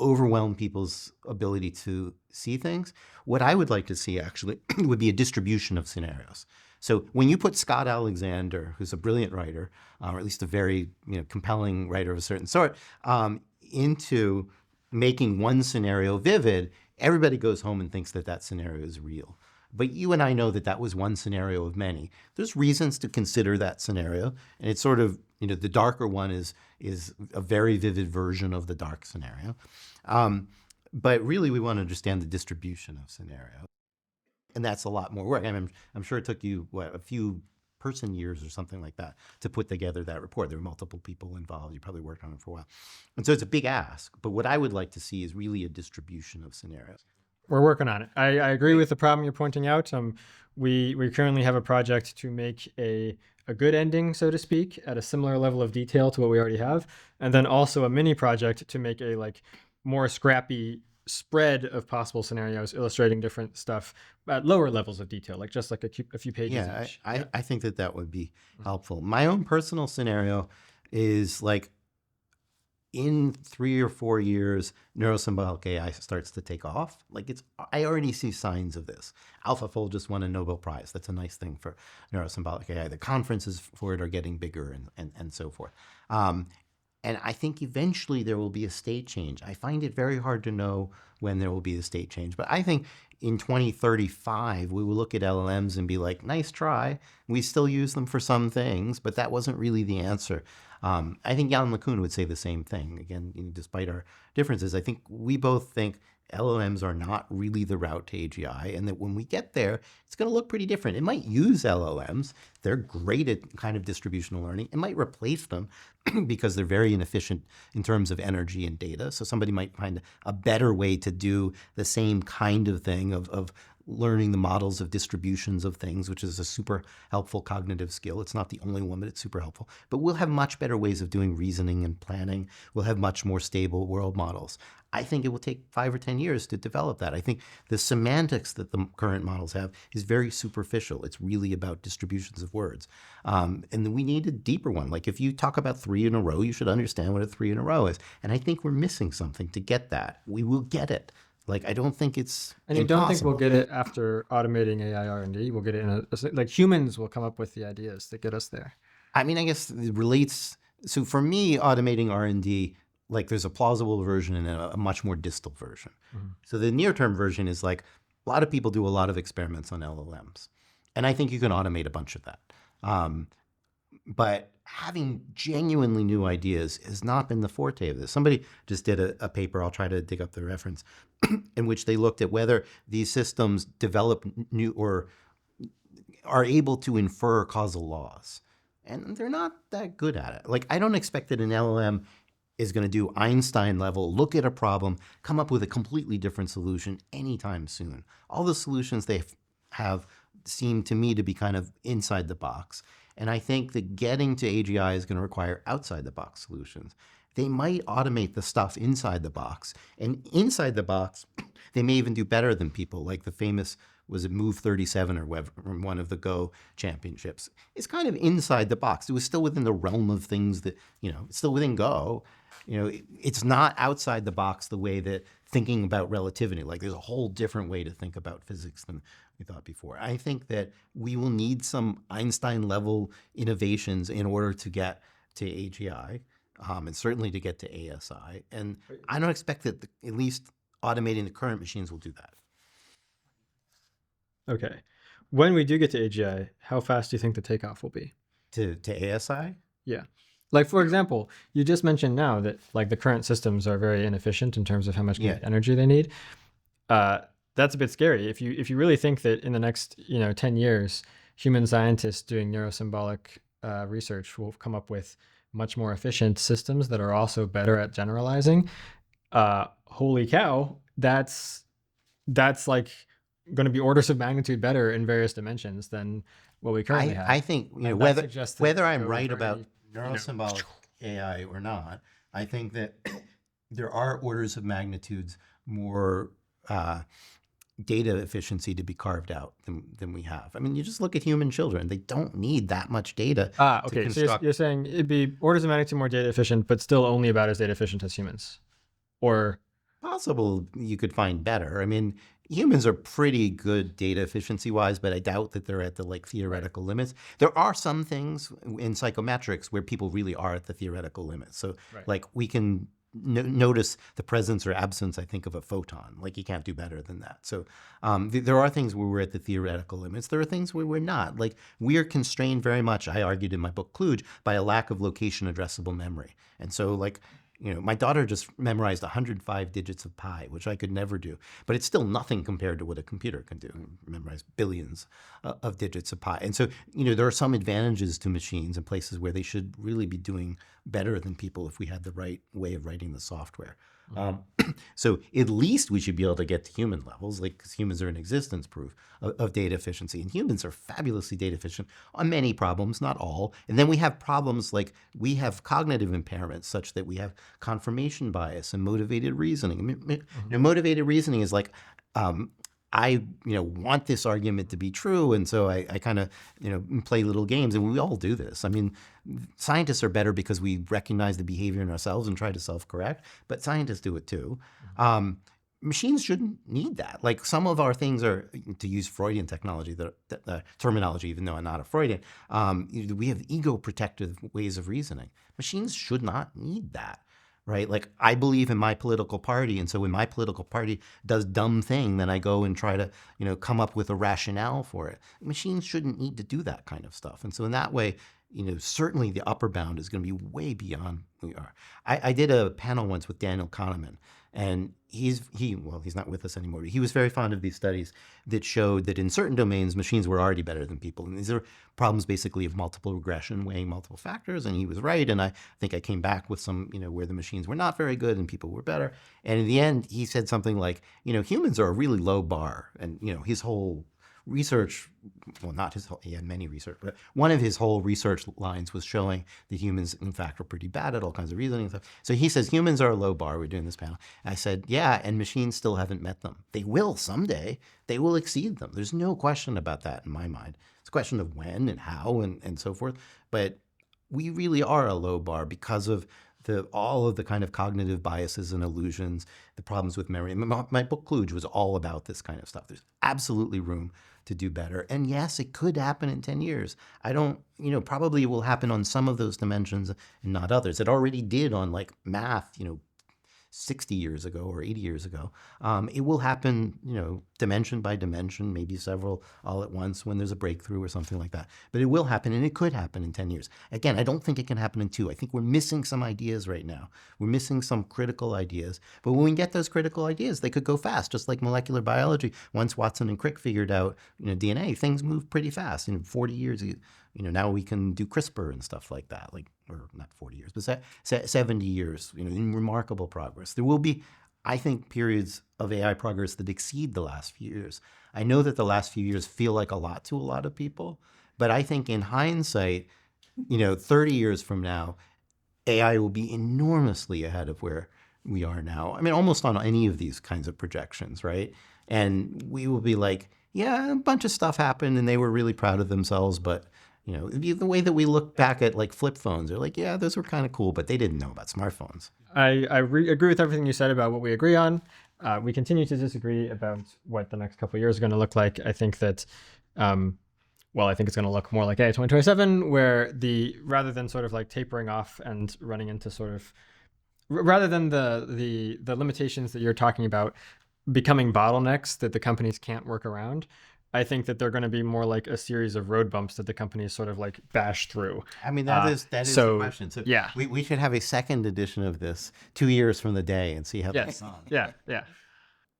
overwhelm people's ability to see things. What I would like to see actually would be a distribution of scenarios. So when you put Scott Alexander, who's a brilliant writer, or at least a very compelling writer of a certain sort, into making one scenario vivid, everybody goes home and thinks that scenario is real. But you and I know that was one scenario of many. There's reasons to consider that scenario, and it's sort of, the darker one is a very vivid version of the dark scenario. But really, we want to understand the distribution of scenarios, and that's a lot more work. I'm sure it took you a few person years or something like that to put together that report. There were multiple people involved. You probably worked on it for a while, and so it's a big ask. But what I would like to see is really a distribution of scenarios. We're working on it. I agree with the problem you're pointing out. We currently have a project to make a good ending, so to speak, at a similar level of detail to what we already have, and then also a mini project to make a more scrappy spread of possible scenarios illustrating different stuff at lower levels of detail, just a few pages each. I think that would be helpful. My own personal scenario is in 3 or 4 years, neurosymbolic AI starts to take off. I already see signs of this. AlphaFold just won a Nobel Prize. That's a nice thing for neurosymbolic AI. The conferences for it are getting bigger and so forth. And I think eventually there will be a state change. I find it very hard to know when there will be a state change. But I think in 2035, we will look at LLMs and be like, nice try. We still use them for some things, but that wasn't really the answer. I think Jan LeCun would say the same thing. Again, despite our differences, I think we both think LLMs are not really the route to AGI, and that when we get there, it's going to look pretty different. It might use LLMs. They're great at kind of distributional learning. It might replace them because they're very inefficient in terms of energy and data. So somebody might find a better way to do the same kind of thing of learning the models of distributions of things, which is a super helpful cognitive skill. It's not the only one, but it's super helpful. But we'll have much better ways of doing reasoning and planning. We'll have much more stable world models. I think it will take 5 or 10 years to develop that. I think the semantics that the current models have is very superficial. It's really about distributions of words. And we need a deeper one. If you talk about 3 in a row, you should understand what a 3 in a row is. And I think we're missing something to get that. We will get it. I don't think it's And you don't think we'll get it after automating AI R&D? We'll get it in humans will come up with the ideas that get us there. I guess it relates. So for me, automating R&D, there's a plausible version and a much more distal version. Mm-hmm. So the near-term version is a lot of people do a lot of experiments on LLMs. And I think you can automate a bunch of that. But having genuinely new ideas has not been the forte of this. Somebody just did a paper, I'll try to dig up the reference, in which they looked at whether these systems develop new or are able to infer causal laws. and they're not that good at it. Like, I don't expect that an LLM is going to do Einstein level, look at a problem, come up with a completely different solution anytime soon. All the solutions they have seem to me to be kind of inside the box. And I think that getting to AGI is going to require outside the box solutions. They might automate the stuff inside the box. And inside the box, they may even do better than people, like the famous, was it Move 37 or whatever, from one of the Go championships. It's kind of inside the box. It was still within the realm of things that, it's still within Go. It's not outside the box the way that thinking about relativity, like there's a whole different way to think about physics than we thought before. I think that we will need some Einstein level innovations in order to get to AGI. And certainly to get to ASI. And I don't expect that at least automating the current machines will do that. Okay. When we do get to AGI, how fast do you think the takeoff will be? To ASI? Yeah. Like, for example, you just mentioned now that like the current systems are very inefficient in terms of how much energy they need. That's a bit scary. If you really think that in the next 10 years, human scientists doing neurosymbolic research will come up with much more efficient systems that are also better at generalizing, holy cow, that's like going to be orders of magnitude better in various dimensions than what we currently have. I think whether I'm right about neurosymbolic AI or not, I think that there are orders of magnitudes more data efficiency to be carved out than we have. I mean, you just look at human children. They don't need that much data. Okay. So you're saying it'd be orders of magnitude more data efficient, but still only about as data efficient as humans? Or possible you could find better. I mean, humans are pretty good data efficiency wise, but I doubt that they're at the theoretical limits. There are some things in psychometrics where people really are at the theoretical limits. So we can notice the presence or absence, I think, of a photon. Like, you can't do better than that. So there are things where we're at the theoretical limits. There are things where we're not. Like, we are constrained very much, I argued in my book Klooge, by a lack of location addressable memory. And so my daughter just memorized 105 digits of pi, which I could never do. But it's still nothing compared to what a computer can do, memorize billions of digits of pi. And so, there are some advantages to machines in places where they should really be doing better than people if we had the right way of writing the software. So at least we should be able to get to human levels, because humans are an existence proof of data efficiency. And humans are fabulously data efficient on many problems, not all. And then we have problems like we have cognitive impairments such that we have confirmation bias and motivated reasoning. Motivated reasoning is like, I want this argument to be true, and so I kind of play little games, and we all do this. I mean, scientists are better because we recognize the behavior in ourselves and try to self-correct, but scientists do it too. Machines shouldn't need that. Like, some of our things are, to use Freudian technology, the terminology, even though I'm not a Freudian, we have ego-protective ways of reasoning. Machines should not need that. Right? Like, I believe in my political party, and so when my political party does dumb thing, then I go and try to, come up with a rationale for it. Machines shouldn't need to do that kind of stuff. And so in that way, certainly the upper bound is going to be way beyond where we are. I did a panel once with Daniel Kahneman, and he's not with us anymore, but he was very fond of these studies that showed that in certain domains, machines were already better than people. And these are problems basically of multiple regression, weighing multiple factors. And he was right. And I think I came back with some, where the machines were not very good and people were better. And in the end, he said something like, humans are a really low bar. And, his whole research, well, not his whole, he had many research, but one of his whole research lines was showing that humans, in fact, were pretty bad at all kinds of reasoning stuff. So he says, humans are a low bar. We're doing this panel. I said, yeah, and machines still haven't met them. They will someday. They will exceed them. There's no question about that in my mind. It's a question of when and how and so forth. But we really are a low bar because of all of the kind of cognitive biases and illusions, the problems with memory. My book Klooge was all about this kind of stuff. There's absolutely room to do better. And yes, it could happen in 10 years. I don't, probably it will happen on some of those dimensions and not others. It already did on math, 60 years ago or 80 years ago. It will happen, dimension by dimension, maybe several all at once when there's a breakthrough or something like that. But it will happen, and it could happen in 10 years. Again, I don't think it can happen in 2. I think we're missing some ideas right now. We're missing some critical ideas. But when we get those critical ideas, they could go fast, just like molecular biology. Once Watson and Crick figured out DNA, things move pretty fast. In 40 years, now we can do CRISPR and stuff like that, or not 40 years, but 70 years, in remarkable progress. There will be, I think, periods of AI progress that exceed the last few years. I know that the last few years feel like a lot to a lot of people, but I think in hindsight, 30 years from now, AI will be enormously ahead of where we are now. I mean, almost on any of these kinds of projections, right? And we will be like, yeah, a bunch of stuff happened and they were really proud of themselves, but the way that we look back at like flip phones, they're like, yeah, those were kind of cool, but they didn't know about smartphones. I agree with everything you said about what we agree on. We continue to disagree about what the next couple of years are going to look like. I think that, I think it's going to look more like AI 2027, where rather than sort of like tapering off and running into sort of, rather than the limitations that you're talking about becoming bottlenecks that the companies can't work around, I think that they're going to be more like a series of road bumps that the companies sort of like bash through. I mean, that is the question. So yeah, we should have a second edition of this 2 years from the day and see how that's gone. Yeah.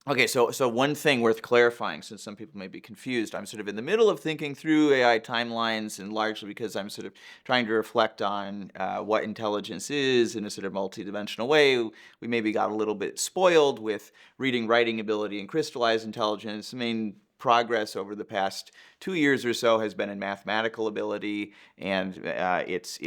Okay, so one thing worth clarifying, since some people may be confused, I'm sort of in the middle of thinking through AI timelines, and largely because I'm sort of trying to reflect on what intelligence is in a sort of multidimensional way. We maybe got a little bit spoiled with reading, writing ability, and crystallized intelligence. I mean, progress over the past 2 years or so has been in mathematical ability, and its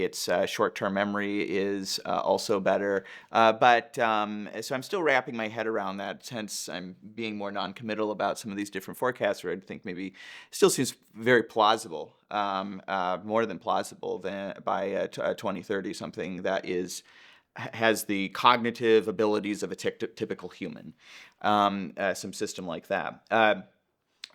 short-term memory is also better. So I'm still wrapping my head around that, hence I'm being more non-committal about some of these different forecasts, where I think maybe still seems very plausible, more than plausible by 2030, something that has the cognitive abilities of a typical human, some system like that.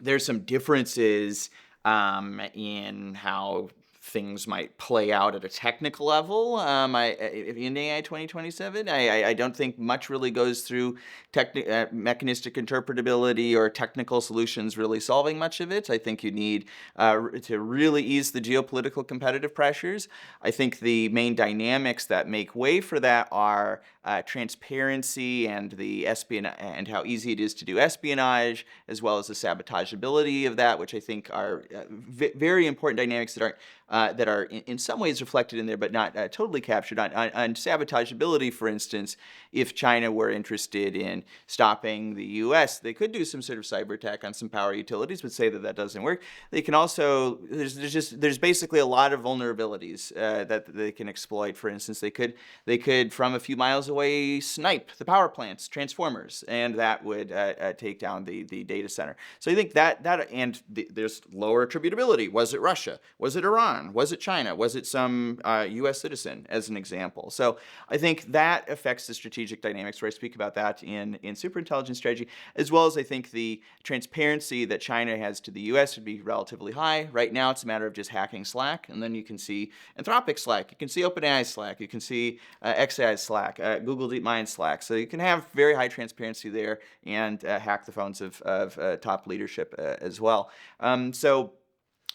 There's some differences in how things might play out at a technical level in AI 2027. I don't think much really goes through mechanistic interpretability or technical solutions really solving much of it. I think you need to really ease the geopolitical competitive pressures. I think the main dynamics that make way for that are transparency and the espionage, and how easy it is to do espionage, as well as the sabotageability of that, which I think are very important dynamics that are in some ways reflected in there, but not totally captured. On sabotageability, for instance, if China were interested in stopping the U.S., they could do some sort of cyber attack on some power utilities, but say that doesn't work. They can also, there's basically a lot of vulnerabilities that they can exploit. For instance, they could from a few miles away snipe the power plants, transformers, and that would take down the data center. So I think there's lower attributability. Was it Russia? Was it Iran? Was it China? Was it some U.S. citizen, as an example? So I think that affects the strategic dynamics, where I speak about that in superintelligence strategy, as well as I think the transparency that China has to the U.S. would be relatively high. Right now, it's a matter of just hacking Slack, and then you can see Anthropic Slack, you can see OpenAI Slack, you can see xAI Slack, Google DeepMind Slack. So you can have very high transparency there and hack the phones of top leadership as well. So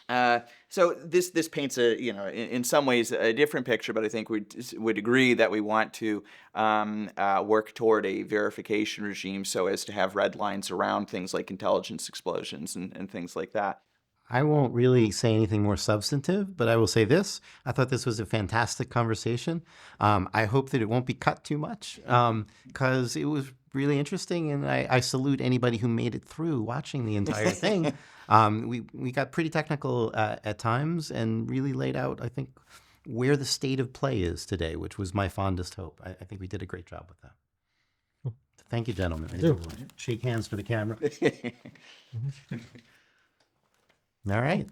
this paints in some ways a different picture, but I think we would agree that we want to work toward a verification regime so as to have red lines around things like intelligence explosions and things like that. I won't really say anything more substantive, but I will say this. I thought this was a fantastic conversation. I hope that it won't be cut too much, because it was really interesting, and I salute anybody who made it through watching the entire thing. We got pretty technical at times and really laid out, I think, where the state of play is today, which was my fondest hope. I think we did a great job with that. Cool. Thank you, gentlemen. Shake hands for the camera. All right.